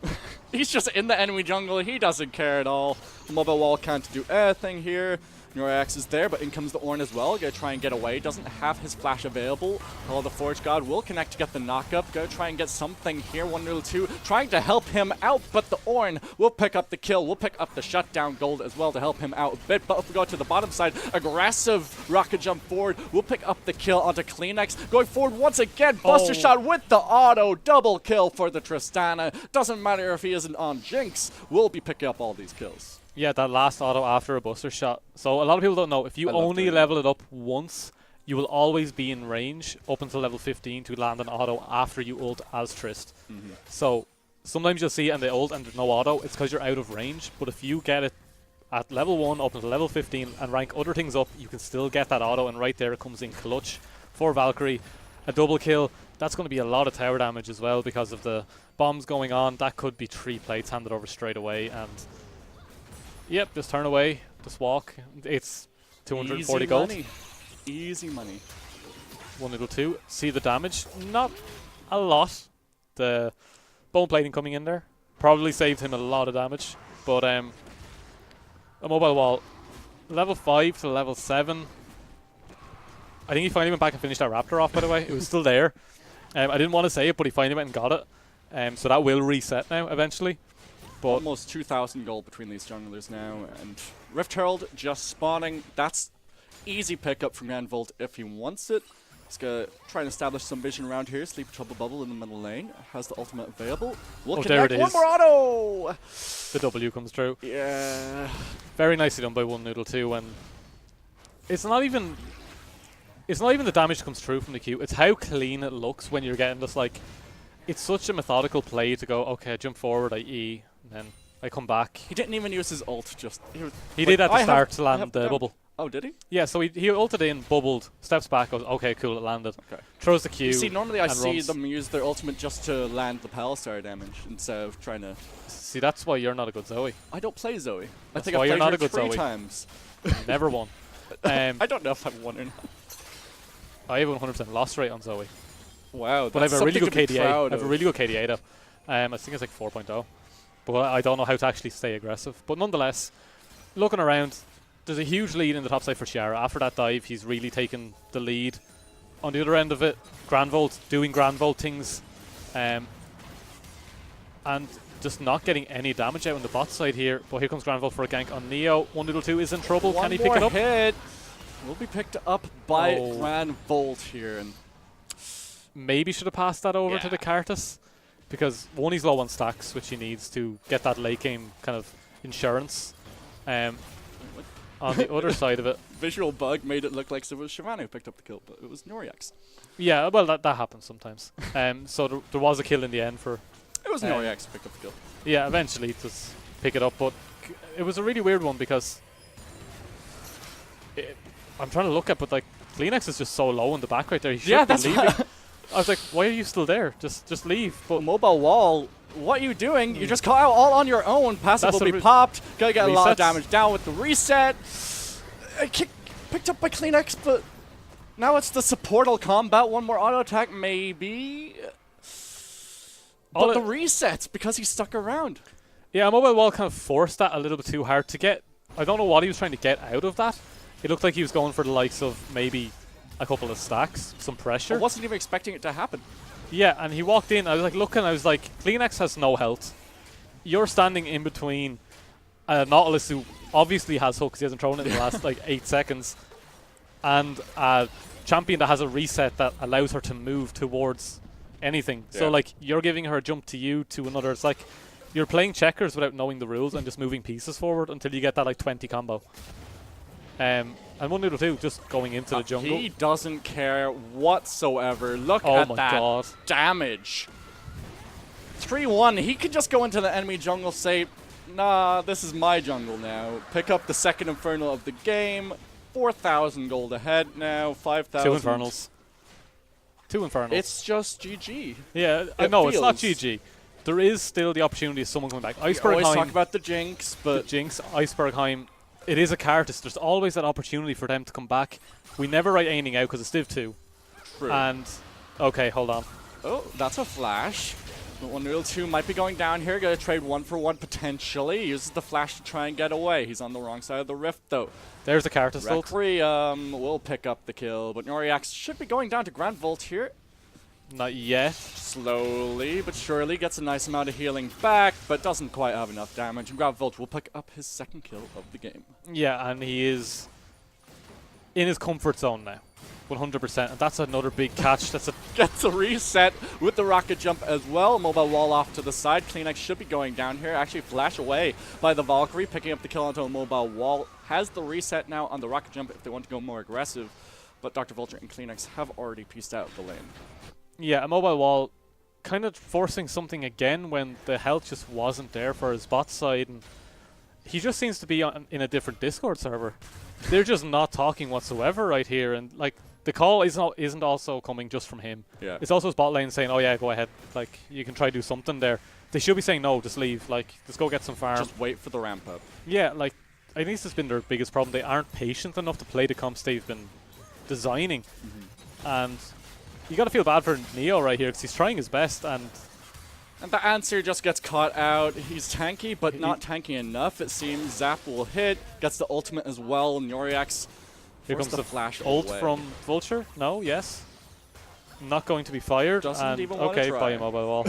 He's just in the enemy jungle. He doesn't care at all. The Mobile Wall can't do anything here. Norax is there, but in comes the Ornn as well. Gonna try and get away. Doesn't have his flash available. Call the Forge God will connect to get the knockup. Gonna try and get something here. 1-2 trying to help him out, but the Ornn will pick up the kill. We'll pick up the shutdown gold as well to help him out a bit. But if we go to the bottom side, aggressive rocket jump forward. We'll pick up the kill onto Kleenex. Going forward once again. Buster shot with the auto. Double kill for the Tristana. Doesn't matter if he isn't on Jinx. We'll be picking up all these kills. Yeah, that last auto after a Buster shot. So a lot of people don't know, if you only level it up once, you will always be in range up until level 15 to land an auto after you ult as Trist. So sometimes you'll see it in the ult and there's no auto, it's because you're out of range. But if you get it at level 1 up until level 15 and rank other things up, you can still get that auto, and right there it comes in clutch for Valkyrie. A double kill. That's going to be a lot of tower damage as well because of the bombs going on. That could be 3 plates handed over straight away, and yep, just turn away, just walk. It's 240 gold. Easy money. 1-2. See the damage? Not a lot. The bone plating coming in there probably saved him a lot of damage. But a Mobile Wall, level 5 to level 7. I think he finally went back and finished that Raptor off, by the way. It was still there. I didn't want to say it, but he finally went and got it. So that will reset now eventually. But almost 2,000 gold between these junglers now, and Rift Herald just spawning. That's easy pickup from Granvolt if he wants it. He's gonna try and establish some vision around here. Sleep Trouble Bubble in the middle lane. Has the ultimate available. We'll there it is. One more auto! The W comes through. Yeah. Very nicely done by 1-2, and it's not even the damage that comes through from the Q. It's how clean it looks when you're getting this, like, it's such a methodical play to go, okay, I jump forward, I E, and then I come back. He didn't even use his ult. He did at the start to land the bubble. Oh, did he? Yeah, so he ulted in, bubbled, steps back, goes, okay, cool, it landed. Okay. Throws the Q. You see, normally I see runs. them use their ultimate just to land the Pal Star damage instead of trying to... See, that's why you're not a good Zoe. I don't play Zoe. That's I think why I've you're played not her a good 3 Zoe. times. Never won. I don't know if I've won or not. I have a 100% loss rate on Zoe. Wow, But I have a really good KDA. I have a really good good KDA though. I think it's like 4.0. But I don't know how to actually stay aggressive. But nonetheless, looking around, there's a huge lead in the top side for Ciara. After that dive, he's really taken the lead. On the other end of it, Granvolt doing Granvolt things. And just not getting any damage out on the bot side here. But here comes Granvolt for a gank on Neo. 1-2 is in trouble. Can he pick it up? Hit will be picked up by Granvolt here. And maybe should have passed that over to the Kartus. Because one, he's low on stacks, which he needs to get that late game kind of insurance. On the other side of it, visual bug made it look like it was Shyvana who picked up the kill, but it was Noriax. Yeah, well, that happens sometimes. So there was a kill in the end for... It was Noriax who picked up the kill. Yeah, eventually just pick it up, but it was a really weird one because... I'm trying to look at, but like, Kleenex is just so low in the back right there. He should be leaving. I was like, why are you still there? Just leave. But mobile wall, what are you doing? You just caught out all on your own. Passive will be popped. Gotta get a lot of damage down with the reset. Picked up by Kleenex, but now it's the supportal combat. One more auto attack, maybe. But the resets because he's stuck around. Yeah, mobile wall kind of forced that a little bit too hard to get. I don't know what he was trying to get out of that. It looked like he was going for the likes of maybe a couple of stacks, some pressure. I wasn't even expecting it to happen. Yeah, and he walked in. I was like looking. I was like, Kleenex has no health. You're standing in between Nautilus, who obviously has hook because he hasn't thrown it in the last like 8 seconds, and a champion that has a reset that allows her to move towards anything. Yeah. So like you're giving her a jump to you to another. It's like you're playing checkers without knowing the rules and just moving pieces forward until you get that like 20 combo. And 1-2 just going into the jungle. He doesn't care whatsoever. Look at that God. Damage. 3-1. He could just go into the enemy jungle, say, nah, this is my jungle now. Pick up the second Infernal of the game. 4,000 gold ahead now. 5,000. 2 Infernals. 2 Infernals. It's just GG. Yeah, no, it's not GG. There is still the opportunity of someone coming back. Icebergheim. We always talk about the Jinx, but... The Jinx, Icebergheim. It is a Kartus. There's always that opportunity for them to come back. We never write anything out because it's Div 2. True. And, okay, hold on. Oh, that's a flash. 1-2 might be going down here. Gonna trade 1-for-1 potentially. He uses the flash to try and get away. He's on the wrong side of the rift though. There's the Kartus ult. Requiem will pick up the kill, but Noriax should be going down to Granvolt here. Not yet. Slowly but surely gets a nice amount of healing back, but doesn't quite have enough damage. And Granvolt will pick up his second kill of the game. Yeah, and he is in his comfort zone now. 100%, and that's another big catch. Gets a reset with the rocket jump as well. Mobile wall off to the side. Kleenex should be going down here. Actually flash away by the Valkyrie, picking up the kill onto a mobile wall. Has the reset now on the rocket jump if they want to go more aggressive. But Dr. Vulture and Kleenex have already pieced out the lane. Yeah, a mobile wall kind of forcing something again when the health just wasn't there for his bot side. And he just seems to be in a different Discord server. They're just not talking whatsoever right here. And like, the call isn't also coming just from him. Yeah. It's also his bot lane saying, oh yeah, go ahead. Like, you can try to do something there. They should be saying, no, just leave. Like, just go get some farm. Just wait for the ramp up. Yeah, like, I think this has been their biggest problem. They aren't patient enough to play the comps they've been designing. And you got to feel bad for Neo right here because he's trying his best. And the answer just gets caught out. He's tanky, but not tanky enough, it seems. Zap will hit. Gets the ultimate as well. Noriax. Here comes the flash ult from Vulture. No, yes. Not going to be fired. Doesn't even want to try. By a mobile wall.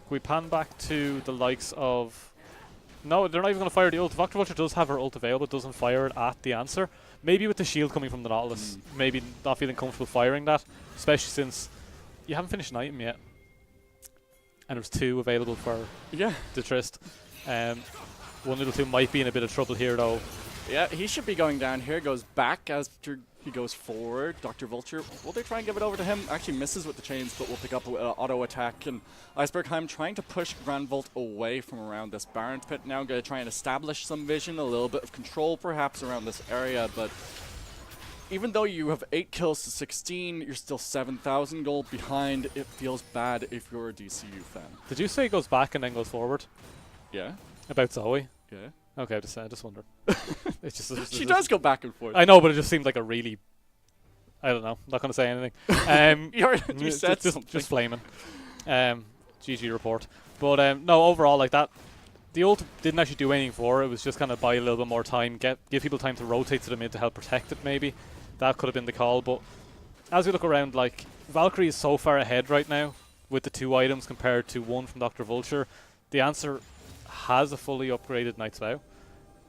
We pan back to the likes of... No, they're not even going to fire the ult. Dr. Vulture does have her ult available, doesn't fire it at the answer. Maybe with the shield coming from the Nautilus. Maybe not feeling comfortable firing that. Especially since you haven't finished an item yet. And there's 2 available for the Trist. 1-2 might be in a bit of trouble here though. Yeah, he should be going down here. Goes back after He goes forward. Dr. Vulture, will they try and give it over to him? Actually misses with the chains, but will pick up auto attack. And Icebergheim trying to push Granvolt away from around this Baron pit now. Going to try and establish some vision, a little bit of control perhaps around this area. But even though you have 8 kills to 16, you're still 7,000 gold behind. It feels bad if you're a DCU fan. Did you say it goes back and then goes forward? Yeah. About Zoe? Yeah. Okay, I just wonder. It's just she does go back and forth. I know, but it just seemed like a really... I don't know. I'm not going to say anything. You said just, something. just flaming. GG report. But no, overall, like that, the ult didn't actually do anything for it. It was just kind of buy a little bit more time, give people time to rotate to the mid to help protect it maybe. That could have been the call. But as we look around, like, Valkyrie is so far ahead right now with the 2 items compared to 1 from Dr. Vulture. The answer has a fully upgraded Knight's Vow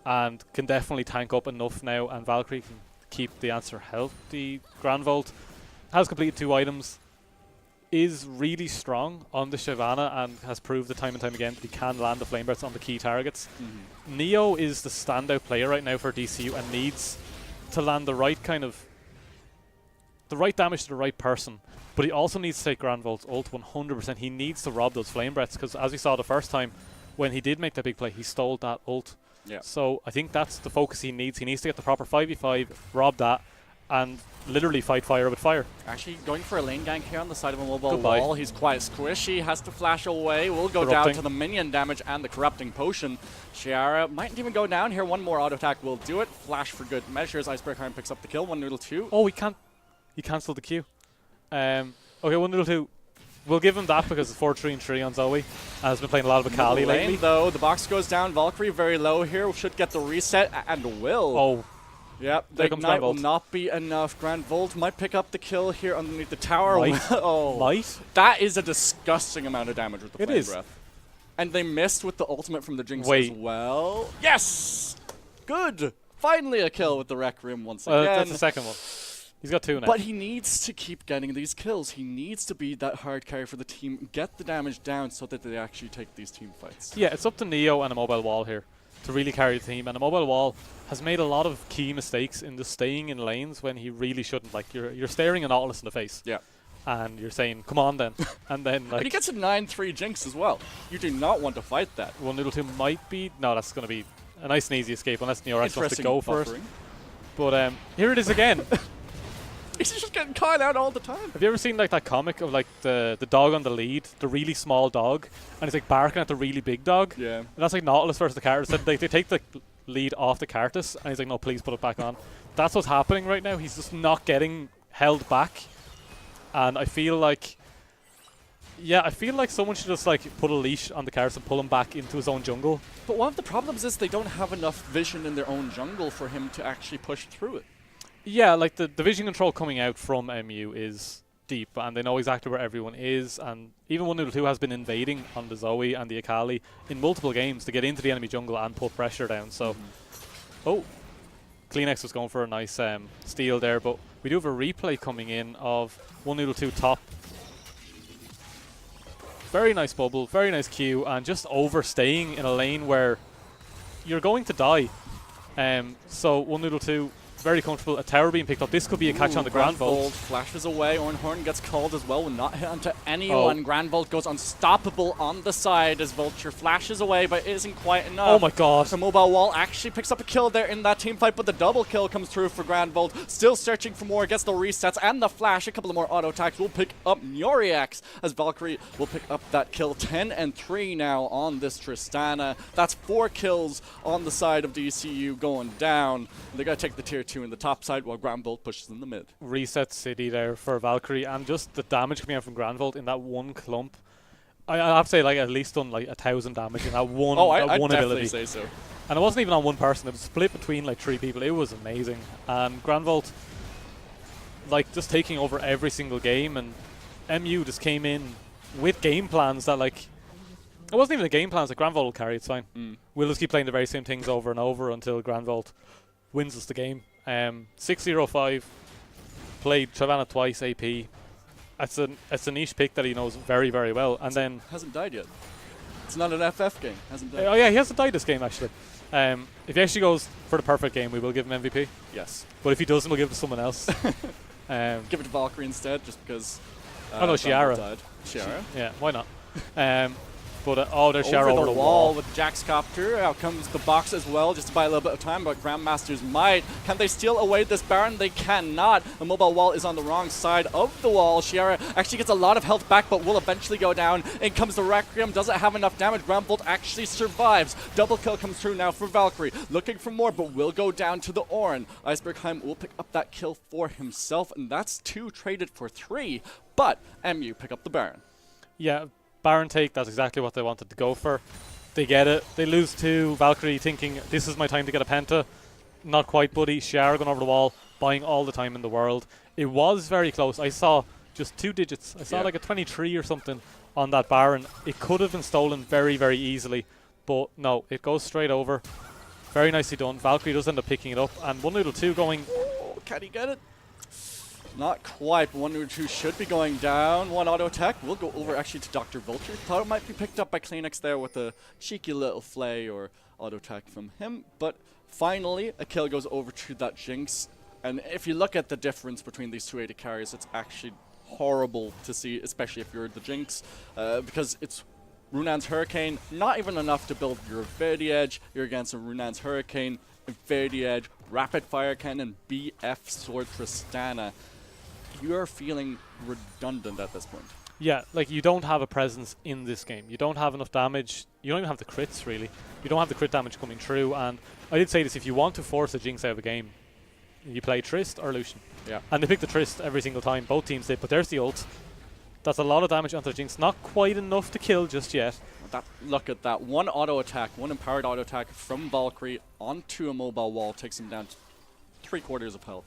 and can definitely tank up enough now, and Valkyrie can keep the answer healthy. Granvolt has completed 2 items, is really strong on the Shyvana, and has proved time and time again that he can land the flame bursts on the key targets. Neo is the standout player right now for DCU and needs to land the right kind of the right damage to the right person, but he also needs to take Granvolt's ult 100%. He needs to rob those flame breaths, because as we saw the first time when he did make that big play, he stole that ult. Yeah. So I think that's the focus he needs. He needs to get the proper 5v5, rob that, and literally fight fire with fire. Actually going for a lane gank here on the side of a mobile Goodbye. wall. He's quite squishy, has to flash away. Will go down to the minion damage and the corrupting potion. Shiara mightn't even go down here. One more auto attack will do it. Flash for good measures. Icebergheim picks up the kill. 1-2. Oh, he cancelled the Q. Okay, 1-2. We'll give him that because it's 4-3-3 on Zoe. And has been playing a lot of Akali lately. Though, the box goes down. Valkyrie very low here. Should get the reset and will. Oh. Yep, the ignite will not be enough. Granvolt might pick up the kill here underneath the tower. Might? That is a disgusting amount of damage with the flame is. breath. And they missed with the ultimate from the Jinx as well. Yes! Good! Finally a kill with the Rec Room once again. That's the second one. He's got 2 now. But he needs to keep getting these kills. He needs to be that hard carry for the team, get the damage down so that they actually take these team fights. Yeah, it's up to Neo and a mobile wall here to really carry the team. And a mobile wall has made a lot of key mistakes in just staying in lanes when he really shouldn't. Like, you're staring an Nautilus in the face. Yeah. And you're saying, come on then. And then, like... And he gets a 9-3 Jinx as well. You do not want to fight that. 1-2 might be... No, that's going to be a nice and easy escape unless Neo wants to go for it. buffering. But here it is again. He's just getting caught out all the time. Have you ever seen like that comic of like the dog on the lead, the really small dog, and he's like barking at the really big dog? Yeah. And that's like Nautilus versus the Cartus. They take the lead off the Cartus, and he's like, no, please put it back on. That's what's happening right now. He's just not getting held back. And I feel like... Yeah, I feel like someone should just like put a leash on the Cartus and pull him back into his own jungle. But one of the problems is they don't have enough vision in their own jungle for him to actually push through it. Yeah, like the vision control coming out from MU is deep, and they know exactly where everyone is, and even 1-2 has been invading on the Zoe and the Akali in multiple games to get into the enemy jungle and put pressure down. So, oh, Kleenex was going for a nice steal there, but we do have a replay coming in of 1-2 top. Very nice bubble, very nice Q, and just overstaying in a lane where you're going to die. So 1-2 very comfortable. A tower being picked up. This could be a catch on the Granvolt. Flashes away. Ornhorn gets called as well. Will not hit onto anyone. Granvolt goes unstoppable on the side as Vulture flashes away, but isn't quite enough. Oh my god. The mobile wall actually picks up a kill there in that team fight, but the double kill comes through for Granvolt. Still searching for more. Gets the resets and the flash. A couple of more auto attacks will pick up Noriax as Valkyrie will pick up that kill. 10-3 now on this Tristana. That's 4 kills on the side of DCU going down. They're going to take the tier 2 in the top side while Granvolt pushes in the mid. Reset City there for Valkyrie, and just the damage coming out from Granvolt in that one clump. I have to say, like, at least done like 1,000 damage in that one, I'd one definitely ability. say so. And it wasn't even on one person, it was split between like 3 people. It was amazing. And Granvolt, like, just taking over every single game, and MU just came in with game plans that, like, it wasn't even the game plans that Granvolt will carry, it's fine. We'll just keep playing the very same things over and over until Granvolt wins us the game. 6-0-5, played Shyvana twice, AP. It's a niche pick that he knows very, very well. And then hasn't died yet. It's not an FF game. Hasn't died. Oh yeah, he hasn't died this game actually. If he actually goes for the perfect game, we will give him MVP. Yes. But if he doesn't, we'll give it to someone else. Give it to Valkyrie instead, just because. Oh no, Ciara. Ciara? Yeah, why not? There's Ciara over over the the wall with Jack's copter. Out comes the box as well, just to buy a little bit of time, but Grandmasters might. Can they steal away this Baron? They cannot. The mobile wall is on the wrong side of the wall. Ciara actually gets a lot of health back, but will eventually go down. In comes the Requiem, doesn't have enough damage. Groundbolt actually survives. Double kill comes through now for Valkyrie. Looking for more, but will go down to the Orin. Icebergheim will pick up that kill for himself, and that's 2 traded for 3. But MU pick up the Baron. Yeah, Baron take, that's exactly what they wanted to go for. They get it. They lose to Valkyrie thinking, this is my time to get a penta. Not quite, buddy. Ciara going over the wall, buying all the time in the world. It was very close. I saw just 2 digits. I saw like a 23 or something on that Baron. It could have been stolen very, very easily. But no, it goes straight over. Very nicely done. Valkyrie does end up picking it up. And 1-2 going... Oh, can he get it? Not quite, but 1-2 should be going down. 1 auto attack will go over actually to Dr. Vulture. Thought it might be picked up by Kleenex there with a cheeky little flay or auto attack from him. But finally, a kill goes over to that Jinx. And if you look at the difference between these 2 AD carries, it's actually horrible to see, especially if you're the Jinx. Because it's Runan's Hurricane, not even enough to build your Infinity Edge. You're against a Runan's Hurricane, Infinity Edge, Rapid Fire Cannon, BF Sword Tristana. You're feeling redundant at this point. Yeah, like you don't have a presence in this game. You don't have enough damage. You don't even have the crits, really. You don't have the crit damage coming through. And I did say this, if you want to force a Jinx out of a game, you play Trist or Lucian. Yeah. And they pick the Trist every single time. Both teams did, but there's the ult. That's a lot of damage onto the Jinx. Not quite enough to kill just yet. Look at that. 1 auto attack, 1 empowered auto attack from Valkyrie onto a mobile wall takes him down to 3/4 of health.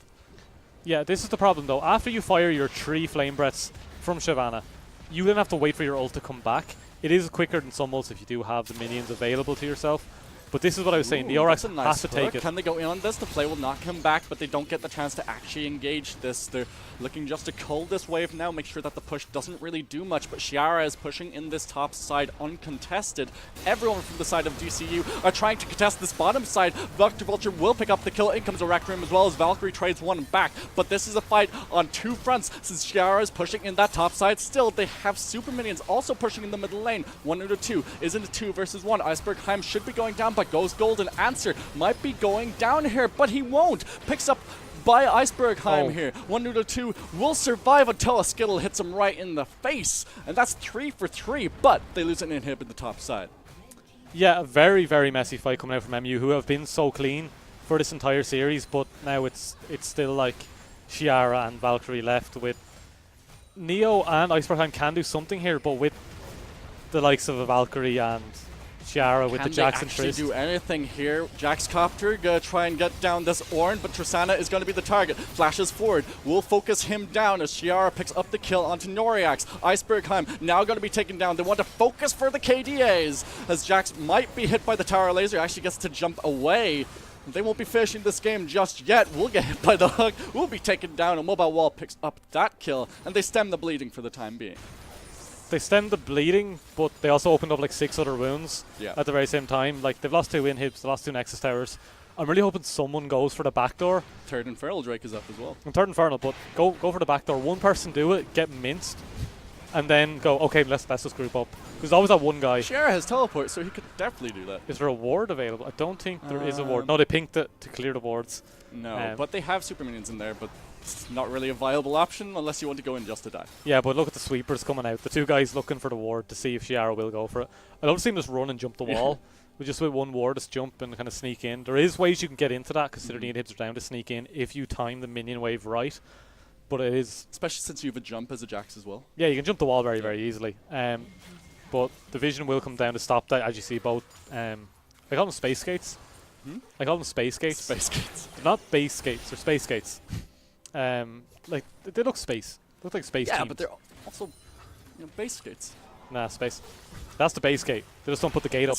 Yeah, this is the problem though. After you fire your 3 flame breaths from Shyvana, you then have to wait for your ult to come back. It is quicker than some ults if you do have the minions available to yourself. But this is what I was saying. The Oryx has to take it. Can they go in on this? The play will not come back, but they don't get the chance to actually engage this. They're looking just to cull this wave now, make sure that the push doesn't really do much. But Ciara is pushing in this top side uncontested. Everyone from the side of DCU are trying to contest this bottom side. Dr. Vulture will pick up the kill. In comes a Requiem as well as Valkyrie trades 1 back. But this is a fight on 2 fronts since Ciara is pushing in that top side. Still, they have super minions also pushing in the middle lane. 1-2 is in a 2 versus 1. Icebergheim should be going down, but goes golden. Answer might be going down here, but he won't. Picks up by Icebergheim here. 1-2 will survive until a Skittle hits him right in the face. And that's 3 for 3, but they lose an inhib in the top side. Yeah, a very, very messy fight coming out from MU, who have been so clean for this entire series, but now it's still like Ciara and Valkyrie left with Neo and Icebergheim can do something here, but with the likes of a Valkyrie and Ciara with the Jackson Trist. Can they actually do anything here? Jack's Copter gonna try and get down this Orin, but Tristana is gonna be the target. Flashes forward, will focus him down as Ciara picks up the kill onto Noriax. Icebergheim now gonna be taken down. They want to focus for the KDAs as Jax might be hit by the tower laser. Actually gets to jump away. They won't be finishing this game just yet. We'll get hit by the hook. We'll be taken down. A mobile wall picks up that kill, and they stem the bleeding for the time being. They stemmed the bleeding, but they also opened up like 6 other wounds at the very same time. Like, they've lost 2 inhibs, they lost 2 Nexus Towers. I'm really hoping someone goes for the back door. 3rd Infernal Drake is up as well. And 3rd Infernal, but go for the back door. One person do it, get minced, and then go, okay, let's just group up. There's always that one guy. Ciara has teleport, so he could definitely do that. Is there a ward available? I don't think there is a ward. No, they pinked it to clear the wards. No, but they have super minions in there, but it's not really a viable option unless you want to go in just to die. Yeah, but look at the sweepers coming out. The 2 guys looking for the ward to see if Ciara will go for it. I love to see him just run and jump the wall. We just with 1 ward, just jump and kind of sneak in. There is ways you can get into that, considering the inhibs are down to sneak in if you time the minion wave right. But it is... Especially since you have a jump as a Jax as well. Yeah, you can jump the wall very, very easily. But the vision will come down to stop that, as you see both... I call them space gates. I call them space gates. Space gates. They're not base gates, they're space gates. Like, they look space. They look like space teams. But they're also base gates. Nah, space. That's the base gate. They just don't put the gate up.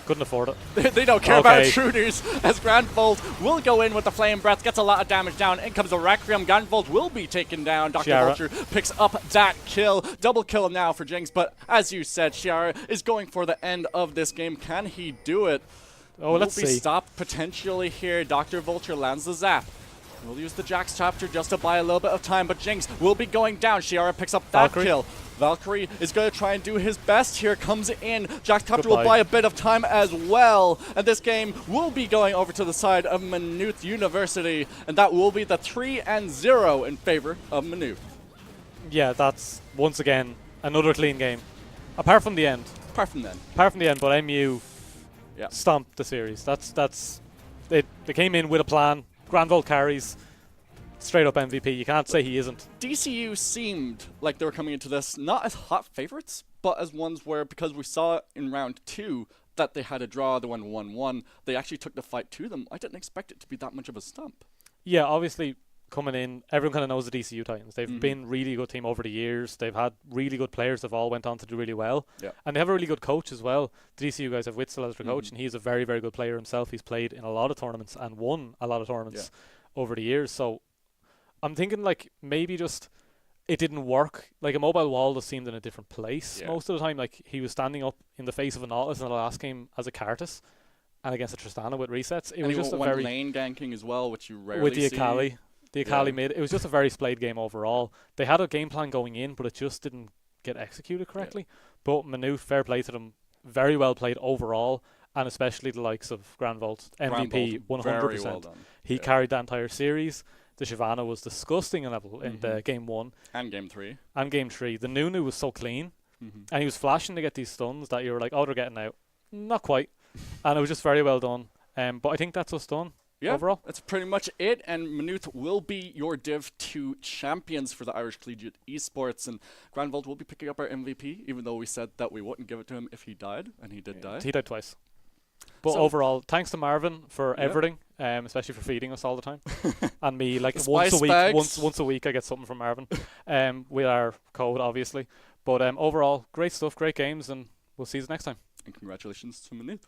Couldn't afford it. They don't care about intruders as Grandvolt will go in with the Flame Breath, gets a lot of damage down. In comes the Requiem. Grandvolt will be taken down. Dr. Vulture picks up that kill. Double kill now for Jinx, but as you said, Ciara is going for the end of this game. Can he do it? Oh, let's Will be see. stopped potentially here. Dr. Vulture lands the zap. We'll use the Jax chapter just to buy a little bit of time, but Jinx will be going down. Shiara picks up that Valkyrie. kill. Valkyrie is going to try and do his best here. Comes in. Jax chapter will Goodbye. buy a bit of time as well. And this game will be going over to the side of Maynooth University. And that will be the 3-0 in favor of Maynooth. Yeah, that's once again another clean game. Apart from the end. Apart from then. But MU stomped the series. They came in with a plan. Granville carries. Straight up MVP. You can't say he isn't. DCU seemed like they were coming into this not as hot favorites, but as ones where, because we saw in round 2 that they had a draw, they went 1-1, they actually took the fight to them. I didn't expect it to be that much of a stump. Yeah, obviously coming in, everyone kind of knows the DCU Titans. They've been a really good team over the years. They've had really good players that have all went on to do really well. Yeah. And they have a really good coach as well. The DCU guys have Witzel as their coach, and he's a very, very good player himself. He's played in a lot of tournaments and won a lot of tournaments over the years. So I'm thinking like maybe just it didn't work. Like a mobile wall just seemed in a different place most of the time. Like he was standing up in the face of a Nautilus in the last game as a Kartus and against a Tristana with resets. It and was just a went very lane ganking as well, which you rarely with the see. Akali. The Akali made it was just a very splayed game overall. They had a game plan going in, but it just didn't get executed correctly. But Maynooth, fair play to them, very well played overall, and especially the likes of Granvolt, MVP, 100%. Very well done. He carried that entire series. The Shyvana was disgusting in level in the game 1 and game 3. and game 3. The Nunu was so clean, and he was flashing to get these stuns that you were like, oh, they're getting out. Not quite, and it was just very well done. But I think that's us done. Yeah, overall, that's pretty much it. And Maynooth will be your Div 2 champions for the Irish Collegiate Esports. And Granvolt will be picking up our MVP, even though we said that we wouldn't give it to him if he died, and he did die. He died twice. But So overall, thanks to Marvin for everything, especially for feeding us all the time, and me like The once a spice week. bags. Once a week, I get something from Marvin, with our code, obviously. But overall, great stuff, great games, and we'll see you next time. And congratulations to Maynooth.